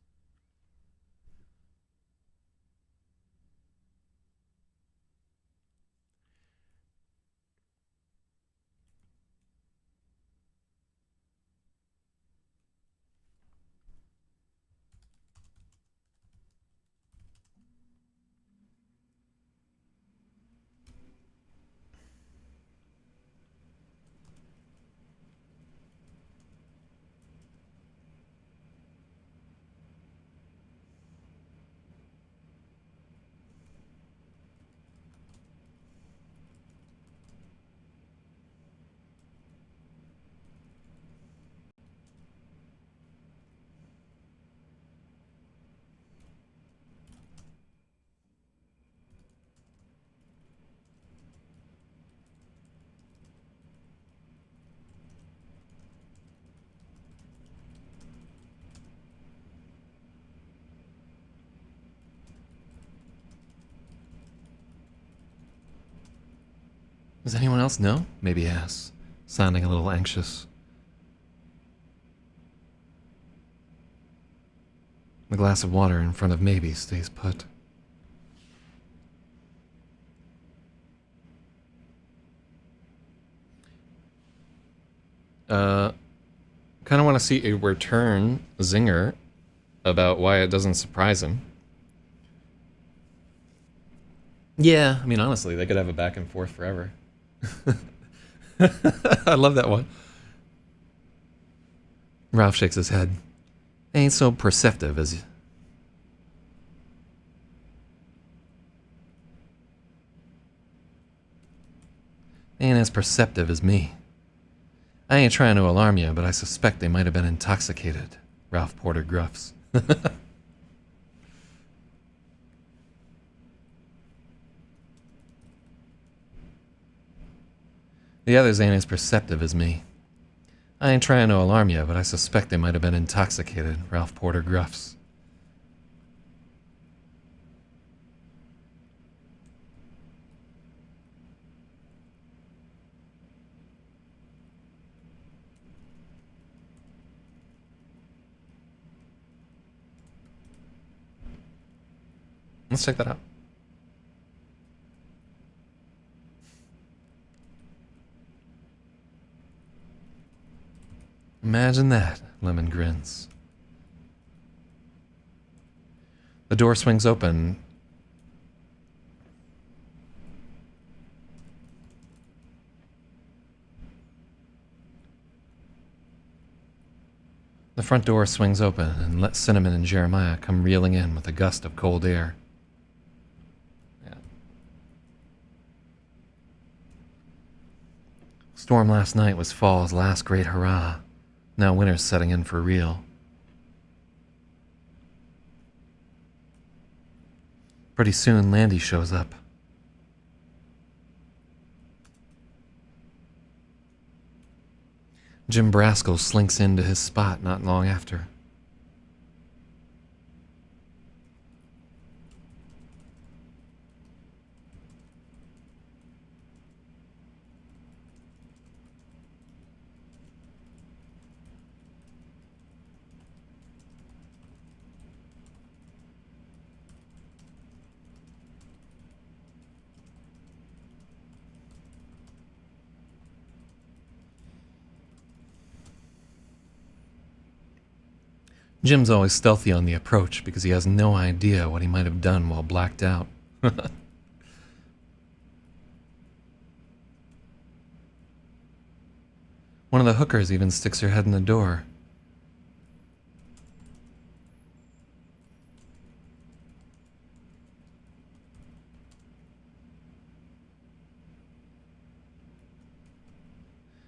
Does anyone else know? Maybe asks, sounding a little anxious. The glass of water in front of Maybe stays put. Kind of want to see a return zinger about why it doesn't surprise him. Yeah, I mean, honestly, they could have a back and forth forever. I love that one. Ralph shakes his head. Ain't so perceptive as you. Ain't as perceptive as me. I ain't trying to alarm you, but I suspect they might have been intoxicated, Ralph Porter gruffs. The others ain't as perceptive as me. I ain't trying to alarm you, but I suspect they might have been intoxicated, Ralph Porter gruffs. Let's check that out. Imagine that, Lemon grins. The door swings open. The front door swings open and lets Cinnamon and Jeremiah come reeling in with a gust of cold air. Yeah. Storm last night was fall's last great hurrah. Now winter's setting in for real. Pretty soon, Landy shows up. Jim Braskell slinks into his spot not long after. Jim's always stealthy on the approach because he has no idea what he might have done while blacked out. One of the hookers even sticks her head in the door.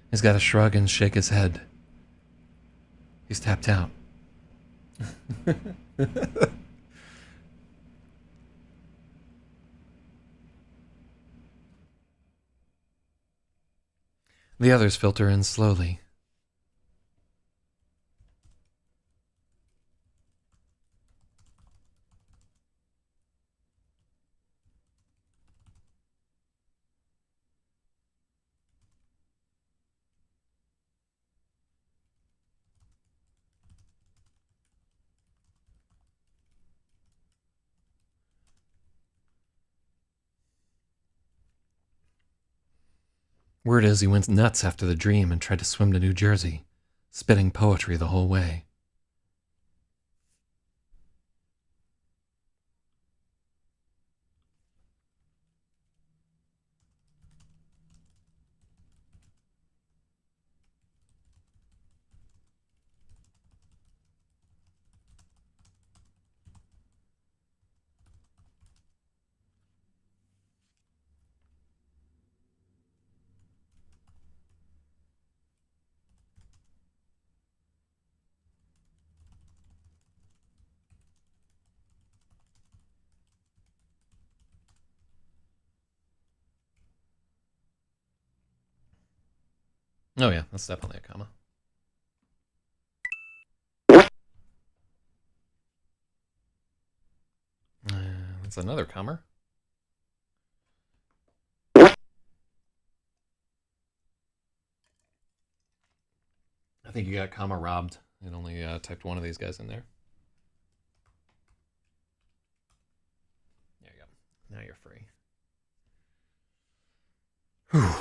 He's got to shrug and shake his head. He's tapped out. The others filter in slowly. Word is he went nuts after the dream and tried to swim to New Jersey, spitting poetry the whole way. Oh yeah, that's definitely a comma. That's another comma. I think you got comma robbed. It only typed one of these guys in there. There you go. Now you're free. Whew.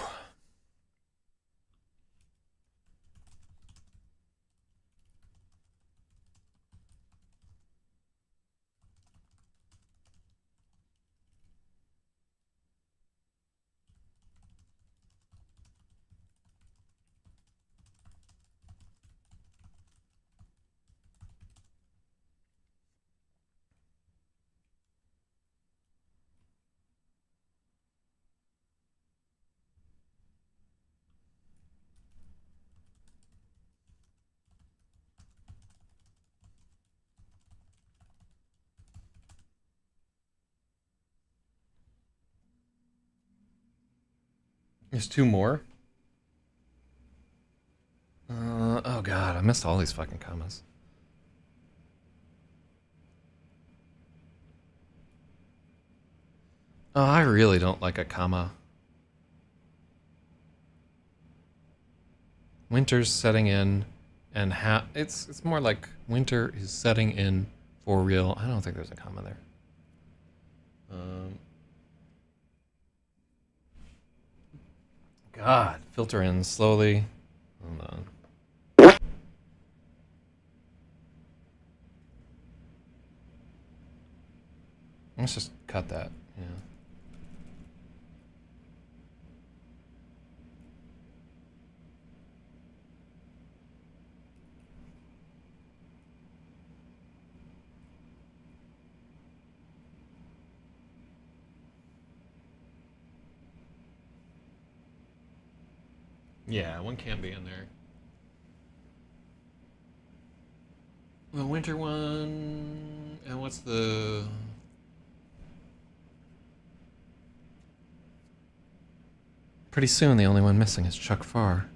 There's two more. Oh god, I missed all these fucking commas. Oh, I really don't like a comma. Winter's setting in, and it's more like winter is setting in for real. I don't think there's a comma there. God, filter in slowly. Hold on. Let's just cut that. Yeah. Yeah, one can't be in there. The winter one, and what's the... Pretty soon, the only one missing is Chuck Farr.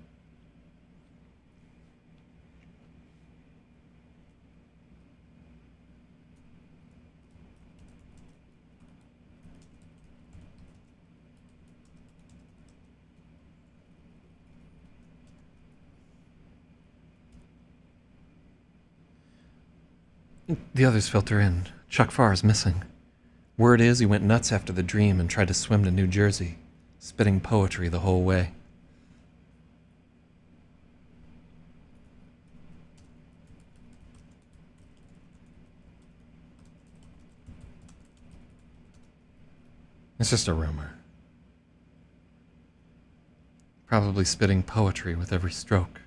The others filter in. Chuck Farr is missing. Word is he went nuts after the dream and tried to swim to New Jersey, spitting poetry the whole way. It's just a rumor. Probably spitting poetry with every stroke.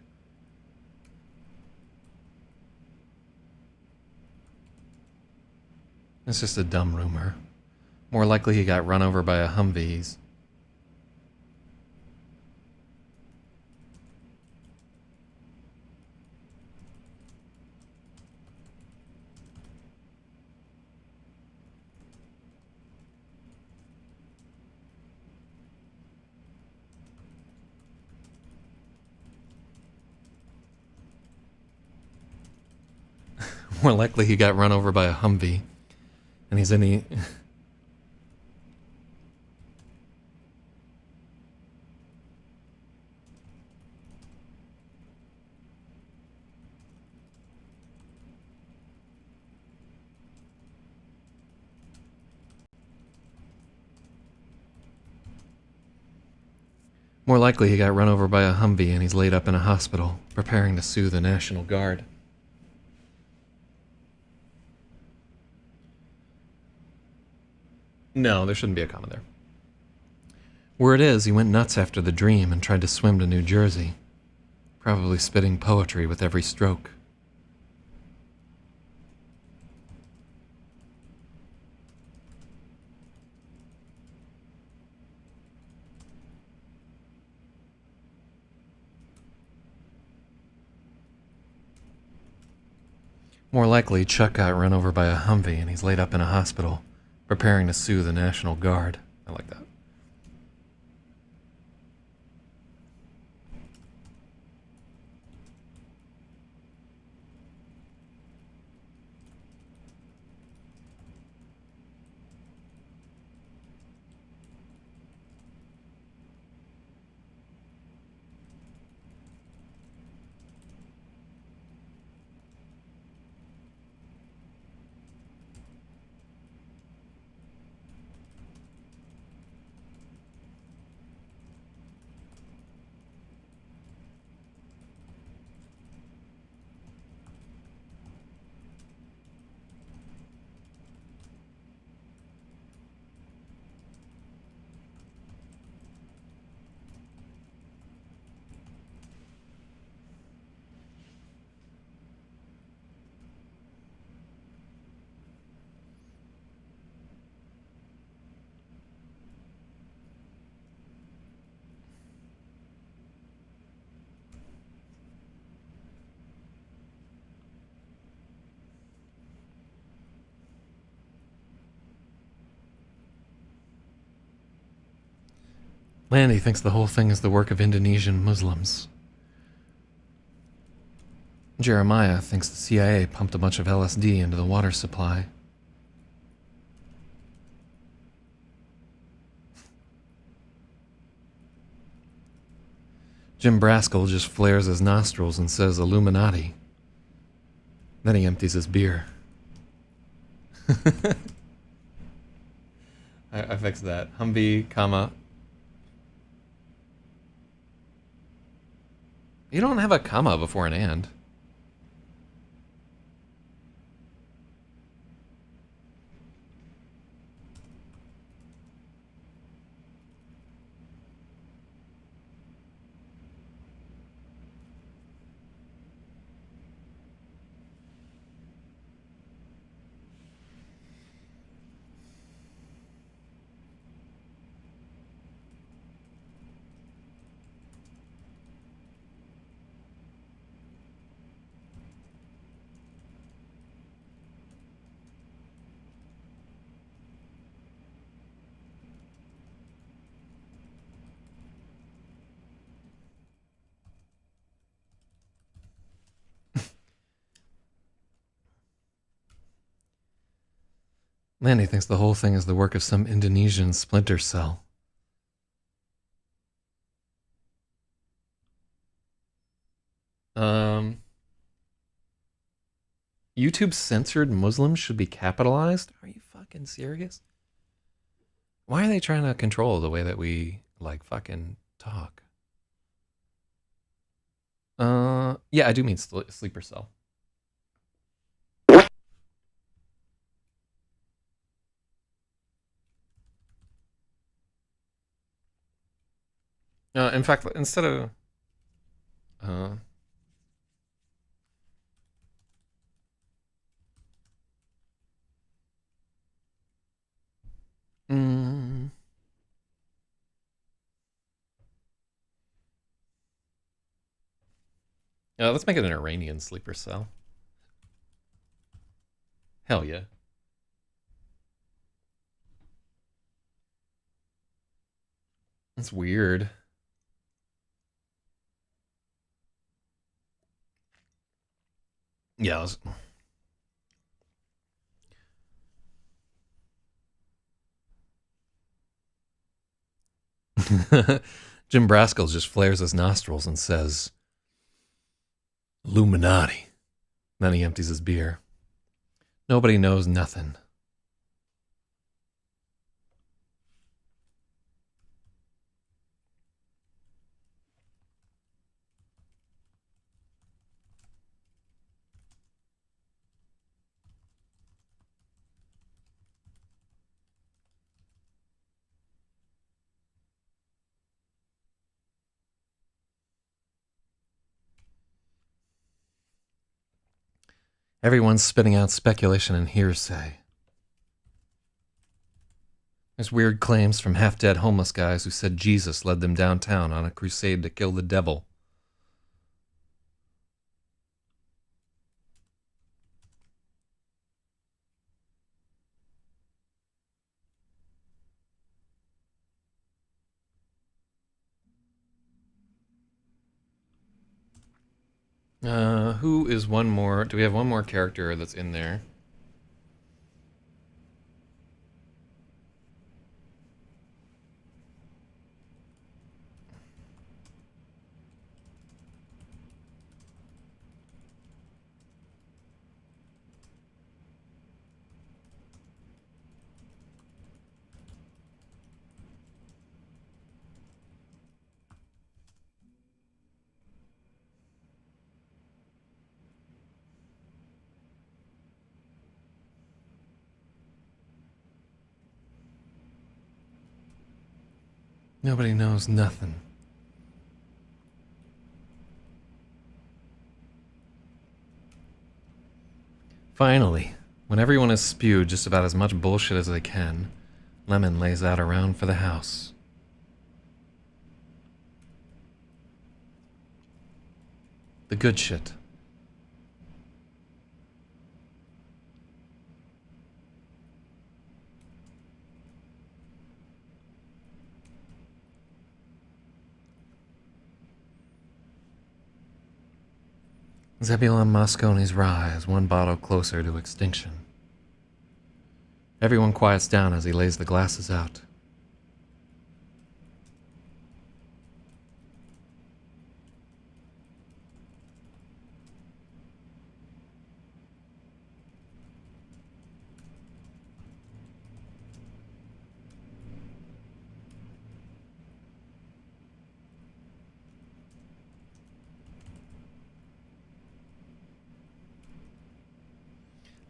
It's just a dumb rumor. More likely he got run over by a Humvee. More likely he got run over by a Humvee. And he's in the... More likely he got run over by a Humvee and he's laid up in a hospital, preparing to sue the National Guard. No, there shouldn't be a comma there. Word is he went nuts after the dream and tried to swim to New Jersey, probably spitting poetry with every stroke. More likely, Chuck got run over by a Humvee and he's laid up in a hospital, preparing to sue the National Guard. I like that. Landy thinks the whole thing is the work of Indonesian Muslims. Jeremiah thinks the CIA pumped a bunch of LSD into the water supply. Jim Braskill just flares his nostrils and says Illuminati. Then he empties his beer. I fixed that. Humvee, comma. You don't have a comma before an and. Landy thinks the whole thing is the work of some Indonesian splinter cell. YouTube censored Muslims should be capitalized? Are you fucking serious? Why are they trying to control the way that we, like, fucking talk? Yeah, I do mean sleeper cell. In fact, instead of... Uh, mm, let's make it an Iranian sleeper cell. Hell yeah. That's weird. Yeah, Jim Braskill just flares his nostrils and says, Illuminati. Then he empties his beer. Nobody knows nothing. Everyone's spitting out speculation and hearsay. There's weird claims from half-dead homeless guys who said Jesus led them downtown on a crusade to kill the devil. Who is one more? Do we have one more character that's in there? Nobody knows nothing. Finally, when everyone has spewed just about as much bullshit as they can, Lemon lays out a round for the house. The good shit. Zebulon Mosconi's rise, one bottle closer to extinction. Everyone quiets down as he lays the glasses out.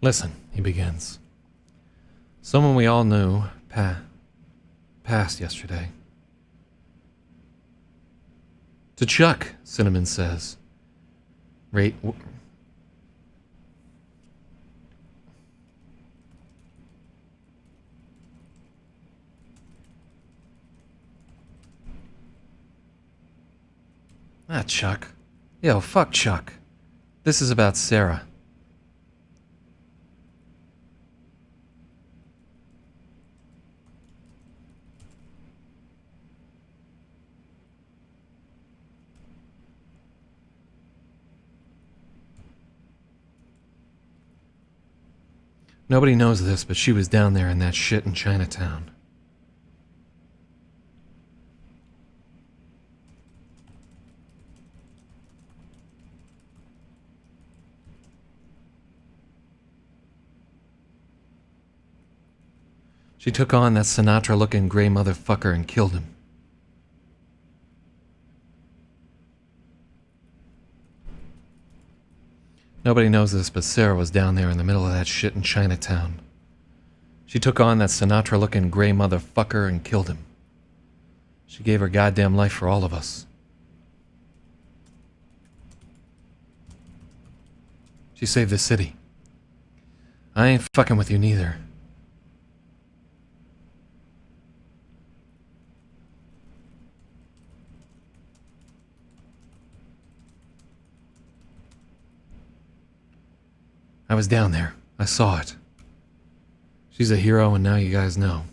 Listen, he begins. Someone we all knew passed yesterday. To Chuck, Cinnamon says. Chuck. Yo, fuck Chuck. This is about Sarah. Nobody knows this, but she was down there in that shit in Chinatown. She took on that Sinatra-looking gray motherfucker and killed him. Nobody knows this, but Sarah was down there in the middle of that shit in Chinatown. She took on that Sinatra-looking gray motherfucker and killed him. She gave her goddamn life for all of us. She saved the city. I ain't fucking with you neither. I was down there. I saw it. She's a hero, and now you guys know.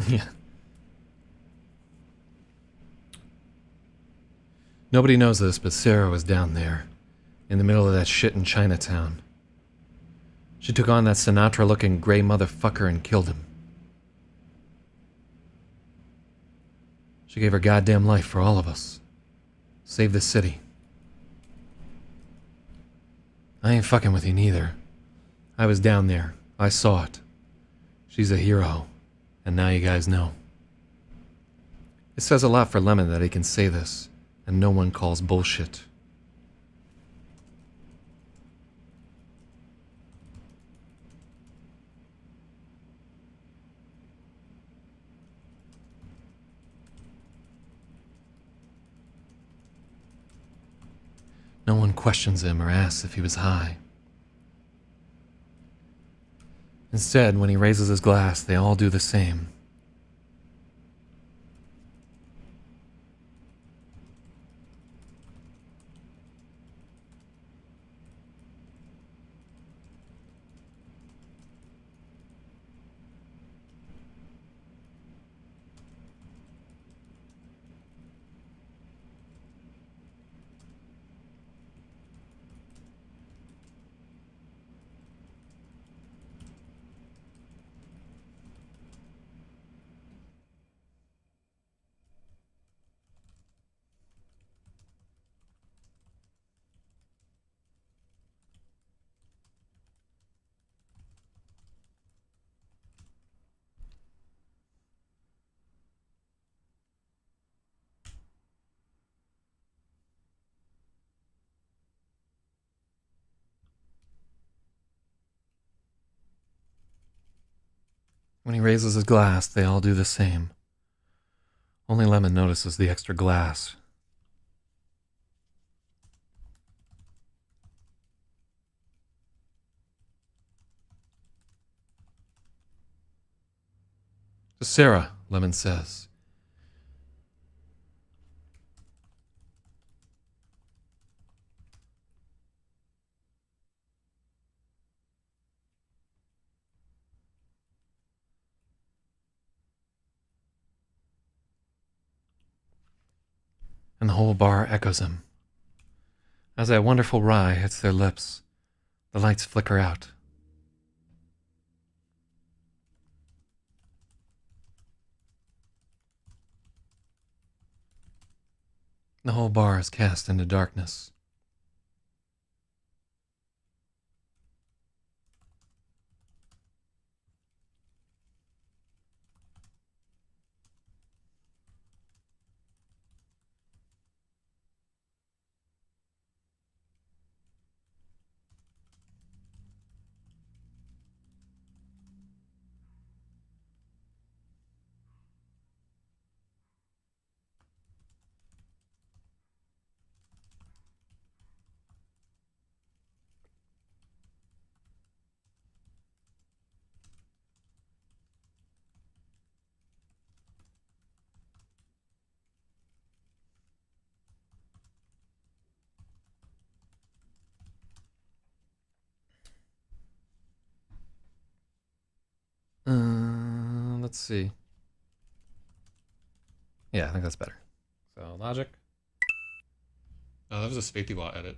Yeah. Nobody knows this, but Sarah was down there, in the middle of that shit in Chinatown. She took on that Sinatra-looking gray motherfucker and killed him. She gave her goddamn life for all of us. Saved the city. I ain't fucking with you neither. I was down there. I saw it. She's a hero, and now you guys know. It says a lot for Lemon that he can say this, and no one calls bullshit. No one questions him or asks if he was high. Instead, when he raises his glass, they all do the same. When he raises his glass, they all do the same. Only Lemon notices the extra glass. To Sarah, Lemon says. And the whole bar echoes him. As that wonderful rye hits their lips, the lights flicker out. The whole bar is cast into darkness. Let's see. Yeah, I think that's better. So, logic. Oh, that was a Spathy edit.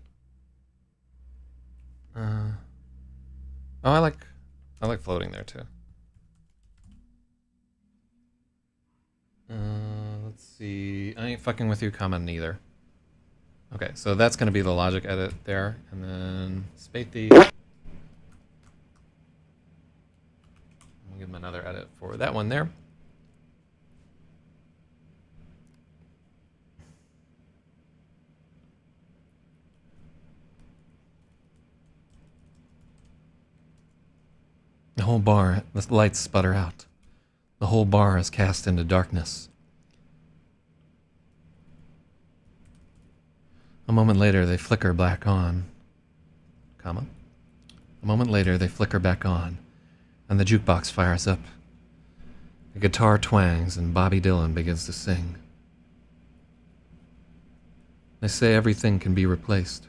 Uh, oh, I like floating there too. Let's see. I ain't fucking with you, comma neither. Okay, so that's gonna be the logic edit there, and then Spathy. I'll give him another edit for that one there. The whole bar, the lights sputter out. The whole bar is cast into darkness. A moment later, they flicker back on, comma. A moment later, they flicker back on, and the jukebox fires up. A guitar twangs, and Bobby Dylan begins to sing. They say everything can be replaced.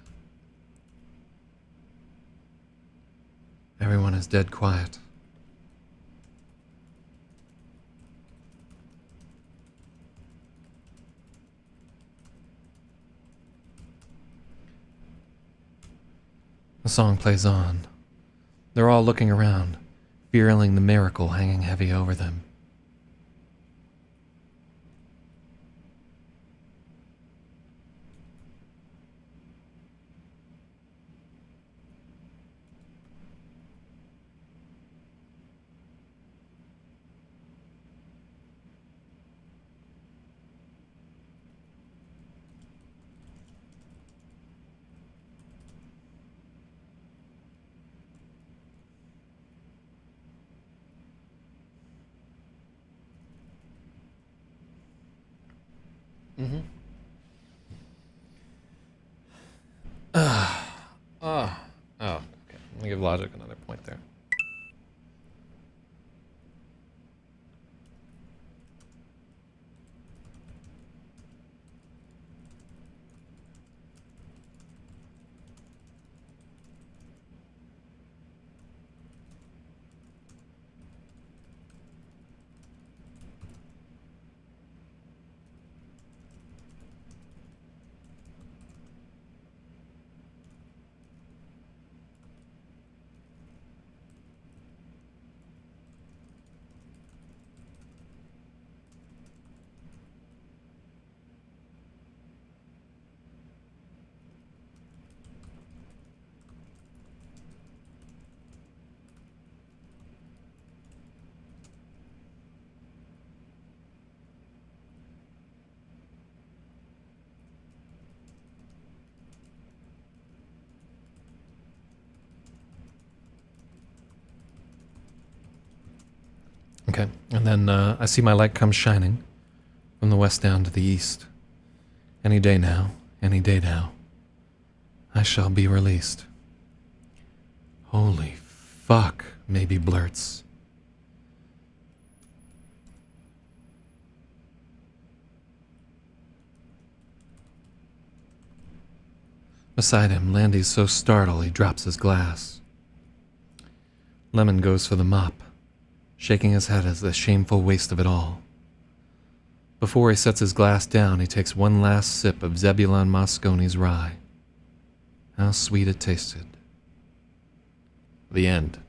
Everyone is dead quiet. The song plays on. They're all looking around, feeling the miracle hanging heavy over them. Mm-hmm. Oh, okay. Let me give Logic another point there. Okay, and then I see my light come shining from the west down to the east. Any day now, I shall be released. Holy fuck, maybe blurts. Beside him, Landy's so startled he drops his glass. Lemon goes for the mop, shaking his head as the shameful waste of it all. Before he sets his glass down, he takes one last sip of Zebulon Mosconi's rye. How sweet it tasted. The end.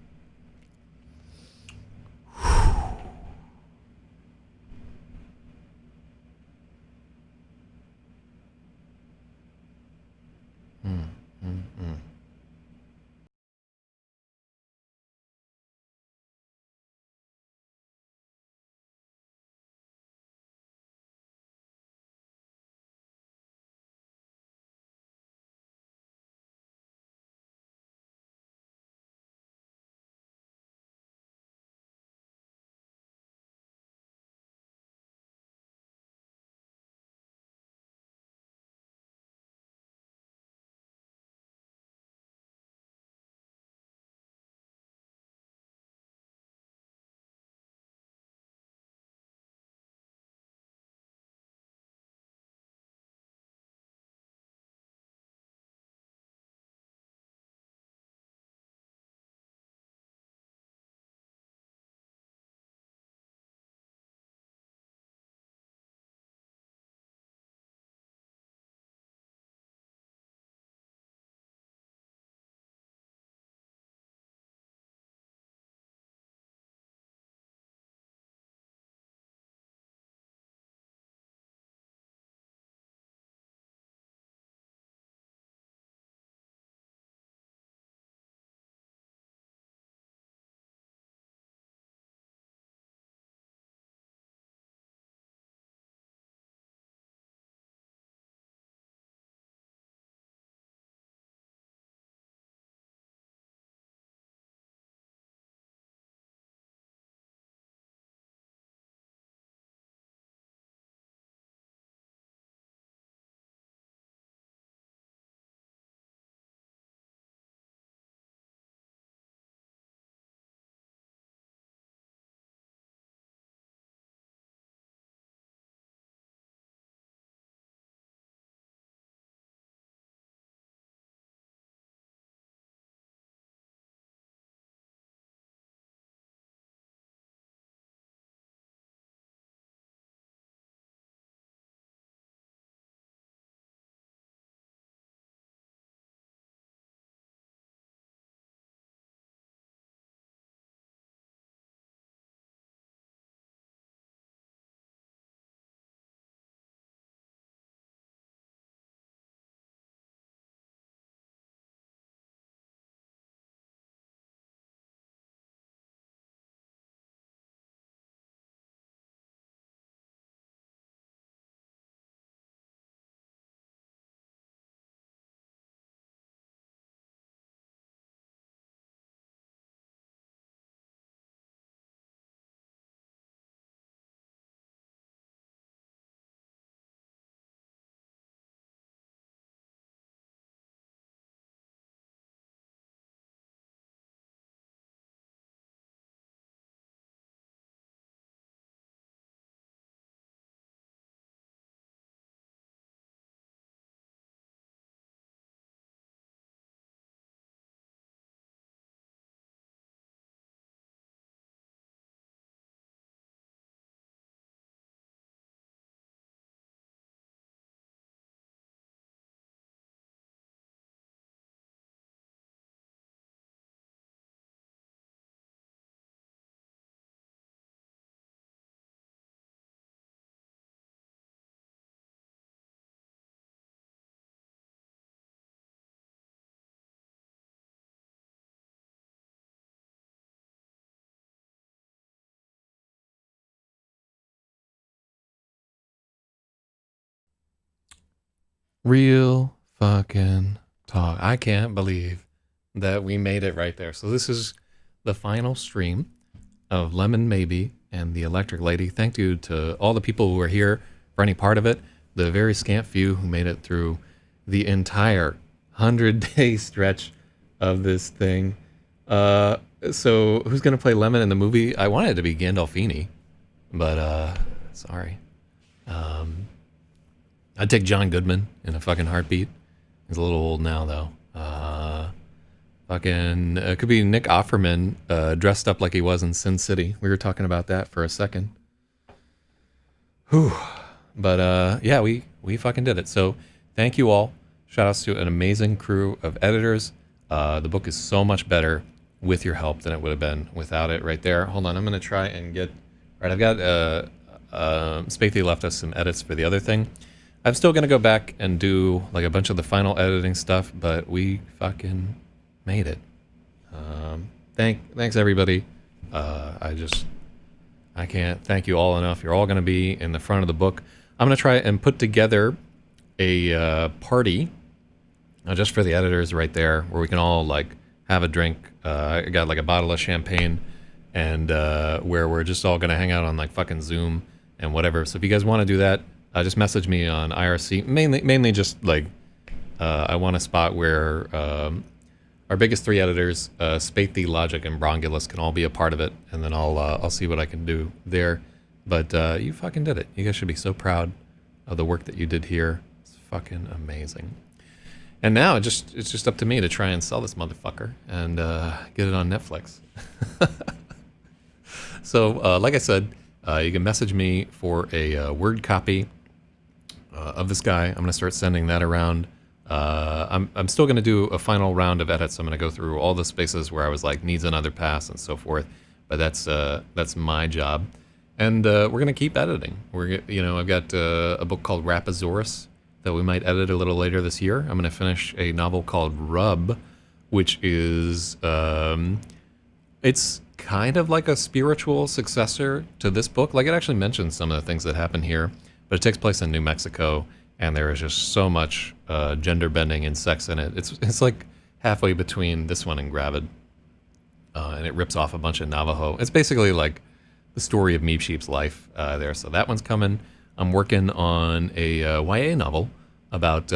Real fucking talk. I can't believe that we made it right there. So this is the final stream of Lemon Maybe and the Electric Lady. Thank you to all the people who were here for any part of it. The very scant few who made it through the entire 100-day stretch of this thing. So who's gonna play Lemon in the movie? I wanted it to be Gandolfini, but sorry. I'd take John Goodman in a fucking heartbeat. He's a little old now though. It could be Nick Offerman dressed up like he was in Sin City. We were talking about that for a second. Whew. But yeah, we fucking did it. So thank you all. Shout outs to an amazing crew of editors. The book is so much better with your help than it would have been without it right there. Hold on, I'm gonna try and get, right, I've got, Spathy left us some edits for the other thing. I'm still gonna go back and do like a bunch of the final editing stuff, but we fucking made it. Thanks everybody. I can't thank you all enough. You're all gonna be in the front of the book. I'm gonna try and put together a party just for the editors right there, where we can all like have a drink. I got like a bottle of champagne, and where we're just all gonna hang out on like fucking Zoom and whatever. So if you guys want to do that, just message me on IRC. Mainly just like I want a spot where our biggest three editors, Spathy, Logic, and Brongulus, can all be a part of it, and then I'll see what I can do there. But you fucking did it. You guys should be so proud of the work that you did here. It's fucking amazing. And now it's just up to me to try and sell this motherfucker and get it on Netflix. So like I said, you can message me for a Word copy of this guy. I'm going to start sending that around. I'm still going to do a final round of edits. I'm going to go through all the spaces where I was like needs another pass and so forth. But that's my job. And we're going to keep editing. I've got a book called Rapasaurus that we might edit a little later this year. I'm going to finish a novel called Rub, which is it's kind of like a spiritual successor to this book. Like, it actually mentions some of the things that happen here, but it takes place in New Mexico, and there is just so much gender bending and sex in it. It's like halfway between this one and Gravid, and it rips off a bunch of Navajo. It's basically like the story of Meep Sheep's life there. So that one's coming. I'm working on a YA novel about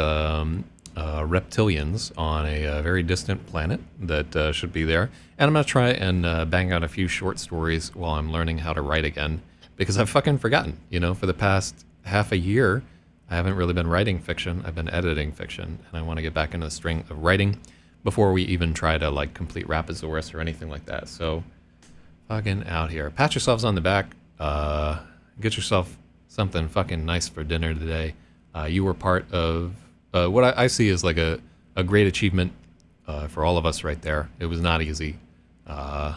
reptilians on a very distant planet that should be there. And I'm going to try and bang out a few short stories while I'm learning how to write again, because I've fucking forgotten. For the past half a year, I haven't really been writing fiction. I've been editing fiction, and I want to get back into the string of writing before we even try to like complete Rapasaurus or anything like that. So fucking out here. Pat yourselves on the back. Get yourself something fucking nice for dinner today. You were part of what I see as like a great achievement for all of us right there. It was not easy. A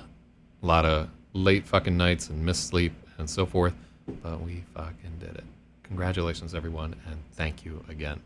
lot of late fucking nights and missed sleep and so forth, but we fucking did it. Congratulations, everyone, and thank you again.